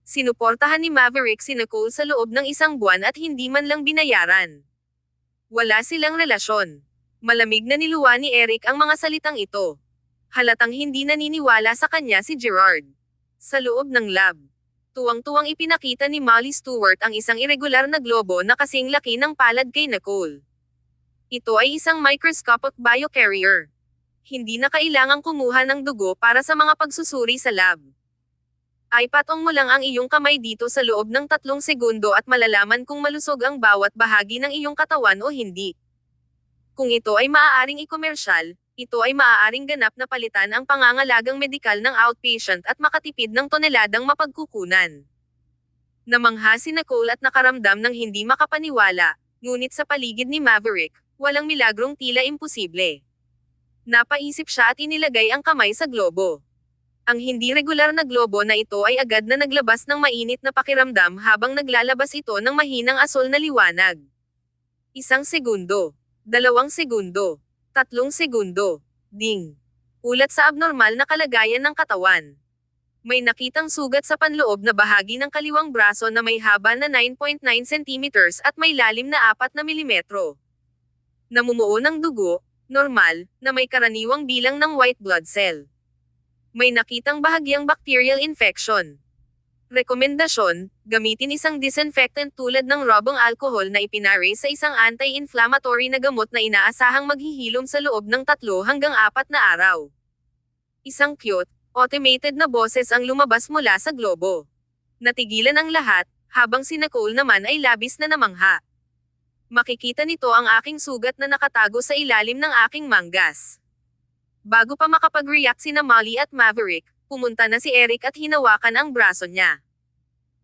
Sinuportahan ni Maverick si Nicole sa loob ng isang buwan at hindi man lang binayaran. Wala silang relasyon. Malamig na niluwa ni Eric ang mga salitang ito. Halatang hindi naniniwala sa kanya si Gerard. Sa loob ng lab, tuwang-tuwang ipinakita ni Molly Stewart ang isang irregular na globo na kasing laki ng palad kay Nicole. Ito ay isang microscopic biocarrier. Hindi na kailangang kumuha ng dugo para sa mga pagsusuri sa lab. Ay patong mo lang ang iyong kamay dito sa loob ng 3 segundo at malalaman kung malusog ang bawat bahagi ng iyong katawan o hindi. Kung ito ay maaaring ikomersyal, ito ay maaaring ganap na palitan ang pangangalagang medikal ng outpatient at makatipid ng toneladang mapagkukunan. Namangha si Nicole at nakaramdam ng hindi makapaniwala, ngunit sa paligid ni Maverick, walang milagrong tila imposible. Napaisip siya at inilagay ang kamay sa globo. Ang hindi regular na globo na ito ay agad na naglabas ng mainit na pakiramdam habang naglalabas ito ng mahinang asol na liwanag. 1 segundo. 2 segundo. 3 segundo. Ding. Ulat sa abnormal na kalagayan ng katawan. May nakitang sugat sa panloob na bahagi ng kaliwang braso na may haba na 9.9 cm at may lalim na 4 mm. Namumuo ng dugo, normal, na may karaniwang bilang ng white blood cell. May nakitang bahagyang bacterial infection. Rekomendasyon, gamitin isang disinfectant tulad ng rubong alcohol na ipinare sa isang anti-inflammatory na gamot na inaasahang maghihilom sa loob ng 3 hanggang 4 na araw. Isang cute, automated na boses ang lumabas mula sa globo. Natigilan ang lahat, habang si Nicole naman ay labis na namangha. Makikita nito ang aking sugat na nakatago sa ilalim ng aking manggas. Bago pa makapag-react sina Molly at Maverick, pumunta na si Eric at hinawakan ang braso niya.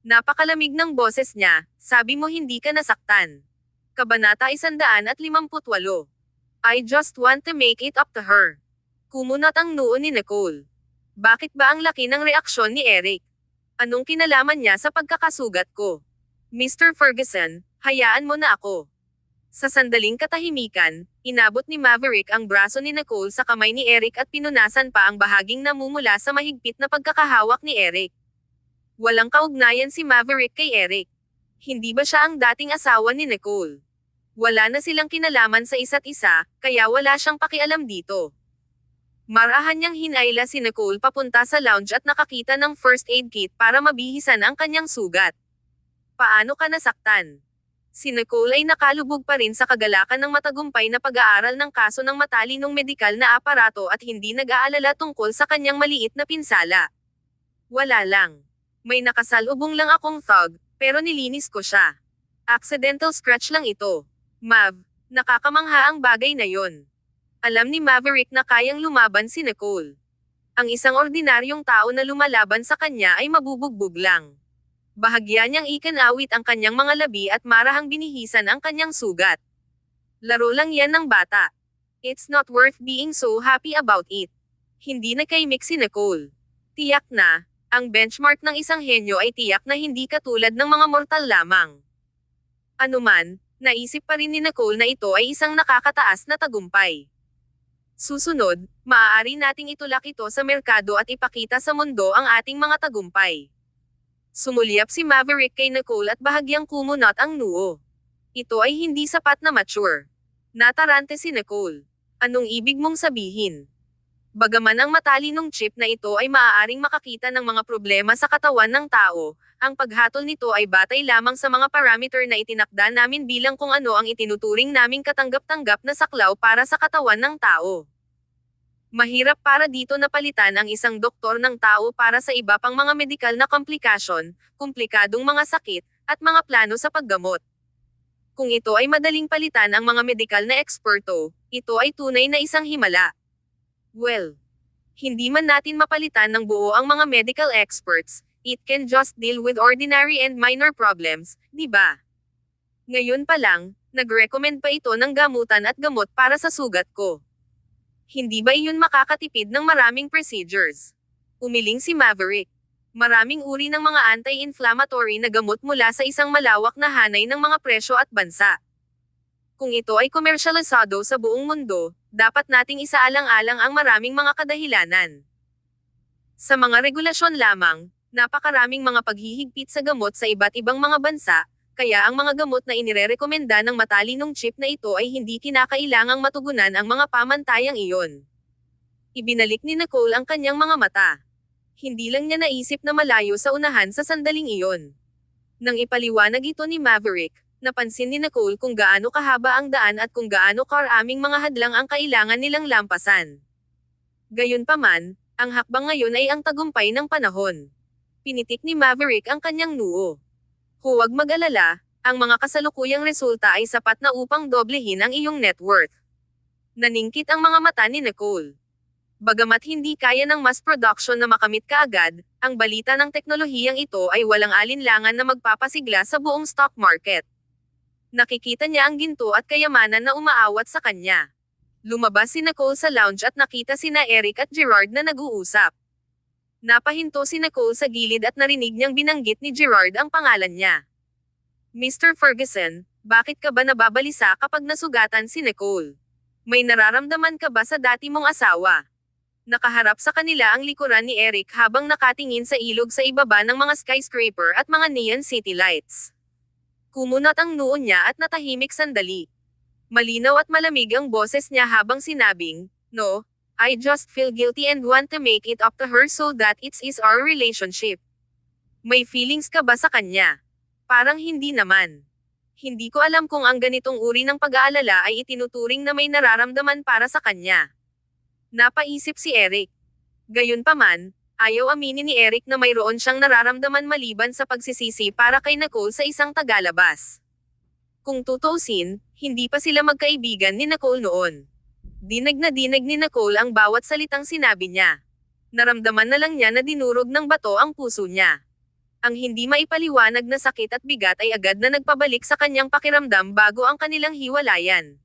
Napakalamig ng boses niya, sabi mo hindi ka nasaktan. Kabanata 158. I just want to make it up to her. Kumunat ang noo ni Nicole. Bakit ba ang laki ng reaksyon ni Eric? Anong kinalaman niya sa pagkakasugat ko? Mr. Ferguson, hayaan mo na ako. Sa sandaling katahimikan, inabot ni Maverick ang braso ni Nicole sa kamay ni Eric at pinunasan pa ang bahaging namumula sa mahigpit na pagkakahawak ni Eric. Walang kaugnayan si Maverick kay Eric. Hindi ba siya ang dating asawa ni Nicole? Wala na silang kinalaman sa isa't isa, kaya wala siyang pakialam dito. Marahan niyang hinayla si Nicole papunta sa lounge at nakakita ng first aid kit para mabihisan ang kanyang sugat. Paano ka nasaktan? Si Nicole ay nakalubog pa rin sa kagalakan ng matagumpay na pag-aaral ng kaso ng matalinong medikal na aparato at hindi nag-aalala tungkol sa kanyang maliit na pinsala. Wala lang. May nakasalubong lang akong thug, Pero nilinis ko siya. Accidental scratch lang ito. Mav, nakakamangha ang bagay na yon. Alam ni Maverick na kayang lumaban si Nicole. Ang isang ordinaryong tao na lumalaban sa kanya ay mabubugbog lang. Bahagya niyang ikinawit ang kanyang mga labi at marahang binihisan ang kanyang sugat. Laro lang yan ng bata. It's not worth being so happy about it. Hindi nakaimik si Nicole. Tiyak na, ang benchmark ng isang henyo ay tiyak na hindi katulad ng mga mortal lamang. Anuman, naisip pa rin ni Nicole na ito ay isang nakakataas na tagumpay. Susunod, maaari nating itulak ito sa merkado at ipakita sa mundo ang ating mga tagumpay. Sumulyap si Maverick kay Nicole at bahagyang kumunot ang noo. Ito ay hindi sapat na mature. Natarante si Nicole. Anong ibig mong sabihin? Bagaman ang matalinong chip na ito ay maaaring makakita ng mga problema sa katawan ng tao, ang paghatol nito ay batay lamang sa mga parameter na itinakda namin bilang kung ano ang itinuturing naming katanggap-tanggap na saklaw para sa katawan ng tao. Mahirap para dito na palitan ang isang doktor ng tao para sa iba pang mga medikal na komplikasyon, komplikadong mga sakit, at mga plano sa paggamot. Kung ito ay madaling palitan ang mga medikal na eksperto, ito ay tunay na isang himala. Well, hindi man natin mapalitan ng buo ang mga medical experts, it can just deal with ordinary and minor problems, di ba? Ngayon pa lang, nag-recommend pa ito ng gamutan at gamot para sa sugat ko. Hindi ba iyon makakatipid ng maraming procedures? Umiling si Maverick. Maraming uri ng mga anti-inflammatory na gamot mula sa isang malawak na hanay ng mga presyo at bansa. Kung ito ay komersyalisado sa buong mundo, dapat nating isaalang-alang ang maraming mga kadahilanan. Sa mga regulasyon lamang, napakaraming mga paghihigpit sa gamot sa iba't ibang mga bansa, kaya ang mga gamot na inirerekomenda ng matalinong chip na ito ay hindi kinakailangang matugunan ang mga pamantayang iyon. Ibinalik ni Nicole ang kanyang mga mata. Hindi lang niya naisip na malayo sa unahan sa sandaling iyon. Nang ipaliwanag ito ni Maverick, napansin ni Nicole kung gaano kahaba ang daan at kung gaano karaming mga hadlang ang kailangan nilang lampasan. Gayunpaman, ang hakbang ngayon ay ang tagumpay ng panahon. Pinitik ni Maverick ang kanyang noo. Huwag mag-alala, ang mga kasalukuyang resulta ay sapat na upang doblehin ang iyong net worth. Naningkit ang mga mata ni Nicole. Bagamat hindi kaya ng mass production na makamit kaagad, ang balita ng teknolohiyang ito ay walang alinlangan na magpapasigla sa buong stock market. Nakikita niya ang ginto at kayamanan na umaawat sa kanya. Lumabas si Nicole sa lounge at nakita sina Eric at Gerard na nag-uusap. Napahinto si Nicole sa gilid at narinig niyang binanggit ni Gerard ang pangalan niya. Mr. Ferguson, bakit ka ba nababalisa kapag nasugatan si Nicole? May nararamdaman ka ba sa dati mong asawa? Nakaharap sa kanila ang likuran ni Eric habang nakatingin sa ilog sa ibaba ng mga skyscraper at mga neon city lights. Kumunot ang noo niya at natahimik sandali. Malinaw at malamig ang boses niya habang sinabing, "No, I just feel guilty and want to make it up to her so that it is our relationship." May feelings ka ba sa kanya? Parang hindi naman. Hindi ko alam kung ang ganitong uri ng pag-aalala ay itinuturing na may nararamdaman para sa kanya. Napaisip si Eric. Gayunpaman, ayaw aminin ni Eric na mayroon siyang nararamdaman maliban sa pagsisisi para kay Nicole sa isang tagalabas. Kung tutuusin, hindi pa sila magkaibigan ni Nicole noon. Dinag na dinag ni Nicole ang bawat salitang sinabi niya. Naramdaman na lang niya na dinurog ng bato ang puso niya. Ang hindi maipaliwanag na sakit at bigat ay agad na nagpabalik sa kanyang pakiramdam bago ang kanilang hiwalayan.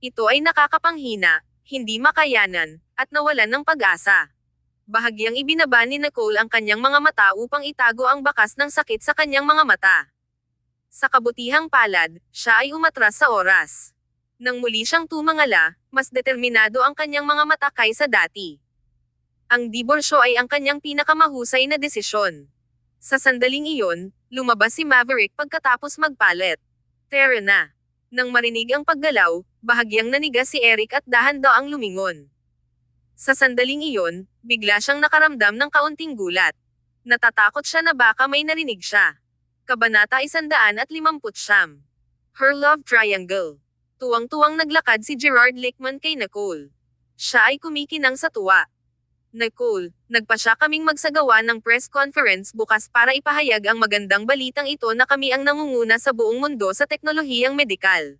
Ito ay nakakapanghina, hindi makayanan, at nawalan ng pag-asa. Bahagyang ibinaba ni Nicole ang kanyang mga mata upang itago ang bakas ng sakit sa kanyang mga mata. Sa kabutihang palad, siya ay umatras sa oras. Nang muli siyang tumangala, mas determinado ang kanyang mga mata kaysa dati. Ang diborsyo ay ang kanyang pinakamahusay na desisyon. Sa sandaling iyon, lumabas si Maverick pagkatapos magpalit. Tara na. Nang marinig ang paggalaw, bahagyang nanigas si Eric at dahan-daang lumingon. Sa sandaling iyon, bigla siyang nakaramdam ng kaunting gulat. Natatakot siya na baka may narinig siya. Kabanata 159. Her Love Triangle. Tuwang-tuwang naglakad si Gerard Lickman kay Nicole. Siya ay kumikinang sa tuwa. Nicole, nagpasya kaming magsagawa ng press conference bukas para ipahayag ang magandang balitang ito na kami ang nangunguna sa buong mundo sa teknolohiyang medikal.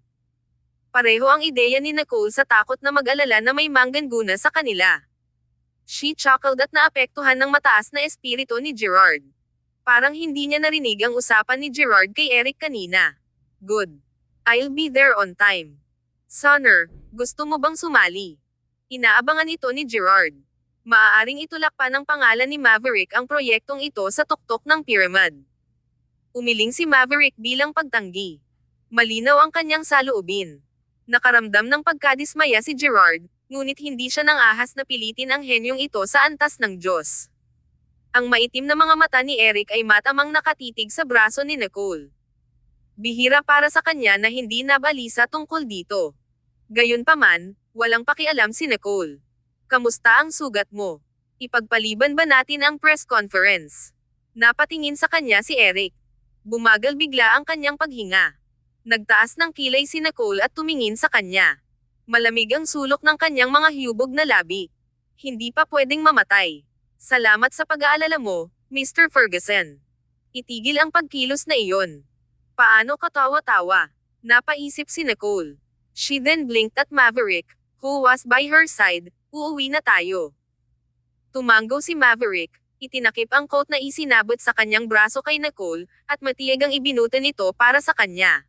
Pareho ang ideya ni Nicole sa takot na mag-alala na may manggana sa kanila. She chuckled at naapektuhan ng mataas na espiritu ni Gerard. Parang hindi niya narinig ang usapan ni Gerard kay Eric kanina. Good. I'll be there on time. Sonner, gusto mo bang sumali? Inaabangan ito ni Gerard. Maaaring itulak pa ng pangalan ni Maverick ang proyektong ito sa tuktok ng pyramid. Umiling si Maverick bilang pagtanggi. Malinaw ang kanyang saloobin. Nakaramdam ng pagkadismaya si Gerard, ngunit hindi siya nang ahas na pilitin ang henyong ito sa antas ng Diyos. Ang maitim na mga mata ni Eric ay matamang nakatitig sa braso ni Nicole. Bihira para sa kanya na hindi nabalisa tungkol dito. Gayunpaman, walang pakialam si Nicole. Kamusta ang sugat mo? Ipagpaliban ba natin ang press conference? Napatingin sa kanya si Eric. Bumagal bigla ang kanyang paghinga. Nagtaas ng kilay si Nicole at tumingin sa kanya. Malamig ang sulok ng kanyang mga hiyubog na labi. Hindi pa pwedeng mamatay. Salamat sa pag-aalala mo, Mr. Ferguson. Itigil ang pagkilos na iyon. Paano ka tawa-tawa? Napaisip si Nicole. She then blinked at Maverick, who was by her side. Uuwi na tayo. Tumanggo si Maverick, itinakip ang coat na isinabot sa kanyang braso kay Nicole, at matiyag ang ibinutan nito para sa kanya.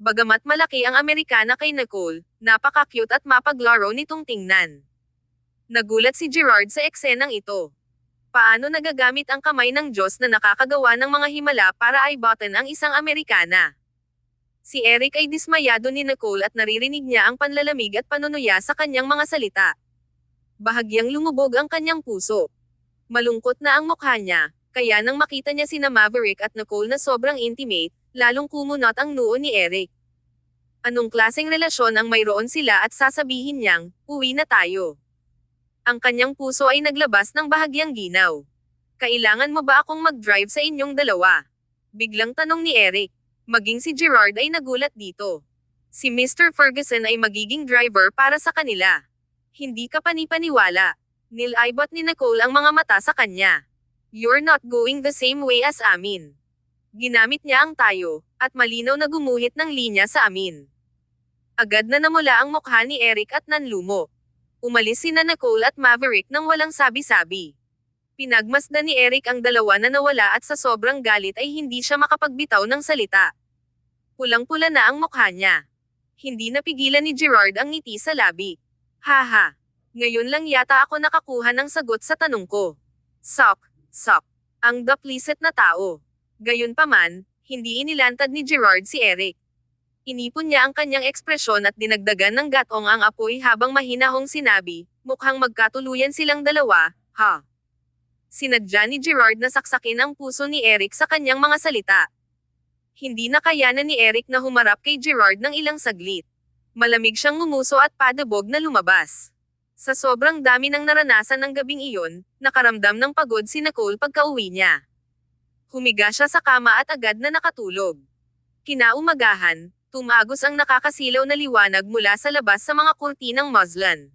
Bagamat malaki ang Amerikana kay Nicole, napaka-cute at mapaglaro nitong tingnan. Nagulat si Gerard sa eksenang ito. Paano nagagamit ang kamay ng Diyos na nakakagawa ng mga himala para i-button ang isang Amerikana? Si Eric ay dismayado ni Nicole at naririnig niya ang panlalamig at panunuya sa kanyang mga salita. Bahagyang lumubog ang kanyang puso. Malungkot na ang mukha niya, kaya nang makita niya sina Maverick at Nicole na sobrang intimate, lalong kumunot ang noo ni Eric. Anong klaseng relasyon ang mayroon sila at sasabihin niyang, uwi na tayo? Ang kanyang puso ay naglabas ng bahagyang ginaw. Kailangan mo ba akong mag-drive sa inyong dalawa? Biglang tanong ni Eric. Maging si Gerard ay nagulat dito. Si Mr. Ferguson ay magiging driver para sa kanila. Hindi ka panipaniwala. Nilaybot ni Nicole ang mga mata sa kanya. You're not going the same way as amin. Ginamit niya ang tayo, at malinaw na gumuhit ng linya sa amin. Agad na namula ang mukha ni Eric at nanlumo. Umalis sina Nicole at Maverick nang walang sabi-sabi. Pinagmasdan ni Eric ang dalawa na nawala at sa sobrang galit ay hindi siya makapagbitaw ng salita. Pulang-pula na ang mukha niya. Hindi napigilan ni Gerard ang ngiti sa labi. Haha. Ngayon lang yata ako nakakuha ng sagot sa tanong ko. Sok. Ang dapliset na tao. Gayunpaman, hindi inilantad ni Gerard si Eric. Inipon niya ang kanyang ekspresyon at dinagdagan ng gatong ang apoy habang mahinahong sinabi, mukhang magkatuluyan silang dalawa, ha? Sinadya ni Gerard na saksakin ang puso ni Eric sa kanyang mga salita. Hindi nakayanan ni Eric na humarap kay Gerard ng ilang saglit. Malamig siyang ngumuso at padabog na lumabas. Sa sobrang dami ng naranasan ng gabing iyon, nakaramdam ng pagod si Nicole pagka-uwi niya. Humiga siya sa kama at agad na nakatulog. Kinaumagahan, tumagos ang nakakasilaw na liwanag mula sa labas sa mga kurtinang muslin.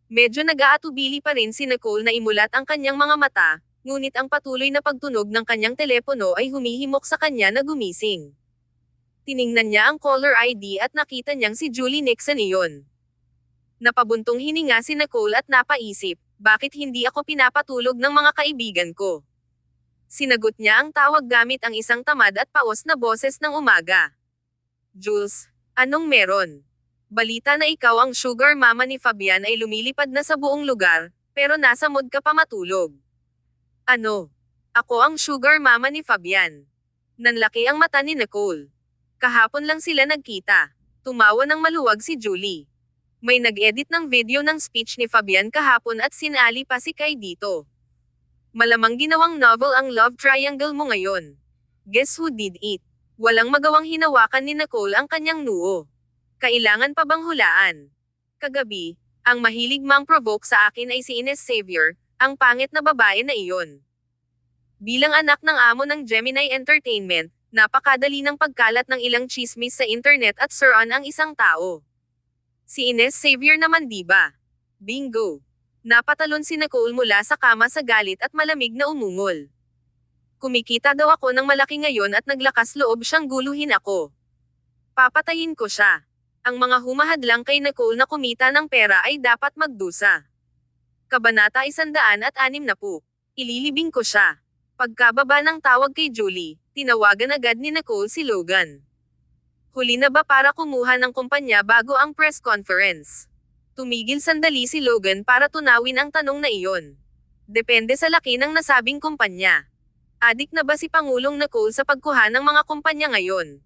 Medyo nag-aatubili pa rin si Nicole na imulat ang kanyang mga mata, ngunit ang patuloy na pagtunog ng kanyang telepono ay humihimok sa kanya na gumising. Tiningnan niya ang caller ID at nakita niyang si Julie Nixon iyon. Napabuntong hininga si Nicole at napaisip, bakit hindi ako pinapatulog ng mga kaibigan ko? Sinagot niya ang tawag gamit ang isang tamad at paos na boses ng umaga. Jules, anong meron? Balita na ikaw ang sugar mama ni Fabian ay lumilipad na sa buong lugar, pero nasa mood ka pa matulog. Ano? Ako ang sugar mama ni Fabian. Nanlaki ang mata ni Nicole. Kahapon lang sila nagkita. Tumawa ng maluwag si Julie. May nag-edit ng video ng speech ni Fabian kahapon at sinali pa si Kai dito. Malamang ginawang novel ang love triangle mo ngayon. Guess who did it? Walang magawang hinawakan ni Nicole ang kanyang noo. Kailangan pa bang hulaan? Kagabi, ang mahilig mang-provoke sa akin ay si Ines Xavier, ang pangit na babae na iyon. Bilang anak ng amo ng Gemini Entertainment, napakadali ng pagkalat ng ilang chismis sa internet at suran ang isang tao. Si Ines Xavier naman diba? Bingo! Napatalon si Nicole mula sa kama sa galit at malamig na umungol. Kumikita daw ako ng malaki ngayon at naglakas loob siyang guluhin ako. Papatayin ko siya. Ang mga humahadlang kay Nicole na kumita ng pera ay dapat magdusa. Kabanata 160. Ililibing ko siya. Pagkababa ng tawag kay Julie, tinawagan agad ni Nicole si Logan. Huli na ba para kumuha ng kumpanya bago ang press conference? Tumigil sandali si Logan para tunawin ang tanong na iyon. Depende sa laki ng nasabing kumpanya. Adik na ba si Pangulong Nicole sa pagkuha ng mga kumpanya ngayon?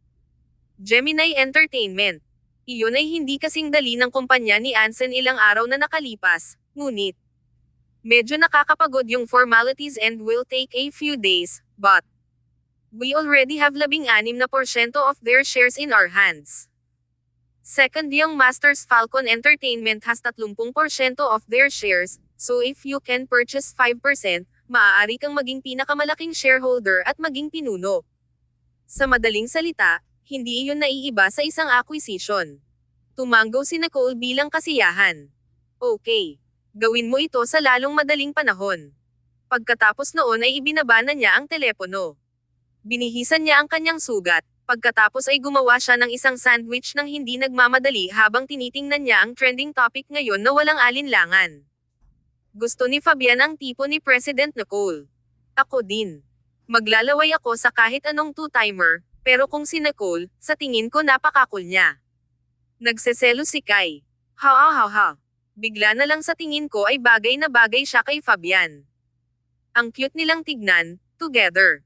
Gemini Entertainment. Iyon ay hindi kasing dali ng kumpanya ni Anson ilang araw na nakalipas, ngunit medyo nakakapagod yung formalities and will take a few days, but we already have 16% of their shares in our hands. Second, Young Masters Falcon Entertainment has 30% of their shares, so if you can purchase 5%, maaari kang maging pinakamalaking shareholder at maging pinuno. Sa madaling salita, hindi iyon naiiba sa isang acquisition. Tumanggo si Nicole bilang kasiyahan. Okay. Gawin mo ito sa lalong madaling panahon. Pagkatapos noon ay ibinaba na niya ang telepono. Binihisan niya ang kanyang sugat. Pagkatapos ay gumawa siya ng isang sandwich nang hindi nagmamadali habang tinitingnan niya ang trending topic ngayon na walang alinlangan. Gusto ni Fabian ang tipo ni President Nicole. Ako din. Maglalaway ako sa kahit anong two-timer, pero kung si Nicole, sa tingin ko napaka-cool niya. Nagseselo si Kai. Ha ha ha ha. Bigla na lang sa tingin ko ay bagay na bagay siya kay Fabian. Ang cute nilang tignan, together.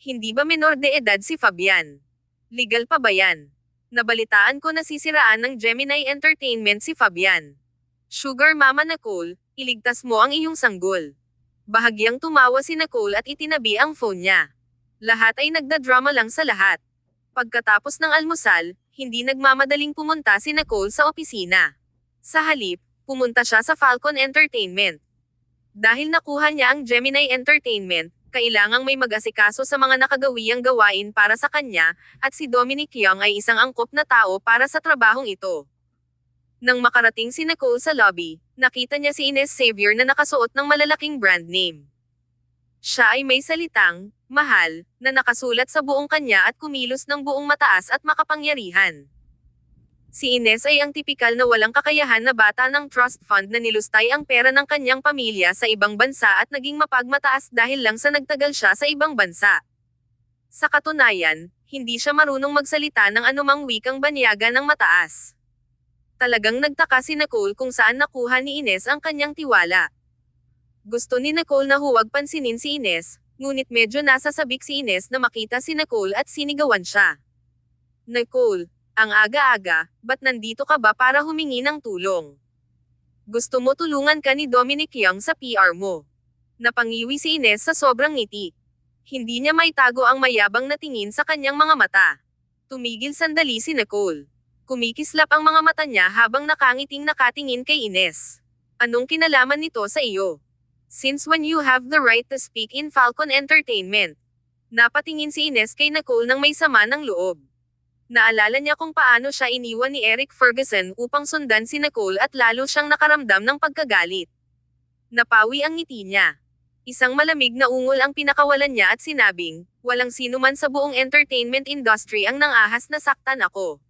Hindi ba menor de edad si Fabian? Legal pa ba yan? Nabalitaan ko na sisiraan ng Gemini Entertainment si Fabian. Sugar Mama Nicole, iligtas mo ang iyong sanggol. Bahagyang tumawa si Nicole at itinabi ang phone niya. Lahat ay nagdadrama lang sa lahat. Pagkatapos ng almusal, hindi nagmamadaling pumunta si Nicole sa opisina. Sa halip, pumunta siya sa Falcon Entertainment. Dahil nakuha niya ang Gemini Entertainment, kailangang may mag-asikaso sa mga nakagawiyang gawain para sa kanya, at si Dominic Young ay isang angkop na tao para sa trabahong ito. Nang makarating si Nicole sa lobby, nakita niya si Ines Xavier na nakasuot ng malalaking brand name. Siya ay may salitang, mahal, na nakasulat sa buong kanya at kumilos ng buong mataas at makapangyarihan. Si Ines ay ang tipikal na walang kakayahan na bata ng trust fund na nilustay ang pera ng kanyang pamilya sa ibang bansa at naging mapagmataas dahil lang sa nagtagal siya sa ibang bansa. Sa katunayan, hindi siya marunong magsalita ng anumang wikang banyaga ng mataas. Talagang nagtaka si Nicole kung saan nakuha ni Ines ang kanyang tiwala. Gusto ni Nicole na huwag pansinin si Ines, ngunit medyo nasasabik si Ines na makita si Nicole at sinigawan siya. Nicole, ang aga-aga, ba't nandito ka ba para humingi ng tulong? Gusto mo tulungan ka ni Dominic Young sa PR mo? Napangiwi si Ines sa sobrang ngiti. Hindi niya maitago ang mayabang na tingin sa kanyang mga mata. Tumigil sandali si Nicole. Kumikislap ang mga mata niya habang nakangiting nakatingin kay Ines. Anong kinalaman nito sa iyo? Since when you have the right to speak in Falcon Entertainment? Napatingin si Ines kay Nicole nang may sama ng loob. Naalala niya kung paano siya iniwan ni Eric Ferguson upang sundan si Nicole at lalo siyang nakaramdam ng pagkagalit. Napawi ang ngiti niya. Isang malamig na ungol ang pinakawalan niya at sinabing, walang sino man sa buong entertainment industry ang nangahas na saktan ako.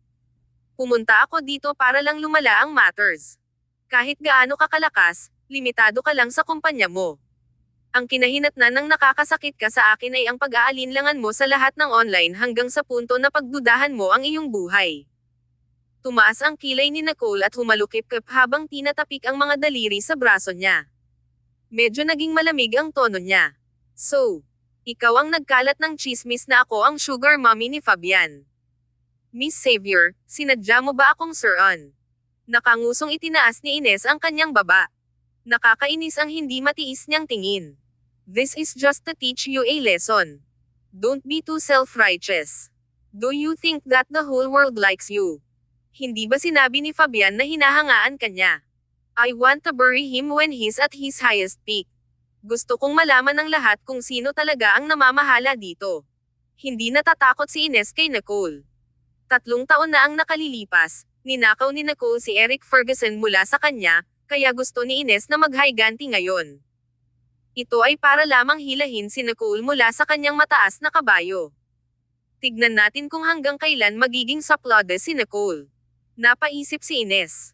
Pumunta ako dito para lang lumala ang matters. Kahit gaano ka kalakas, limitado ka lang sa kumpanya mo. Ang kinahinatnan ng nakakasakit ka sa akin ay ang pag-aalinlangan mo sa lahat ng online hanggang sa punto na pagdudahan mo ang iyong buhay. Tumaas ang kilay ni Nicole at humalukip-kip habang tinatapik ang mga daliri sa braso niya. Medyo naging malamig ang tono niya. So, ikaw ang nagkalat ng chismis na ako ang sugar mommy ni Fabian. Miss Xavier, sinadya mo ba akong sir-on? Nakangusong itinaas ni Ines ang kanyang baba. Nakakainis ang hindi matiis niyang tingin. This is just to teach you a lesson. Don't be too self-righteous. Do you think that the whole world likes you? Hindi ba sinabi ni Fabian na hinahangaan ka niya? I want to bury him when he's at his highest peak. Gusto kong malaman ng lahat kung sino talaga ang namamahala dito. Hindi natatakot si Ines kay Nicole. 3 taon na ang nakalilipas, ninakaw ni Nicole si Eric Ferguson mula sa kanya, kaya gusto ni Ines na mag-higanti ngayon. Ito ay para lamang hilahin si Nicole mula sa kanyang mataas na kabayo. Tignan natin kung hanggang kailan magiging saplode si Nicole. Napaisip si Ines.